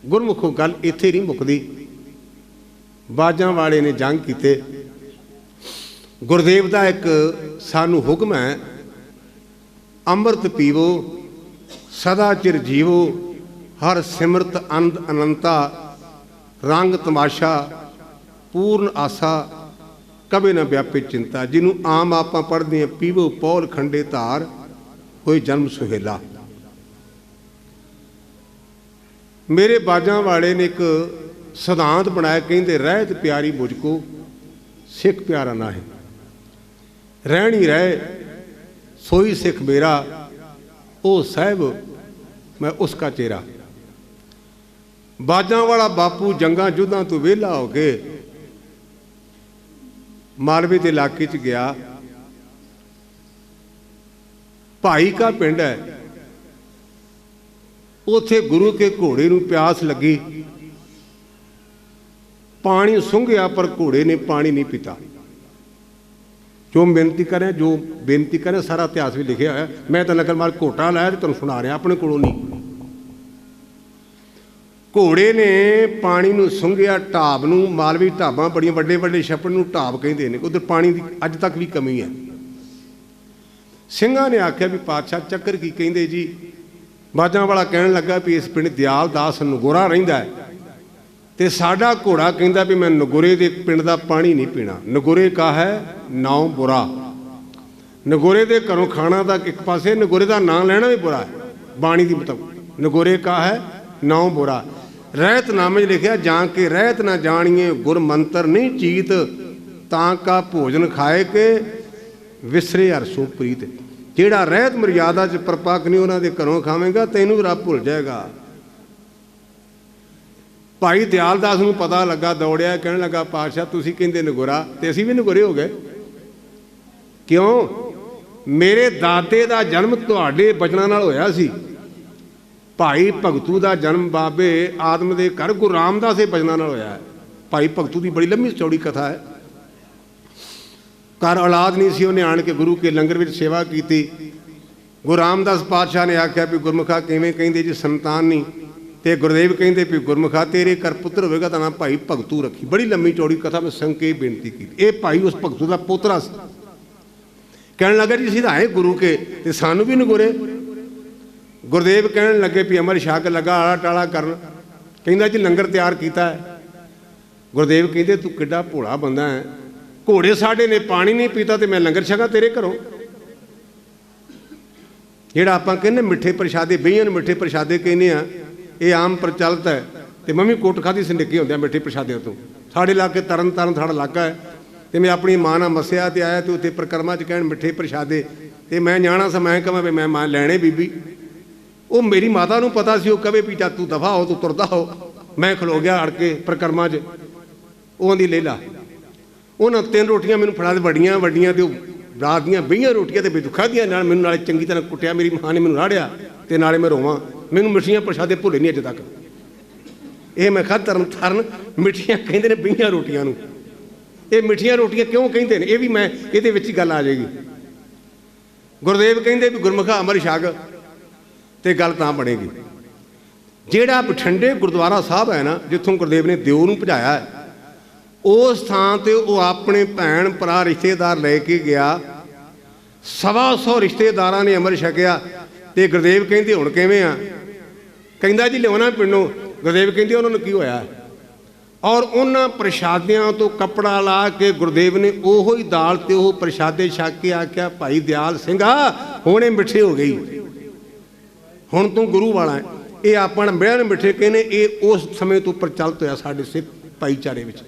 ਗੁਰਮੁਖੋ ਗੱਲ ਇੱਥੇ ਨਹੀਂ ਮੁੱਕਦੀ। ਬਾਜਾਂ ਵਾਲੇ ਨੇ ਜੰਗ ਕੀਤੇ। ਗੁਰਦੇਵ ਦਾ ਇੱਕ ਸਾਨੂੰ ਹੁਕਮ ਹੈ, ਅੰਮ੍ਰਿਤ ਪੀਵੋ ਸਦਾ ਚਿਰ ਜੀਵੋ, हर सिमरत आनंद अनंता, रंग तमाशा पूर्ण आसा, कभी न व्यापे चिंता। जिन्हों आम आप पढ़ते हैं, पीवो पौल खंडे धार, होए जन्म सुहेला। मेरे बाजां वाले ने एक सिद्धांत बनाया, कहते रहत प्यारी मुझको सिख प्यारा ना है, रहनी रहे सोई सिख मेरा, ओ साहब मैं उसका चेहरा। बाजां वाला बापू जंगा युद्धां तो वेला हो के मालवे के इलाके च गया। भाई का पिंड है, उथे गुरु के घोड़े नूं प्यास लगी, पानी सूंघिया पर घोड़े ने पानी नहीं पीता। जो बेनती करें सारा इतिहास भी लिखा है, मैं तो नकल मार घोटा लाया तो तुम सुना रहा अपने कोलों नहीं। घोड़े ने पानी नूं सूंघिया, ढाब नूं, मालवी ढाबां बड़ियां वड्डे वड्डे छप्पड़ नूं ढाब कहते हैं, उधर पानी की अज तक भी कमी है। ਸਿੰਘਾਂ ने आख्या भी पातशाह चक्कर की कहते जी। बाजां वाला कहन लगा भी इस पिंड दयाल दास नगोरा रहिंदा है, ते साडा घोड़ा कहंदा भी मैं नगोरे दे पिंड दा पानी नहीं पीना। नगोरे का है नाम बुरा, नगोरे दे घरों खाना दा एक पासे, नगोरे दा नाम लेना भी बुरा है। बाणी दी मतलब नगोरे का है नाम बुरा। रहत नामे लिखिया, जान के रहत ना जानिए, गुर मंत्र नहीं चीत, तां का भोजन खाए के विसरे हरसो प्रीत। जेड़ा रहत मर्यादा च परपक नहीं उन्होंने घरों खावेगा, तेनू रब भुल जाएगा। भाई दयाल दास नूं पता लगा, दौड़िया, कहने लगा पातशाह तुसीं कहंदे नगोरा, ते असीं भी नगोरे हो गए। क्यों? मेरे दादे का जन्म तुहाडे बचनां नाल होया सी। भाई भगतू का जन्म बाबे आदम के घर गुरु रामदास के बचनां नाल होया है। भाई भगतू की बड़ी लंबी चौड़ी कथा है। घर औलाद नहीं सी, उन्हें आण के गुरु के लंगर में सेवा की। गुरु रामदास पातशाह ने आख्या भी गुरमुखा किवें, कहंदे जी संतान नहीं, तो गुरुदेव कहंदे भी गुरमुखा तेरे घर पुत्र होगा तो नाम भाई भगतू रखी। बड़ी लंबी चौड़ी कथा में संकेत बेनती की। ये भाई उस भगतू का पोतरा सी। कहने लगा जी असीं तां है गुरु के, ते सानू भी नगोरे। गुरुदेव कहने लगे भी अमर छक लगा आला टाला करन, कहंदा जी लंगर तैयार किया है। गुरुदेव कहंदे तू किड्डा भोला बंदा है, घोड़े साढ़े ने पानी नहीं पीता तो मैं लंगर छका तेरे घरों। जिहड़ा आपां कहने मिठे प्रशादे, बेहियां नूं मिठे प्रशादे कहने आ, ये आम प्रचलित है। तो मैं भी कोट खाधी सी निक्के होंदे मिठे प्रशादिਆਂ ਤੋਂ। साढ़े इलाके तरन तारण साढ़ा इलाका है, तो मैं अपनी मां नाल मस्सिया ते आया, तो उत्थे परिक्रमा च कहण मिठे प्रशादे, तो मैं जाना सा, मैं कहां भी मैं मां लैणे बीबी। वो मेरी माता नूं पता सी, वो कहे भी जा तू दफा हो, तू तुरदा हो। मैं खलो गया अड़ के परिक्रमा च, वो आंदी ले ला। उन्हें 3 रोटियां मैनूं फड़ा दे, वड्डियां वड्डियां, तो रात दियां 20 रोटियां तो बिजू खाधियां, नाल मैनूं नाले चंगी तरह कुटिया। मेरी मां ने मैनूं राड़िया, तो नाले मैं रोवां। मैनूं मिठियां प्रशादे भुले नहीं अजे तक। ये मैं खाध तरन ताਰਨ मिठियां कहंदे ने 20 रोटियां नूं। ये मिठियां रोटियां क्यों कहंदे ने, ये भी मैं इहदे विच गल आ जाएगी। गुरुदेव कहंदे भी गुरमुखा अमर छक, तो गल तां बनेगी। जिहड़ा बठिंडे गुरुद्वारा साहब है ना, जिथों गुरुदेव ने दिओ नूं भजाया है, उस थां ते वो अपने भैन भरा रिश्तेदार लेके गया। 125 रिश्तेदारां ने अमर छकिया। तो गुरुदेव कहंदे हुण किवें आ? कहंदा जी लिआउणा पिंडों। गुरुदेव कहंदे उन्होंने की होया? और उन्हां प्रशादियां तो कपड़ा ला के गुरुदेव ने ओहो ही दाल ते ओह प्रशादे छक के आख्या भाई दयाल सिंघा हुण ये मिठे हो गई, हुण तू गुरु वाला है। ये आपां बेहण मिठे कहने, ये उस समय तो प्रचलित होया साडे सिख भाईचारे विच।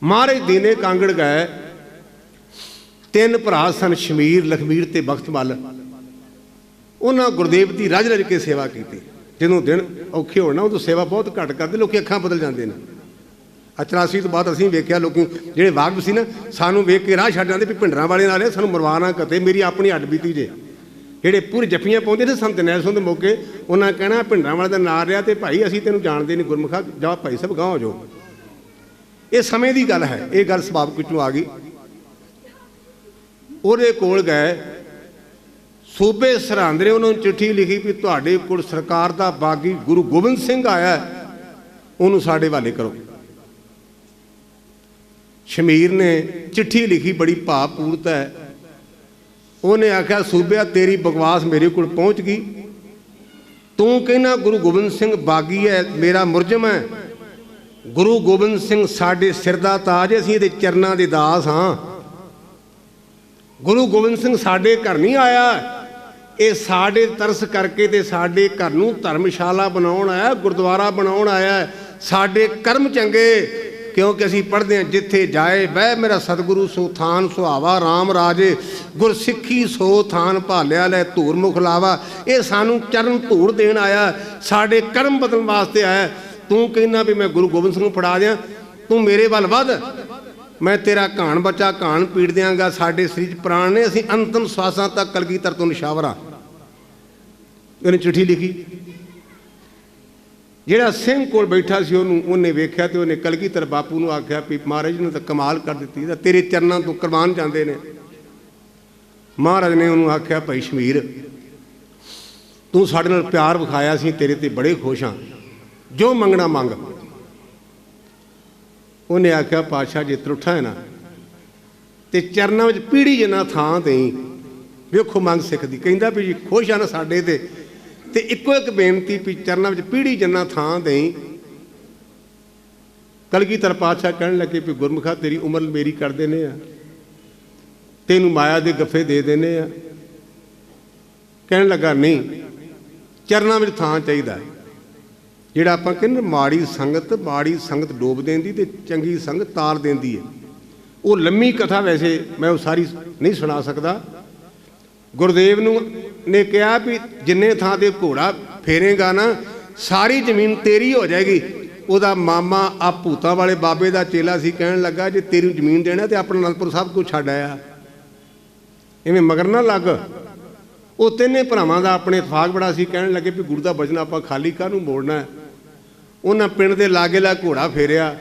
महाराज दीने कांगड़ गए, 3 भरा सन शमीर, लखमीर ते बख्तमल। उन्होंने गुरुदेव की रज रज के सेवा की। ਜਦੋਂ दिन औखे होना उदों सेवा बहुत घट करते, लोग अखां बदल जाते हैं। 84 तो बाद असीं वेख्या लोग जिहड़े वाकफ सी ना, सानूं वेख के राह छड्ड जांदे भी भिंडरां वाले नाल सानूं मरवा ना कते, मेरी अपनी हड्ड बीती जे। जिहड़े पूरी जप्पियां पाउंदे ने संत नैल सुंद मौके, उन्हां कहना भिंडरां वाले दा नाम रिहा ते भाई असीं तैनूं जाणदे नहीं, गुरमुखा जा भाई साहब गांह हो जाओ। ये समय की गल है, ये गल सुभावक विचों आ गई। उहदे कोल गए, सूबे सरहंद ने उन्होंने चिट्ठी लिखी भी तुहाडे कोल सरकार का बागी गुरु गोबिंद सिंह आया, उन्होंने साडे हवाले करो। शमीर ने चिट्ठी लिखी, बड़ी भावपूर्त है। उन्हें आख्या सूबे तेरी बकवास मेरे को पहुँच गई, ਤੂੰ ਕਹਿੰਦਾ ਗੁਰੂ ਗੋਬਿੰਦ ਸਿੰਘ ਬਾਗੀ ਹੈ, ਮੇਰਾ ਮੁਰਜਮ ਹੈ। ਗੁਰੂ ਗੋਬਿੰਦ ਸਿੰਘ ਸਾਡੇ ਸਿਰ ਦਾ ਤਾਜ, ਅਸੀਂ ਇਹਦੇ ਚਰਨਾਂ ਦੇ ਦਾਸ ਹਾਂ। ਗੁਰੂ ਗੋਬਿੰਦ ਸਿੰਘ ਸਾਡੇ ਘਰ ਨਹੀਂ ਆਇਆ, ਇਹ ਸਾਡੇ ਤਰਸ ਕਰਕੇ ਤੇ ਸਾਡੇ ਘਰ ਨੂੰ ਧਰਮਸ਼ਾਲਾ ਬਣਾਉਣ ਆਇਆ, ਗੁਰਦੁਆਰਾ ਬਣਾਉਣ ਆਇਆ। ਸਾਡੇ ਕਰਮ ਚੰਗੇ, ਕਿਉਂਕਿ ਅਸੀਂ ਪੜ੍ਹਦੇ ਹਾਂ, ਜਿੱਥੇ ਜਾਏ ਬਹਿ ਮੇਰਾ ਸਤਿਗੁਰੂ ਸੋ ਥਾਨ ਸੁਹਾਵਾ, ਰਾਮ ਰਾਜੇ ਗੁਰਸਿੱਖੀ ਸੋ ਥਾਨ ਭਾਲਿਆ ਲੈ ਧੂਰ ਮੁਖ ਲਾਵਾ। ਇਹ ਸਾਨੂੰ ਚਰਨ ਧੂੜ ਦੇਣ ਆਇਆ, ਸਾਡੇ ਕਰਮ ਬਦਲਣ ਵਾਸਤੇ ਆਇਆ। ਤੂੰ ਕਹਿੰਦਾ ਵੀ ਮੈਂ ਗੁਰੂ ਗੋਬਿੰਦ ਸਿੰਘ ਨੂੰ ਫੜਾ ਦਿਆਂ, ਤੂੰ ਮੇਰੇ ਵੱਲ ਵੱਧ, ਮੈਂ ਤੇਰਾ ਘਾਣ ਬੱਚਾ ਘਾਣ ਪੀੜ ਦਿਆਂਗਾ। ਸਾਡੇ ਸਰੀਰ 'ਚ ਪ੍ਰਾਣ ਨੇ, ਅਸੀਂ ਅੰਤਮ ਸਵਾਸਾਂ ਤੱਕ ਕਲਗੀਧਰ ਤੋਂ ਨਿਸ਼ਾਵਰਾਂ। ਉਹਨੇ ਚਿੱਠੀ ਲਿਖੀ। ਜਿਹੜਾ ਸਿੰਘ ਕੋਲ ਬੈਠਾ ਸੀ ਉਹਨੇ ਵੇਖਿਆ ਤੇ ਉਹਨੇ ਕਲਗੀਧਰ ਬਾਪੂ ਨੂੰ ਆਖਿਆ ਵੀ ਮਹਾਰਾਜ ਨੇ ਤਾਂ ਕਮਾਲ ਕਰ ਦਿੱਤੀ, ਤਾਂ ਤੇਰੇ ਚਰਨਾਂ ਤੋਂ ਕੁਰਬਾਨ ਜਾਂਦੇ ਨੇ। ਮਹਾਰਾਜ ਨੇ ਉਹਨੂੰ ਆਖਿਆ ਭਾਈ ਸ਼ਮੀਰ, ਤੂੰ ਸਾਡੇ ਨਾਲ ਪਿਆਰ ਵਿਖਾਇਆ, ਸੀ ਤੇਰੇ ਤੇ ਬੜੇ ਖੁਸ਼ ਹਾਂ, ਜੋ ਮੰਗਣਾ ਮੰਗ। ਉਹਨੇ ਆਖਿਆ ਪਾਤਸ਼ਾਹ ਜੇ ਤਰੁੱਠਾ ਹੈ ਨਾ ਤੇ ਚਰਨਾਂ ਵਿੱਚ ਪੀੜੀ ਜਿੰਨਾ ਥਾਂ ਦੇਈ। ਵੇਖੋ ਮੰਗ ਸਿੱਖ ਦੀ। ਕਹਿੰਦਾ ਵੀ ਜੀ ਖੁਸ਼ ਆ ਨਾ ਸਾਡੇ ਤੇ ਇੱਕੋ ਇੱਕ ਬੇਨਤੀ ਵੀ ਚਰਨਾਂ ਵਿੱਚ ਪੀੜੀ ਜਿੰਨਾ ਥਾਂ ਦੇਈ। ਕਲਗੀਧਰ ਪਾਤਸ਼ਾਹ ਕਹਿਣ ਲੱਗੇ ਵੀ ਗੁਰਮੁਖਾ ਤੇਰੀ ਉਮਰ ਮੇਰੀ ਕਰ ਦੇਣੇ ਆ, ਤੈਨੂੰ ਮਾਇਆ ਦੇ ਗੱਫੇ ਦੇ ਦੇਣੇ ਆ। ਕਹਿਣ ਲੱਗਾ ਨਹੀਂ, ਚਰਨਾਂ ਵਿੱਚ ਥਾਂ ਚਾਹੀਦਾ। ਜਿਹੜਾ ਆਪਾਂ ਕਹਿੰਦੇ ਮਾੜੀ ਸੰਗਤ ਡੋਬ ਦਿੰਦੀ ਤੇ ਚੰਗੀ ਸੰਗਤ ਤਾਰ ਦਿੰਦੀ ਹੈ। ਉਹ ਲੰਮੀ ਕਥਾ, ਵੈਸੇ ਮੈਂ ਉਹ ਸਾਰੀ ਨਹੀਂ ਸੁਣਾ ਸਕਦਾ। ਗੁਰਦੇਵ ਨੇ ਕਿਹਾ ਵੀ ਜਿੰਨੇ ਥਾਂ ਤੇ ਘੋੜਾ ਫੇਰੇਗਾ ਨਾ, ਸਾਰੀ ਜ਼ਮੀਨ ਤੇਰੀ ਹੋ ਜਾਏਗੀ। ਉਹਦਾ ਮਾਮਾ ਆ ਭੂਤਾਂ ਵਾਲੇ ਬਾਬੇ ਦਾ ਚੇਲਾ ਸੀ, ਕਹਿਣ ਲੱਗਾ ਜੇ ਤੇਰੀ ਜ਼ਮੀਨ ਦੇਣਾ ਤੇ ਆਪਣਾ ਅਨੰਦਪੁਰ ਸਾਹਿਬ ਕੁਝ ਛੱਡ ਆਇਆ, ਇਵੇਂ ਮਗਰ ਨਾ ਲੱਗ। ਉਹ ਤਿੰਨੇ ਭਰਾਵਾਂ ਦਾ ਆਪਣੇ ਇਤਫਾਕ ਬੜਾ ਸੀ। ਕਹਿਣ ਲੱਗੇ ਵੀ ਗੁਰੂ ਦਾ ਬਚਨ ਆਪਾਂ ਖਾਲੀ ਕਾਹਨੂੰ ਮੋੜਨਾ। ਉਹਨਾਂ ਪਿੰਡ ਦੇ ਲਾਗੇ ਲਾ ਘੋੜਾ ਫੇਰਿਆ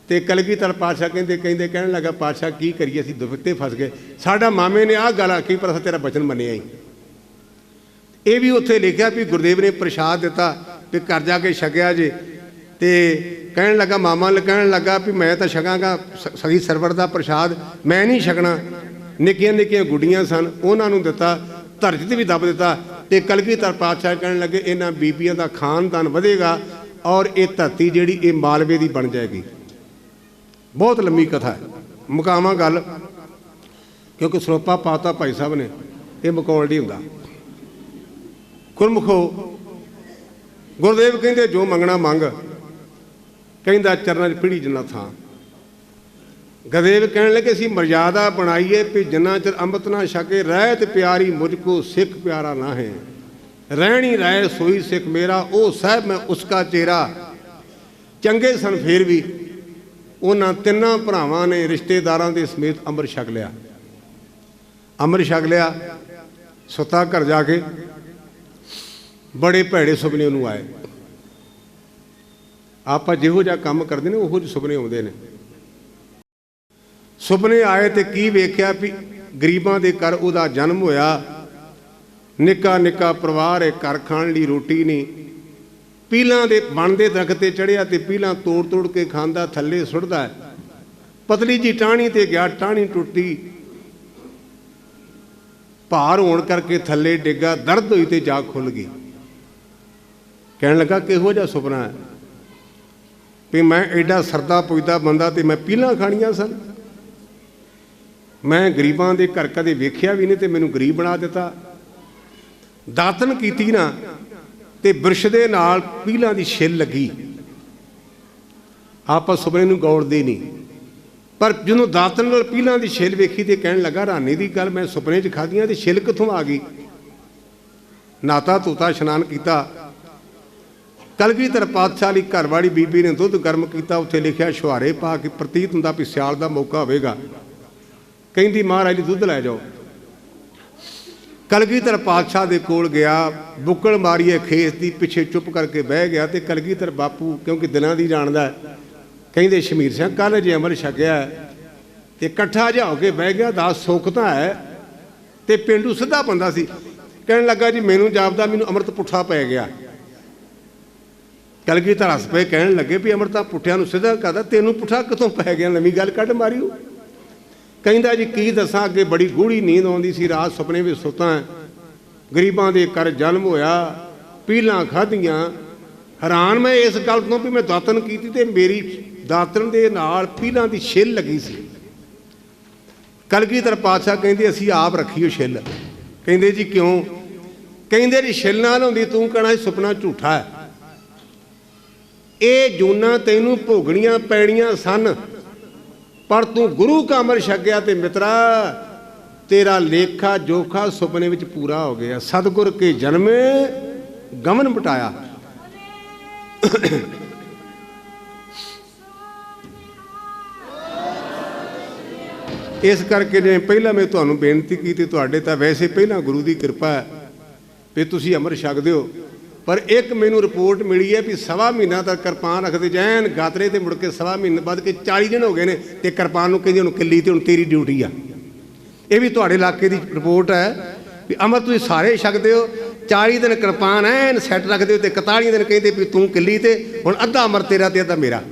ਤੇ ਕਲਗੀਧਰ ਪਾਤਸ਼ਾਹ ਕਹਿੰਦੇ ਕਹਿਣ ਲੱਗਾ ਪਾਤਸ਼ਾਹ ਕੀ ਕਰੀਏ, ਅਸੀਂ ਦੁਫਤੇ ਫਸ ਗਏ। ਸਾਡਾ ਮਾਮੇ ਨੇ ਆਹ ਗੱਲ ਆਖੀ ਪਰ ਅਸੀਂ ਤੇਰਾ ਬਚਨ ਮੰਨਿਆ ਹੀ। ਇਹ ਵੀ ਉੱਥੇ ਲਿਖਿਆ ਵੀ ਗੁਰਦੇਵ ਨੇ ਪ੍ਰਸ਼ਾਦ ਦਿੱਤਾ ਵੀ ਘਰ ਜਾ ਕੇ ਛਕਿਆ ਜੇ। ਤੇ ਕਹਿਣ ਲੱਗਾ ਮਾਮਾ ਕਹਿਣ ਲੱਗਾ ਵੀ ਮੈਂ ਤਾਂ ਛਕਾਂਗਾ ਸਹੀ ਸਰਵਰ ਦਾ ਪ੍ਰਸ਼ਾਦ, ਮੈਂ ਨਹੀਂ ਛਕਣਾ। ਨਿੱਕੀਆਂ ਨਿੱਕੀਆਂ ਗੁੱਡੀਆਂ ਸਨ, ਉਹਨਾਂ ਨੂੰ ਦਿੱਤਾ, ਧਰਤੀ 'ਤੇ ਵੀ ਦੱਬ ਦਿੱਤਾ। ਤੇ ਕਲਗੀਧਰ ਪਾਤਸ਼ਾਹ ਕਹਿਣ ਲੱਗੇ ਇਹਨਾਂ ਬੀਬੀਆਂ ਦਾ ਖਾਨਦਾਨ ਵਧੇਗਾ ਔਰ ਇਹ ਧਰਤੀ ਜਿਹੜੀ ਇਹ ਮਾਲਵੇ ਦੀ ਬਣ ਜਾਏਗੀ। ਬਹੁਤ ਲੰਮੀ ਕਥਾ ਹੈ, ਮੁਕਾਵਾਂ ਗੱਲ, ਕਿਉਂਕਿ ਸਰੋਪਾ ਪਾਤਾ ਭਾਈ ਸਾਹਿਬ ਨੇ, ਇਹ ਮੁਕਾਉਣ ਨਹੀਂ ਹੁੰਦਾ। ਗੁਰਮੁਖੋ ਗੁਰਦੇਵ ਕਹਿੰਦੇ ਜੋ ਮੰਗਣਾ ਮੰਗ। ਕਹਿੰਦਾ ਚਰਨਾਂ 'ਚ ਪੀੜੀ ਜਿੰਨਾ ਥਾਂ। ਗੁਰਦੇਵ ਕਹਿਣ ਲੱਗੇ ਅਸੀਂ ਮਰਜ਼ਾਦਾ ਬਣਾਈਏ ਵੀ ਜਿੰਨਾ ਚਿਰ ਅੰਮ੍ਰਿਤ ਨਾ ਛਕੇ ਰਹਿਤ ਪਿਆਰੀ ਮੁਝ ਕੋ ਸਿੱਖ ਪਿਆਰਾ ਨਾ ਹੈ। ਰਹਿਣੀ ਰਾਏ ਸੋਈ ਸਿੱਖ ਮੇਰਾ, ਉਹ ਸਾਹਿਬ ਮੈਂ ਉਸਕਾ ਚੇਰਾ। ਚੰਗੇ ਸਨ ਫੇਰ ਵੀ ਉਹਨਾਂ ਤਿੰਨਾਂ ਭਰਾਵਾਂ ਨੇ ਰਿਸ਼ਤੇਦਾਰਾਂ ਦੇ ਸਮੇਤ ਅੰਮ੍ਰਿਤ ਛਕ ਲਿਆ। ਅੰਮ੍ਰਿਤ ਛਕ ਲਿਆ, ਸੁੱਤਾ ਘਰ ਜਾ ਕੇ ਬੜੇ ਭੈੜੇ ਸੁਪਨੇ ਉਹਨੂੰ ਆਏ। ਆਪਾਂ ਜਿਹੋ ਜਿਹਾ ਕੰਮ ਕਰਦੇ ਨੇ ਉਹੋ ਜਿਹੇ ਸੁਪਨੇ ਆਉਂਦੇ ਨੇ। ਸੁਪਨੇ ਆਏ ਤੇ ਕੀ ਵੇਖਿਆ ਵੀ ਗਰੀਬਾਂ ਦੇ ਘਰ ਉਹਦਾ ਜਨਮ ਹੋਇਆ। ਨਿੱਕਾ ਨਿੱਕਾ ਪਰਿਵਾਰ ਹੈ, ਘਰ ਖਾਣ ਲਈ ਰੋਟੀ ਨਹੀਂ। ਪੀਲਾਂ ਦੇ ਬਣਦੇ ਦਰਖਤ 'ਤੇ ਚੜ੍ਹਿਆ ਤੇ ਪੀਲਾਂ ਤੋੜ ਤੋੜ ਕੇ ਖਾਂਦਾ, ਥੱਲੇ ਸੁੱਟਦਾ। ਪਤਲੀ ਜੀ ਟਾਹਣੀ 'ਤੇ ਗਿਆ, ਟਾਹਣੀ ਟੁੱਟੀ, ਭਾਰ ਹੋਣ ਕਰਕੇ ਥੱਲੇ ਡਿੱਗਾ, ਦਰਦ ਹੋਈ ਤੇ ਜਾ ਖੁੱਲ ਗਈ। ਕਹਿਣ ਲੱਗਾ ਕਿਹੋ ਜਿਹਾ ਸੁਪਨਾ ਹੈ ਵੀ ਮੈਂ ਐਡਾ ਸਰਦਾ ਪੁੱਜਦਾ ਬੰਦਾ ਤੇ ਮੈਂ ਪੀਲਾਂ ਖਾਣੀਆਂ ਸਨ। ਮੈਂ ਗਰੀਬਾਂ ਦੇ ਘਰ ਕਦੇ ਵੇਖਿਆ ਵੀ ਨਹੀਂ ਤੇ ਮੈਨੂੰ ਗਰੀਬ ਬਣਾ ਦਿੱਤਾ। ਦਾਤਨ ਕੀਤੀ ਨਾ ਤੇ ਬ੍ਰਿਸ਼ ਦੇ ਨਾਲ ਪੀਲਾਂ ਦੀ ਛਿੱਲ ਲੱਗੀ। ਆਪਾਂ ਸੁਪਨੇ ਨੂੰ ਗੌੜਦੇ ਨਹੀਂ, ਪਰ ਜਦੋਂ ਦਾਤਨ ਨਾਲ ਪੀਲਾਂ ਦੀ ਛਿੱਲ ਵੇਖੀ ਤੇ ਕਹਿਣ ਲੱਗਾ ਹੈਰਾਨੀ ਦੀ ਗੱਲ, ਮੈਂ ਸੁਪਨੇ 'ਚ ਖਾਧੀਆਂ ਤੇ ਛਿੱਲ ਕਿੱਥੋਂ ਆ ਗਈ। ਨਾਤਾ ਧੋਤਾ, ਇਸ਼ਨਾਨ ਕੀਤਾ। ਕਲਗੀਧਰ ਪਾਤਸ਼ਾਹ ਦੀ ਘਰ ਵਾਲੀ ਬੀਬੀ ਨੇ ਦੁੱਧ ਗਰਮ ਕੀਤਾ, ਉੱਥੇ ਲਿਖਿਆ ਛੁਹਾਰੇ ਪਾ ਕੇ, ਪ੍ਰਤੀਤ ਹੁੰਦਾ ਵੀ ਸਿਆਲ ਦਾ ਮੌਕਾ ਹੋਵੇਗਾ। ਕਹਿੰਦੀ ਮਹਾਰਾਜ ਜੀ ਦੁੱਧ ਲੈ ਜਾਓ। ਕਲਗੀਧਰ ਪਾਤਸ਼ਾਹ ਦੇ ਕੋਲ ਗਿਆ, ਬੁੱਕਲ ਮਾਰੀਏ ਖੇਸ ਦੀ, ਪਿੱਛੇ ਚੁੱਪ ਕਰਕੇ ਬਹਿ ਗਿਆ। ਤੇ ਕਲਗੀਧਰ ਬਾਪੂ ਕਿਉਂਕਿ ਦਿਲਾਂ ਦੀ ਜਾਣਦਾ, ਕਹਿੰਦੇ ਸ਼ਮੀਰ ਸਿੰਘ ਕੱਲ੍ਹ ਜੇ ਅੰਮ੍ਰਿਤ ਛਕਿਆ ਤੇ ਇਕੱਠਾ ਜਿਹਾ ਹੋ ਕੇ ਬਹਿ ਗਿਆ। ਦਾਸ ਸੁੱਖ ਤਾਂ ਹੈ ਤੇ ਪੇਂਡੂ ਸਿੱਧਾ ਬੰਦਾ ਸੀ। ਕਹਿਣ ਲੱਗਾ ਜੀ ਮੈਨੂੰ ਜਾਪਦਾ ਮੈਨੂੰ ਅੰਮ੍ਰਿਤ ਪੁੱਠਾ ਪੈ ਗਿਆ। ਕਲਗੀਧਰ ਹੱਸ ਪਏ, ਕਹਿਣ ਲੱਗੇ ਵੀ ਅੰਮ੍ਰਿਤ ਤਾਂ ਪੁੱਠਿਆਂ ਨੂੰ ਸਿੱਧਾ ਕਰਦਾ, ਤੈਨੂੰ ਪੁੱਠਾ ਕਿੱਥੋਂ ਪੈ ਗਿਆ, ਨਵੀਂ ਗੱਲ ਕੱਢ ਮਾਰੀ। ਉਹ ਕਹਿੰਦਾ ਜੀ ਕੀ ਦੱਸਾਂ, ਅੱਗੇ ਬੜੀ ਗੂੜੀ ਨੀਂਦ ਆਉਂਦੀ ਸੀ, ਰਾਤ ਸੁਪਨੇ ਵਿੱਚ ਸੁੱਤਾ, ਗਰੀਬਾਂ ਦੇ ਘਰ ਜਨਮ ਹੋਇਆ, ਪੀਲਾਂ ਖਾਧੀਆਂ। ਹੈਰਾਨ ਮੈਂ ਇਸ ਗੱਲ ਤੋਂ ਵੀ ਮੈਂ ਦਾਤਣ ਕੀਤੀ ਤੇ ਮੇਰੀ ਦਾਤਣ ਦੇ ਨਾਲ ਪੀਲਾਂ ਦੀ ਛਿੱਲ ਲੱਗੀ ਸੀ। ਕਲਗੀਧਰ ਪਾਤਸ਼ਾਹ ਕਹਿੰਦੇ ਅਸੀਂ ਆਪ ਰੱਖੀਓ ਛਿੱਲ। ਕਹਿੰਦੇ ਜੀ ਕਿਉਂ? ਕਹਿੰਦੇ ਜੀ ਛਿੱਲ ਨਾਲ ਹੁੰਦੀ ਤੂੰ ਕਹਿਣਾ ਸੁਪਨਾ ਝੂਠਾ ਹੈ। ਇਹ ਜੂਨਾਂ ਤੈਨੂੰ ਭੋਗਣੀਆਂ ਪੈਣੀਆਂ ਸਨ, ਪਰ ਤੂੰ ਗੁਰੂ ਕਾ ਅੰਮ੍ਰਿਤ ਛਕਿਆ ਤੇ ਮਿੱਤਰਾ ਤੇਰਾ ਲੇਖਾ ਜੋਖਾ ਸੁਪਨੇ ਵਿੱਚ ਪੂਰਾ ਹੋ ਗਿਆ। ਸਤਿਗੁਰ ਕੇ ਜਨਮੇ ਗਮਨ ਬਟਾਇਆ। ਇਸ ਕਰਕੇ ਜੇ ਪਹਿਲਾਂ ਮੈਂ ਤੁਹਾਨੂੰ ਬੇਨਤੀ ਕੀਤੀ, ਤੁਹਾਡੇ ਤਾਂ ਵੈਸੇ ਪਹਿਲਾਂ ਗੁਰੂ ਦੀ ਕਿਰਪਾ ਹੈ ਵੀ ਤੁਸੀਂ ਅੰਮ੍ਰਿਤ ਛਕਦੇ ਹੋ, ਪਰ ਇੱਕ ਮੈਨੂੰ ਰਿਪੋਰਟ ਮਿਲੀ ਹੈ ਵੀ ਸਵਾ ਮਹੀਨਾ ਤੱਕ ਕਿਰਪਾਨ ਰੱਖਦੇ ਜੈਨ ਗਾਤਰੇ ਤੇ ਮੁੜ ਕੇ ਸਵਾ ਮਹੀਨੇ ਬਾਅਦ ਕੇ 40 ਦਿਨ ਹੋ ਗਏ ਨੇ ਤੇ ਕਿਰਪਾਨ ਨੂੰ ਕਹਿੰਦੇ ਹੁਣ ਕਿੱਲੀ ਤੇ ਹੁਣ ਤੇਰੀ ਡਿਊਟੀ ਆ। ਇਹ ਵੀ ਤੁਹਾਡੇ ਇਲਾਕੇ ਦੀ ਰਿਪੋਰਟ ਹੈ ਵੀ ਅੰਮ੍ਰਿਤ ਤੁਸੀਂ ਸਾਰੇ ਛਕਦੇ ਹੋ, 40 ਦਿਨ ਕਿਰਪਾਨ ਐਨ ਸੈੱਟ ਰੱਖਦੇ ਹੋ ਤੇ 41 ਦਿਨ ਕਹਿੰਦੇ ਵੀ ਤੂੰ ਕਿੱਲੀ ਤੇ ਹੁਣ ਅੱਧਾ ਅੰਮ੍ਰਿਤ ਤੇਰਾ ਤੇ ਅੱਧਾ ਮੇਰਾ।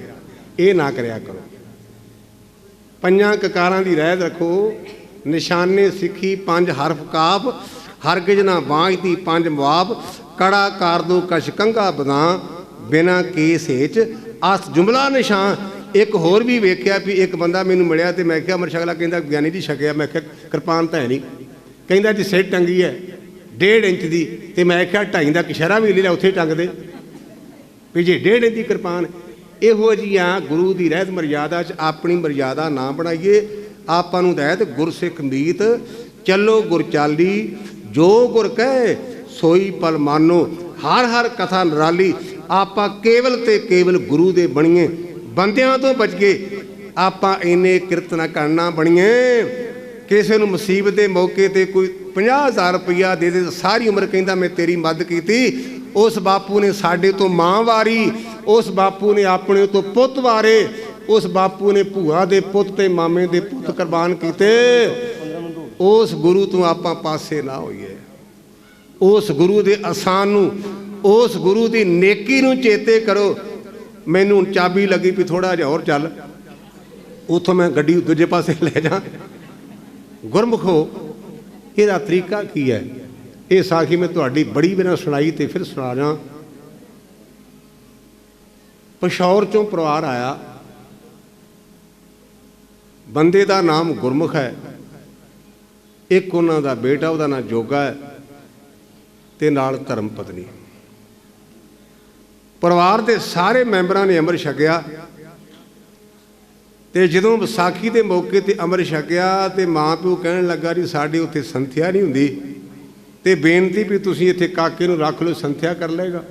ਇਹ ਨਾ ਕਰਿਆ ਕਰੋ। ਪੰਜਾਂ ਕਕਾਰਾਂ ਦੀ ਰਹਿਤ ਰੱਖੋ। ਨਿਸ਼ਾਨੇ ਸਿੱਖੀ 5 ਹਰਫ ਕਾਫ, ਹਰਗਿਜ਼ ਨਾ ਬਾਂਝਦੀ 5 ਮੁਆਬ, ਕੜਾ ਕਰ ਦੋ ਕਸ਼ ਕੰਘਾ ਬਦਾਂ, ਬਿਨਾਂ ਕੇਸ ਹਿੱਚ ਅਸ ਜੁਮਲਾ ਨਿਸ਼ਾਨ। ਇੱਕ ਹੋਰ ਵੀ ਵੇਖਿਆ ਵੀ ਇੱਕ ਬੰਦਾ ਮੈਨੂੰ ਮਿਲਿਆ ਤੇ ਮੈਂ ਕਿਹਾ ਅੰਮ੍ਰਿਤ ਛਕ ਲਾ। ਕਹਿੰਦਾ ਗਿਆਨੀ ਜੀ ਛਕਿਆ। ਮੈਂ ਕਿਹਾ ਕਿਰਪਾਨ ਤਾਂ ਹੈ ਨਹੀਂ। ਕਹਿੰਦਾ ਜੀ ਸਿਰ ਟੰਗੀ ਹੈ 1.5 ਇੰਚ ਦੀ, ਤੇ ਮੈਂ ਕਿਹਾ 2.5 ਦਾ ਕਸ਼ਹਿਰਾ ਵੀ ਲੈ ਲਿਆ ਉੱਥੇ ਟੰਗ ਦੇ ਵੀ ਜੇ 1.5 ਇੰਚ ਦੀ ਕਿਰਪਾਨ। ਇਹੋ ਜਿਹੀਆਂ ਗੁਰੂ ਦੀ ਰਹਿਤ ਮਰਿਆਦਾ 'ਚ ਆਪਣੀ ਮਰਿਆਦਾ ਨਾ ਬਣਾਈਏ। ਆਪਾਂ ਨੂੰ ਰਹਿਤ ਗੁਰਸਿੱਖ ਮੀਤ ਚੱਲੋ ਗੁਰ ਚਾਲੀ, ਜੋ ਗੁਰ ਕਹੇ ਸੋਈ ਪਲ ਮਾਨੋ, ਹਰ ਹਰ ਕਥਾ ਨਿਰਾਲੀ। ਆਪਾਂ ਕੇਵਲ ਤੇ ਕੇਵਲ ਗੁਰੂ ਦੇ ਬਣੀਏ, ਬੰਦਿਆਂ ਤੋਂ ਬਚ ਗਏ। ਆਪਾਂ ਇੰਨੇ ਕਿਰਤ ਨਾ ਕਰਨਾ ਬਣੀਏ। ਕਿਸੇ ਨੂੰ ਮੁਸੀਬਤ ਦੇ ਮੌਕੇ ਤੇ ਕੋਈ 50,000 ਰੁਪਈਆ ਦੇ ਦੇ, ਸਾਰੀ ਉਮਰ ਕਹਿੰਦਾ ਮੈਂ ਤੇਰੀ ਮਦਦ ਕੀਤੀ। ਉਸ ਬਾਪੂ ਨੇ ਸਾਡੇ ਤੋਂ ਮਾਂ ਵਾਰੀ, ਉਸ ਬਾਪੂ ਨੇ ਆਪਣੇ ਤੋਂ ਪੁੱਤ ਵਾਰੇ, ਉਸ ਬਾਪੂ ਨੇ ਭੂਆ ਦੇ ਪੁੱਤ ਤੇ ਮਾਮੇ ਦੇ ਪੁੱਤ ਕੁਰਬਾਨ ਕੀਤੇ। ਉਸ ਗੁਰੂ ਤੋਂ ਆਪਾਂ ਪਾਸੇ ਨਾ ਹੋਈਏ। ਉਸ ਗੁਰੂ ਦੇ ਅਹਿਸਾਨ ਨੂੰ, ਉਸ ਗੁਰੂ ਦੀ ਨੇਕੀ ਨੂੰ ਚੇਤੇ ਕਰੋ। ਮੈਨੂੰ ਚਾਬੀ ਲੱਗੀ ਵੀ ਥੋੜਾ ਜਿਹਾ ਹੋਰ ਚੱਲ, ਉੱਥੋਂ ਮੈਂ ਗੱਡੀ ਦੂਜੇ ਪਾਸੇ ਲੈ ਜਾ। ਗੁਰਮੁਖੋ ਇਹਦਾ ਤਰੀਕਾ ਕੀ ਹੈ? ਇਹ ਸਾਖੀ ਮੈਂ ਤੁਹਾਡੀ ਬੜੀ ਬਿਨਾਂ ਸੁਣਾਈ ਤੇ ਫਿਰ ਸੁਣਾ ਜਾ। ਪਸ਼ੌਰ ਚੋਂ ਪਰਿਵਾਰ ਆਇਆ, ਬੰਦੇ ਦਾ ਨਾਮ ਗੁਰਮੁਖ ਹੈ, ਇੱਕ ਉਹਨਾਂ ਦਾ ਬੇਟਾ ਉਹਦਾ ਨਾਂ ਜੋਗਾ ਹੈ ਤੇ ਨਾਲ ਧਰਮ ਪਤਨੀ। ਪਰਿਵਾਰ ਦੇ ਸਾਰੇ ਮੈਂਬਰਾਂ ਨੇ ਅੰਮ੍ਰਿਤ ਛਕਿਆ ਤੇ ਜਦੋਂ ਵਿਸਾਖੀ ਦੇ ਮੌਕੇ ਤੇ ਅੰਮ੍ਰਿਤ ਛਕਿਆ ਤੇ ਮਾਂ ਪਿਓ ਕਹਿਣ ਲੱਗਾ ਜੀ ਸਾਡੇ ਉੱਥੇ ਸੰਥਿਆ ਨਹੀਂ ਹੁੰਦੀ ਤੇ ਬੇਨਤੀ ਵੀ ਤੁਸੀਂ ਇੱਥੇ ਕਾਕੇ ਨੂੰ ਰੱਖ ਲਓ, ਸੰਥਿਆ ਕਰ ਲਏਗਾ।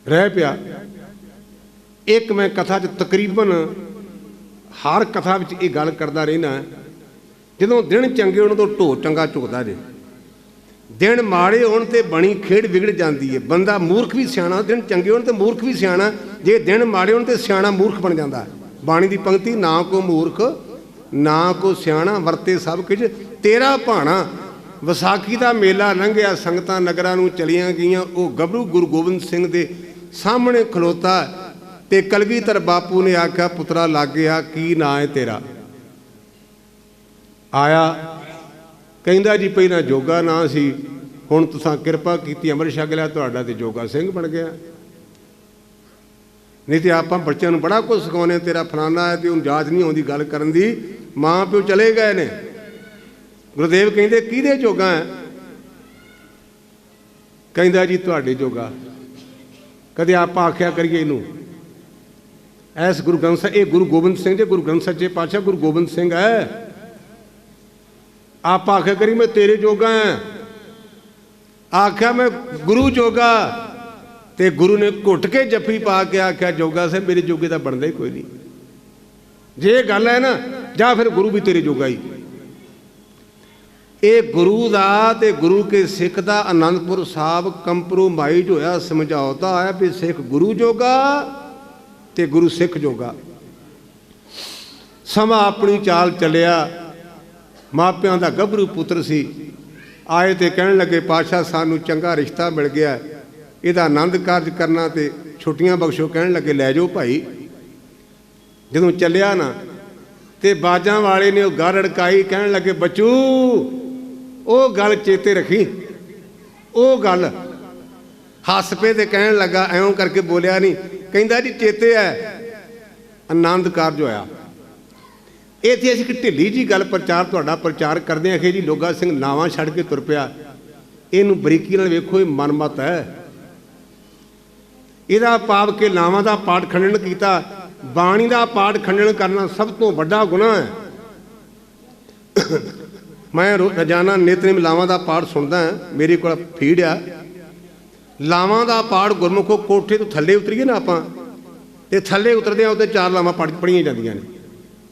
ਰਹਿ ਪਿਆ। ਇੱਕ ਮੈਂ ਕਥਾ 'ਚ ਤਕਰੀਬਨ ਹਰ ਕਥਾ ਵਿੱਚ ਇਹ ਗੱਲ ਕਰਦਾ ਰਹਿਣਾ, ਜਦੋਂ ਦਿਨ ਚੰਗੇ ਹੋਣ ਤੋਂ ਢੋ ਚੰਗਾ ਝੁਕਦਾ ਜੇ, ਦਿਨ ਮਾੜੇ ਹੋਣ ਤੇ ਬਣੀ ਖੇਡ ਵਿਗੜ ਜਾਂਦੀ ਹੈ। ਬੰਦਾ ਮੂਰਖ ਵੀ ਸਿਆਣਾ, ਦਿਨ ਚੰਗੇ ਹੋਣ ਤੇ ਮੂਰਖ ਵੀ ਸਿਆਣਾ, ਜੇ ਦਿਨ ਮਾੜੇ ਹੋਣ ਤੇ ਸਿਆਣਾ ਮੂਰਖ ਬਣ ਜਾਂਦਾ। ਬਾਣੀ ਦੀ ਪੰਕਤੀ, ਨਾ ਕੋ ਮੂਰਖ ਨਾ ਕੋ ਸਿਆਣਾ, ਵਰਤੇ ਸਭ ਕੁਝ ਤੇਰਾ ਭਾਣਾ। ਵਿਸਾਖੀ ਦਾ ਮੇਲਾ ਲੰਘਿਆ, ਸੰਗਤਾਂ ਨਗਰਾਂ ਨੂੰ ਚਲੀਆਂ ਗਈਆਂ। ਉਹ ਗੱਭਰੂ ਗੁਰੂ ਗੋਬਿੰਦ ਸਿੰਘ ਦੇ ਸਾਹਮਣੇ ਖਲੋਤਾ ਤੇ ਕਲਗੀਧਰ ਬਾਪੂ ਨੇ ਆਖਿਆ ਪੁੱਤਰਾ ਲਾਗੇ ਆ, ਕੀ ਨਾਂ ਹੈ ਤੇਰਾ? ਆਇਆ, ਕਹਿੰਦਾ ਜੀ ਪਹਿਲਾਂ ਜੋਗਾ ਨਾਂ ਸੀ, ਹੁਣ ਤੁਸੀਂ ਕਿਰਪਾ ਕੀਤੀ ਅੰਮ੍ਰਿਤ ਛਕ ਲਿਆ, ਤੁਹਾਡਾ ਤੇ ਜੋਗਾ ਸਿੰਘ ਬਣ ਗਿਆ। ਨਹੀਂ ਤੇ ਆਪਾਂ ਬੱਚਿਆਂ ਨੂੰ ਬੜਾ ਕੁਝ ਸਿਖਾਉਂਦੇ, ਤੇਰਾ ਫਲਾਨਾ ਹੈ ਤੇ ਉਹਨੂੰ ਜਾਚ ਨਹੀਂ ਆਉਂਦੀ ਗੱਲ ਕਰਨ ਦੀ। ਮਾਂ ਪਿਓ ਚਲੇ ਗਏ ਨੇ। ਗੁਰਦੇਵ ਕਹਿੰਦੇ ਕਿਹਦੇ ਜੋਗਾ ਹੈ? ਕਹਿੰਦਾ ਜੀ ਤੁਹਾਡੇ ਜੋਗਾ। ਕਦੇ ਆਪਾਂ ਆਖਿਆ ਕਰੀਏ ਇਹਨੂੰ ਐਸ ਗੁਰੂ ਗ੍ਰੰਥ ਸਾਹਿਬ, ਇਹ ਗੁਰੂ ਗੋਬਿੰਦ ਸਿੰਘ ਜੀ, ਗੁਰੂ ਗ੍ਰੰਥ ਸੱਚੇ ਪਾਤਸ਼ਾਹ ਗੁਰੂ ਗੋਬਿੰਦ ਸਿੰਘ ਹੈ। ਆਪਾਂ ਆਖਿਆ ਕਰੀ ਮੈਂ ਤੇਰੇ ਜੋਗਾ ਹਾਂ। ਆਖਿਆ ਮੈਂ ਗੁਰੂ ਜੋਗਾ, ਤੇ ਗੁਰੂ ਨੇ ਘੁੱਟ ਕੇ ਜੱਫੀ ਪਾ ਕੇ ਆਖਿਆ ਜੋਗਾ ਸਾਹਿਬ ਮੇਰੇ ਜੋਗੇ ਦਾ ਬਣਦਾ ਹੀ ਕੋਈ ਨਹੀਂ। ਜੇ ਗੱਲ ਹੈ ਨਾ, ਜਾਂ ਫਿਰ ਗੁਰੂ ਵੀ ਤੇਰੇ ਜੋਗਾ ਹੀ। ਇਹ ਗੁਰੂ ਦਾ ਤੇ ਗੁਰੂ ਕੇ ਸਿੱਖ ਦਾ ਆਨੰਦਪੁਰ ਸਾਹਿਬ ਕੰਪਰੋਮਾਈਜ਼ ਹੋਇਆ, ਸਮਝੌਤਾ ਆਇਆ ਵੀ ਸਿੱਖ ਗੁਰੂ ਜੋਗਾ ਤੇ ਗੁਰੂ ਸਿੱਖ ਜੋਗਾ। ਸਮਾਂ ਆਪਣੀ ਚਾਲ ਚੱਲਿਆ। ਮਾਪਿਆਂ ਦਾ ਗੱਭਰੂ ਪੁੱਤਰ ਸੀ, ਆਏ ਤੇ ਕਹਿਣ ਲੱਗੇ ਪਾਤਸ਼ਾਹ ਸਾਨੂੰ ਚੰਗਾ ਰਿਸ਼ਤਾ ਮਿਲ ਗਿਆ, ਇਹਦਾ ਆਨੰਦ ਕਾਰਜ ਕਰਨਾ ਤੇ ਛੁੱਟੀਆਂ ਬਖਸ਼ੋ। ਕਹਿਣ ਲੱਗੇ ਲੈ ਜਾਓ ਭਾਈ। ਜਦੋਂ ਚੱਲਿਆ ਨਾ ਤੇ ਬਾਜਾਂ ਵਾਲੇ ਨੇ ਉਹ ਗੱਲ ਅੜਕਾਈ, ਕਹਿਣ ਲੱਗੇ ਬੱਚੂ ਉਹ ਗੱਲ ਚੇਤੇ ਰੱਖੀ, ਉਹ ਗੱਲ हस पे ते कहन लगा, एवं करके बोलिया नहीं, कहंदा जी चेते है आनंद कारज होया। इत्थे असीं एक ढिली जी गल प्रचार तुहाडा प्रचार करदे आखे जी लोगा सिंह नावां छड्ड के तुर पिया। इहनूं बरीकी नाल वेखो, ये मनमत है। इहदा भाव कि नावां दा पाठ खंडन कीता, बाणी दा पाठ खंडन करना सब तो वड्डा गुनाह है। मैं रोजाना नितनेम लावां दा पाठ सुनदा हां, मेरे कोल फीड आ लावां दा पाठ गुरमुखो। कोठे तो थल्ले उतरीए ना आपां ते थल्ले उतरदे आ उत्ते 4 लावां पढ़ीਆਂ ਜਾਂਦੀਆਂ ने,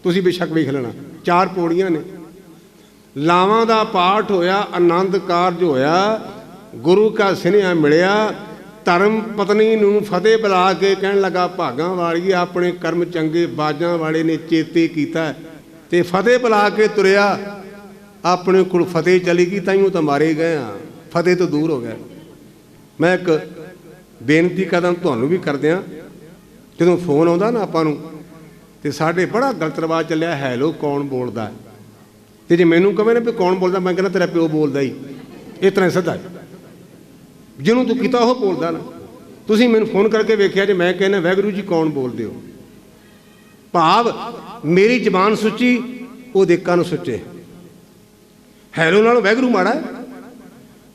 तुसीं बेशक वेख लेना, 4 पौड़ियां ने। लावां दा पाठ होया, आनंद कारज होया, गुरु का सुनेहा मिलिया। धर्म पत्नी नूं फतेह बुला के कहण लगा, भागां वाली अपने कर्म चंगे बाजां वाले ने चेते कीता ते फतेह बुला के तुरिया। अपने कोल फतेह चली गई, ताइयों तो मारे गए हाँ, फतेह तो दूर हो गया। मैं एक बेनती कदम तुहानूं भी करदिआं, जदों फोन आउंदा ना आपां नूं ते साडे बड़ा गलत रिवाज चलिया, हैलो कौन बोलदा, ते जे मैनूं कहे ना भी कौन बोलदा, मैं कहना तेरा प्यो बोलदा ही। इतना सिद्धा ਜਿਹਨੂੰ तू कीता ਉਹ बोलदा ना। तुसीं मैनूं फोन करके वेखिआ जे मैं कहना वाहिगुरू जी कौन बोलदे हो, भाव मेरी जबान सुच्ची, ਉਹਦੇ ਕੰਨ ਸੁੱਚੇ। हैलो नालों वाहिगुरू माड़ा है।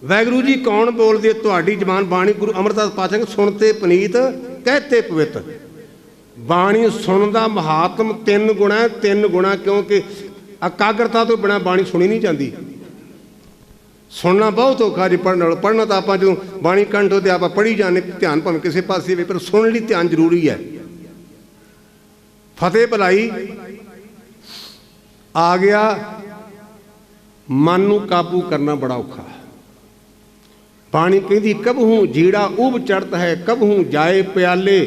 वाहिगुरू जी कौन बोलदे, तुहाडी जबान बाणी गुरु अमरदास पातशाह सुनते पनीत कहते पवित्र। बाणी सुनन दा महात्म 3 गुणा है, 3 गुणा क्योंकि एकाग्रता तो बिना बाणी सुनी नहीं जाती। सुनना बहुत औखा जी, पढ़ना तो आप जो बाणी कंठ होते आप पढ़ी जाने, ध्यान भावें किसी पासे भी, पर सुनने लिए ध्यान जरूरी है। फतेह भलाई आ गया, मन नूं काबू करना बड़ा औखा। बाणी कहती कबहूं जीड़ा उब चढ़त है, कबहूं जाए प्याले,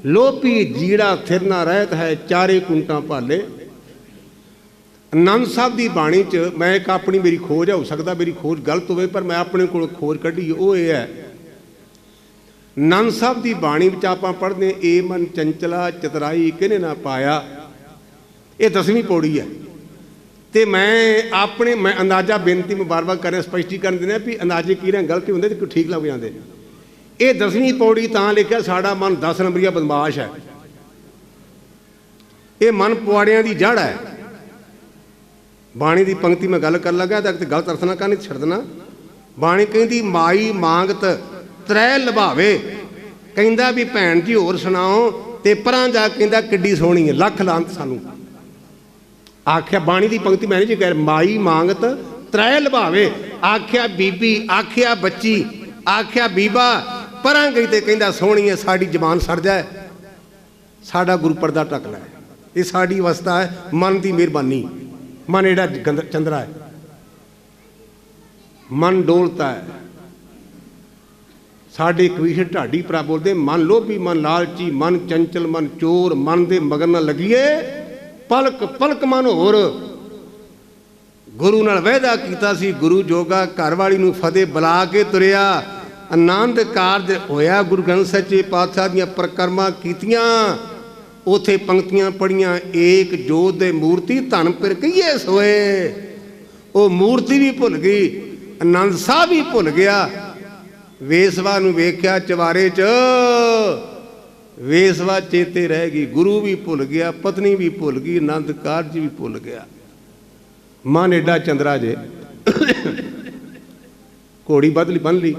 लोपी जीड़ा थिर ना रहत है, चारे कुंटा भाले। आनंद साहब की बाणी च मैं एक अपनी मेरी खोज है, हो सकता मेरी खोज गलत हो, पर मैं अपने को खोज कढ़ी वो ये है। आनंद साहब की बाणी आप पढ़ते, ए मन चंचला चतराई किने ना पाया, ये 10वीं पौड़ी है। तो मैं अंदाजा बेनती में बार बार कर रहा, स्पष्टीकरण देना भी अंदाजे की रहे गलत होंगे तो ठीक लग जाते। ये 10वीं पौड़ी तां लिखा, साड़ा मन 10 नंबरिया बदमाश है। ये मन पुआड़ियां की जड़ है। बाणी की पंक्ति में गल कर लगा तो गलत अर्थ ना कर नहीं छड्डना। बाणी कहती माई मांगत त्रै लभावे, कहंदा भी भैन जी होर सुनाओ, ते परां जा कहंदा किड्डी सोहणी है, लख लांत सानू। आख्या बाणी की पंक्ति मैं नहीं जी कह, माई मांगत त्रै लभावे, आख्या बीबी, आख्या बच्ची, आख्या बीबा, परां गई तो कहंदा सोहणी है, साडी जबान सड़ जाए, साडा गुरु पर्दा ढक लै। ये साडी अवस्था है, मन की मेहरबानी। मन एड़ा चंद्रा है, मन डोलता है। साडे कबीर ढाडी भरा बोलते, मन लोभी मन लालची, मन चंचल मन चोर, मन दे मगर न लगिए, पलक पलक मन होर। गुरु नाल वायदा कीता सी, गुरु जोगा घर वाली नूं फतेह बुला के तुरिया। आनंद कारज होया, गुरु ग्रंथ सच्चे पातशाह दीआं परिक्रमा कीतियां। उथे पंक्तियां पढ़ियां, एक जोत दे मूर्ति धन फिर कहिए सोए। वो मूर्ति भी भुल गई, आनंद साहब भी भुल गया। वेसवा नूं वेख्या चवारे च, वेसवा चेते रह गई, गुरु भी भुल गया, पत्नी भी भुल गई, आनंद कारज भी भुल गया। मन एडा चंद्रा जे घोड़ी बदली बन ली,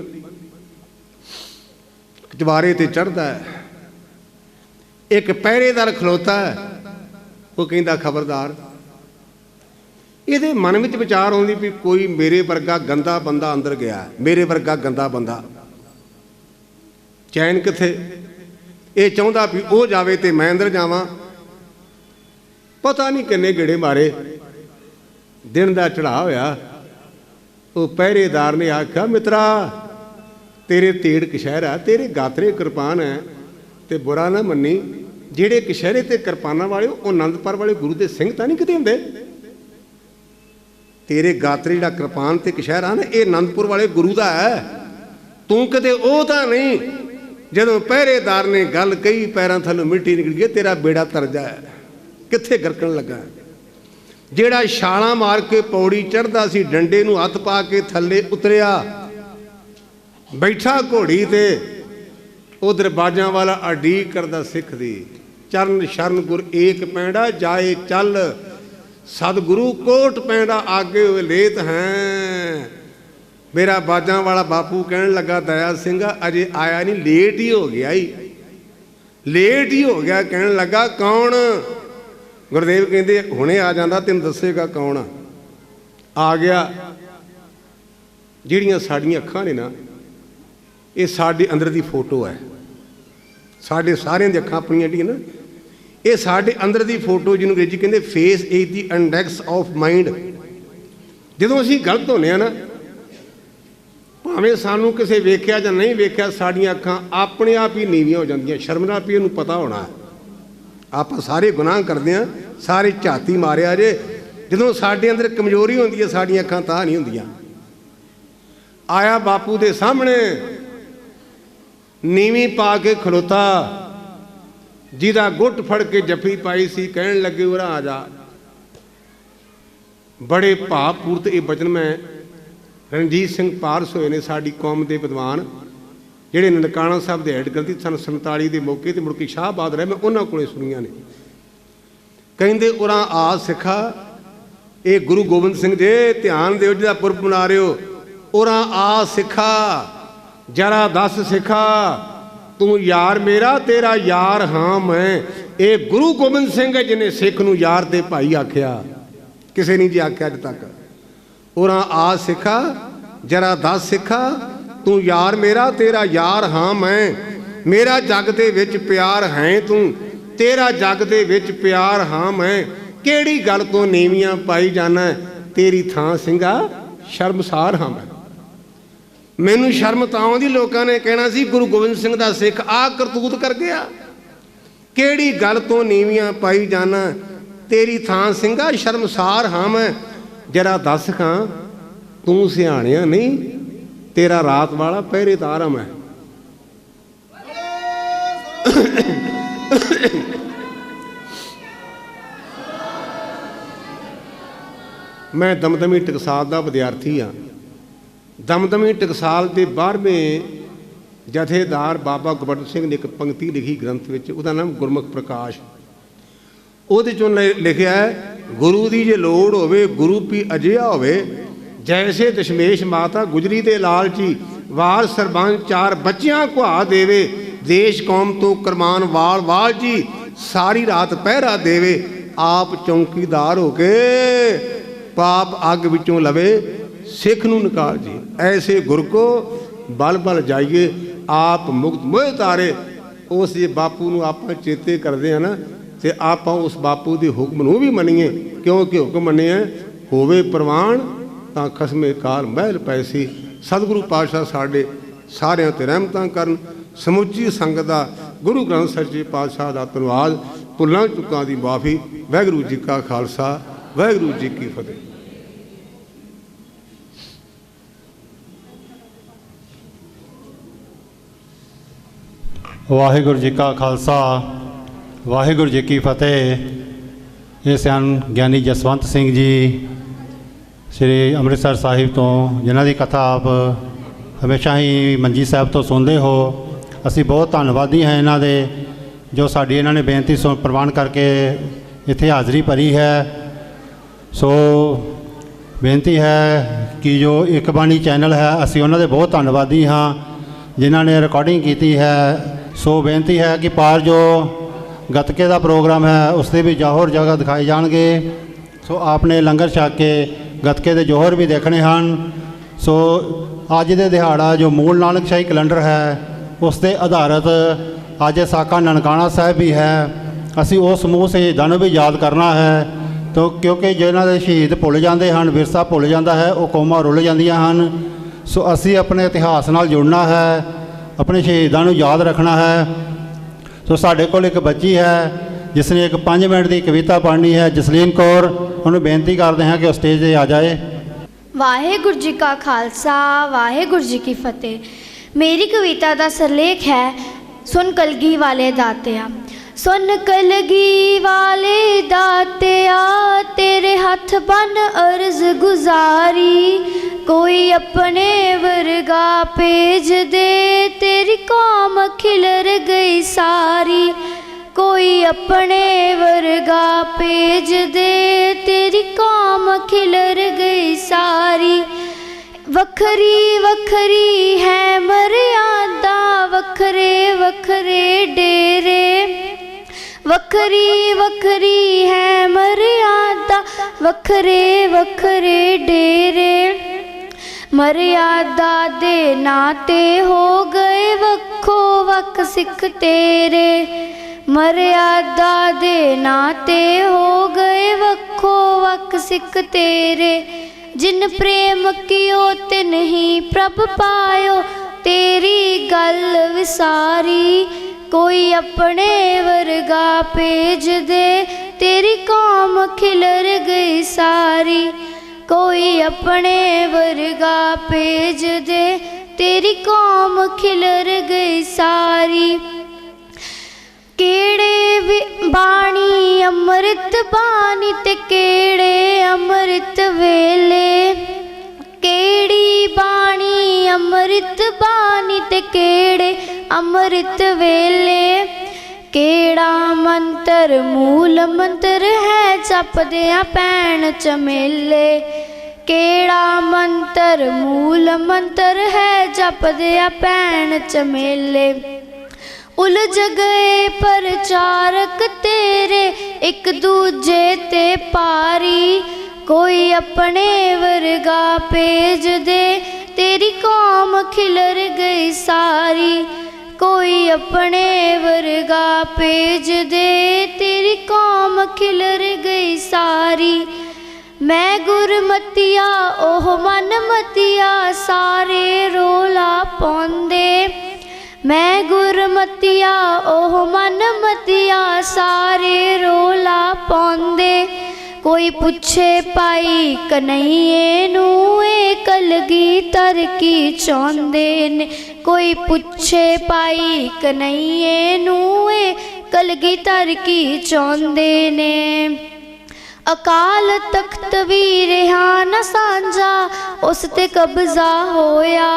चवारे ते चढ़ता है। एक पहरेदार खलोता है, वो कहता खबरदार। ये मन में विचार आउंदी भी कोई मेरे वर्गा गंदा बंदा अंदर गया, मेरे वर्गा गंदा बंदा, चैन किथे। ये चाहता भी वो जावे तो मैं अंदर जावां। पता नहीं किन्ने गेड़े मारे, दिन का चढ़ा होया। वो पहरेदार ने आख्या, मित्रा तेरे तेड़ कशहरा, तेरे गातरे कृपान है, तो बुरा ना मनी। ਜਿਹੜੇ कशहरे ते किरपाना वाले वो आनंदपुर वाले गुरु के सिंह तो नहीं किते होंदे। तेरे गातरे जिहड़ा किरपान ते कशहरा ना, ये आनंदपुर वाले गुरु का है, तू किते वो तो नहीं। जदों पहरेदार ने गल कही, पैरों थल्लों मिट्टी निकल गई, तेरा बेड़ा तरजा है, कित्थे गरकण लगा। जिहड़ा छालां मार के पौड़ी चढ़दा सी, डंडे नूं हत्थ पा के थल्ले उतरिया, बैठा घोड़ी ते उधर बाजां वाला अडीक करदा सिख दी। चरण शरण गुर एक पैंडा जाए चल, सतगुरु कोट पैंडा आगे हुए लेत हैं। मेरा बाजां वाला बापू कहने लगा दया सिंह अजे आया नहीं, लेट ही हो गया ही, लेट ही हो गया। कहने लगा कौन? गुरदेव कहते हुणे आ जांदा तेन दसेगा कौन आ गया। ਜਿਹੜੀਆਂ ਸਾਡੀਆਂ ਅੱਖਾਂ ਨੇ ਨਾ, ਇਹ ਸਾਡੇ ਅੰਦਰ ਦੀ ਫੋਟੋ ਹੈ। ਸਾਡੇ ਸਾਰਿਆਂ ਦੀਆਂ ਅੱਖਾਂ ਆਪਣੀਆਂ ਜਿਹੜੀਆਂ ਨਾ, ਇਹ ਸਾਡੇ ਅੰਦਰ ਦੀ ਫੋਟੋ, ਜਿਹਨੂੰ ਅੰਗਰੇਜ਼ੀ ਕਹਿੰਦੇ face is the index of mind. ਜਦੋਂ ਅਸੀਂ ਗਲਤ ਹੁੰਦੇ ਹਾਂ ਨਾ, ਭਾਵੇਂ ਸਾਨੂੰ ਕਿਸੇ ਵੇਖਿਆ ਜਾਂ ਨਹੀਂ ਵੇਖਿਆ, ਸਾਡੀਆਂ ਅੱਖਾਂ ਆਪਣੇ ਆਪ ਹੀ ਨੀਵੀਆਂ ਹੋ ਜਾਂਦੀਆਂ। ਸ਼ਰਮ ਨਾਲ ਵੀ ਇਹਨੂੰ ਪਤਾ ਹੋਣਾ, ਆਪਾਂ ਸਾਰੇ ਗੁਨਾਹ ਕਰਦੇ ਹਾਂ, ਸਾਰੇ ਝਾਤੀ ਮਾਰਿਆ ਜੇ। ਜਦੋਂ ਸਾਡੇ ਅੰਦਰ ਕਮਜ਼ੋਰੀ ਹੁੰਦੀ ਹੈ, ਸਾਡੀਆਂ ਅੱਖਾਂ ਤਾਂ ਨਹੀਂ ਹੁੰਦੀਆਂ। आया बापू दे सामने नीवी पा के खलोता, जिदा गुट फड़ के जफी पाई सी। कहन लगे उरा आ जा। बड़े भावपूर्त ये बचन में रणजीत सिंह पारस होए ने, साडी कौम के विद्वान जिहड़े ननकाना साहब के हेड ग्रंथी सन 47 के मौके ते मुड़ के शाहबाद रहे। मैं उन्होंने कोले सुनिया ने। कहते उरा आ सिखा, ये गुरु गोबिंद सिंह जे ध्यान दिओ, जिहदा पुरब मना रहे हो। उरा आ सिखा, जरा दस सिखा, तू यार मेरा तेरा यार हाँ मैं। ये गुरु गोबिंद सिंह है जिन्हें सिख नूं यार ते भाई आख्या, किसी नहीं जी आख्या अज तक। उरा आ सिखा, जरा दस सिखा, तू यार मेरा तेरा यार हाँ मैं। मेरा जग दे विच प्यार है तू, तेरा जग दे विच प्यार हाँ मैं। केड़ी गल तो नीवियां पाई जाना, तेरी थां सिंगा शर्मसार हाँ मैं। मैनू शर्म तां आउंदी, लोकां ने कहना सी गुरु गोबिंद सिंह दा सिख आ करतूत कर गया। केड़ी गल तो नीवियां पाई जाना, तेरी थां सिंगा शर्मसार हाँ मैं। जरा दस खां तू सियाणिया नहीं, तेरा रात वाला पहरेदार हाँ मैं। मैं दमदमी टकसाल का विद्यार्थी हाँ। दमदमी टकसाल के 12वें जथेदार बाबा गोबिंद सिंह ने एक पंक्ति लिखी ग्रंथ में, उसका नाम गुरमुख प्रकाश। ਉਹਦੇ ਚੋਂ ਲਿਖਿਆ ਹੈ, गुरु की जे लोड़ होवे गुरु भी अजिहा होवे। जैसे दशमेश माता गुजरी दे लालची, वार सरबंस 4 बच्चियां कुहा देवे। देश कौम तो करमान वाल वाल जी, सारी रात पहरा देवे। आप चौकीदार हो के पाप अग विचों लवे, सिख नूं निकाल जी। ऐसे गुर को बल बल जाइए, आप मुक्त मोह तारे। उस जे बापू नूं आपां चेते करदे हैं ना, ते आपां उस बापू दे हुक्म नूं भी मन्नीए, क्योंकि हुक्म मन्निए होवे प्रवान तां खसमे काल महल पैसी। सतगुरु पातशाह साडे सारिਆਂ ते रहमतां करन। ਸਮੁੱਚੀ ਸੰਗਤ ਦਾ गुरु ग्रंथ सच्चे पातशाह ਦਾ ਧੰਨਵਾਦ। ਭੁੱਲਾਂ ਚੁੱਕਾਂ ਦੀ ਮਾਫੀ। ਵਾਹਿਗੁਰੂ जी का खालसा, वाहिगुरू जी की फतेह। वाहिगुरू जी का खालसा, वाहिगुरू जी की फतेह। ये सन ज्ञानी जसवंत सिंह जी श्री अमृतसर साहिब तो, जिन्हों की कथा आप हमेशा ही मंजी साहब तो सुनते हो। असी बहुत धन्नवादी हैं इन्हों दे, जो साड़ी इन्होंने बेनती प्रवान करके इत्थे हाज़री भरी है। सो बेनती है कि जो एक बाणी चैनल है, असी उन्होंने बहुत धन्नवादी हाँ जिन्हों ने रिकॉर्डिंग की है। सो बेनती है कि पार जो गतके का प्रोग्राम है उसके भी जौहर जगह दिखाए जाएंगे। सो आपने लंगर छक के गतके के जौहर भी देखने हैं। सो अज दे दिहाड़ा जो मूल नानक शाही कैलेंडर है उस पर आधारित अज साका ननकाना साहब भी है। असी उस समूह शहीदों भी याद करना है, तो क्योंकि जिन्हों के शहीद भुल जाते हैं, विरसा भुल जाता है, वो कौमां रुल जांदियां हैं। सो असी अपने इतिहास नाल जुड़ना है, अपने शहीदों को याद रखना है। तो साढ़े कोल एक बच्ची है जिसने एक 5 मिनट की कविता पढ़नी है, जसलीन कौर। उन्होंने बेनती करते हैं कि वो स्टेज पर आ जाए। वाहिगुरू जी का खालसा, वाहिगुरू जी की फतेह। मेरी कविता का सरलेख है सुन कलगी वाले दातिया। सुन कलगी वाले दातिया, तेरे हथ बन अर्ज गुजारी। कोई अपने वर वर्गा भेज दे, तेरी कौम खिलर गई सारी। कोई अपने वर्गा भेज दे, तेरी कौम खिलर गई सारी। वखरी वखरी है मर्यादा, वखरे वखरे डेरे। वखरी वखरी है मर्यादा, वखरे वखरे डेरे। मर्यादा दे नाते हो गए वक्खो वक् सिख तेरे। मर्यादा दे नाते हो गए वक्खो वक् सिख तेरे। जिन प्रेम कियो तिन ही प्रभ पायो, तेरी गल विसारी। कोई अपने वर्गा भेज दे, तेरी कौम खिलर गई सारी। कोई अपने वर्गा भेज दे, तेरी कौम खिलर गई सारी। केड़े बाणी अमृत बानी ते केड़े अमृत वेले। केड़ी बाणी अमृत बानी ते केड़े अमृत वेले। केड़ा मंत्र मूल मंत्र है जपदियां पैण चमेले। केड़ा मंत्र मूल मंत्र है जपदियां पैण चमेले। उलझ गए प्रचारक तेरे एक दूजे ते पारी। कोई अपने वर्गा भेज दे, तेरी कौम खिलर गई सारी। कोई अपने वर्गा भेज दे, तेरी कौम खिलर गई सारी। मैं गुरमतिया ओह मनमतिया, सारे रोला पाउंदे। मैं गुरमतिया ओह मनमतिया, सारे रोला पाउंदे। कोई पुछे पाई कन्हैये नू, ए कलगीधर की चाहुंदे ने। कोई पुछे पाई कन्हैये नू, ए कलगीधर की चाहुंदे ने। अकाल तख्त भी रहा न सांझा, उस ते कब्जा होया।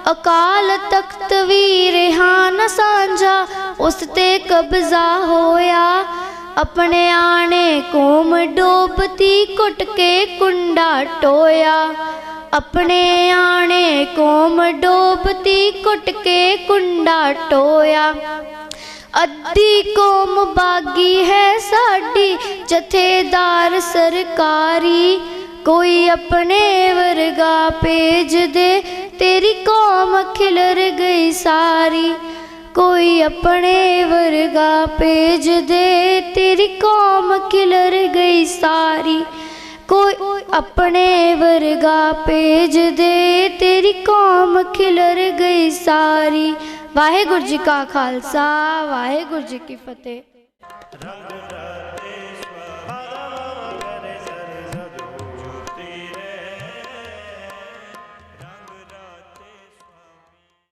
अकाल तख्त भी रहा न सांझा, उस ते कब्जा होया। अपने आने कौम डोबती कुट के कुंडा टोया। अपने आने कौम डोबती कुट के कुंडा टोया। अद्धी कौम बागी है साडी, जथेदार सरकारी। कोई अपने वर्गा भेज दे, तेरी कौम खिलर गई सारी। कोई अपने वर्गा भेज दे, तेरी कौम खिलर गई सारी। कोई अपने वर्गा भेज दे, तेरी कौम खिलर गई सारी। वाहेगुरु जी का खालसा, वाहेगुरु जी की फतेह।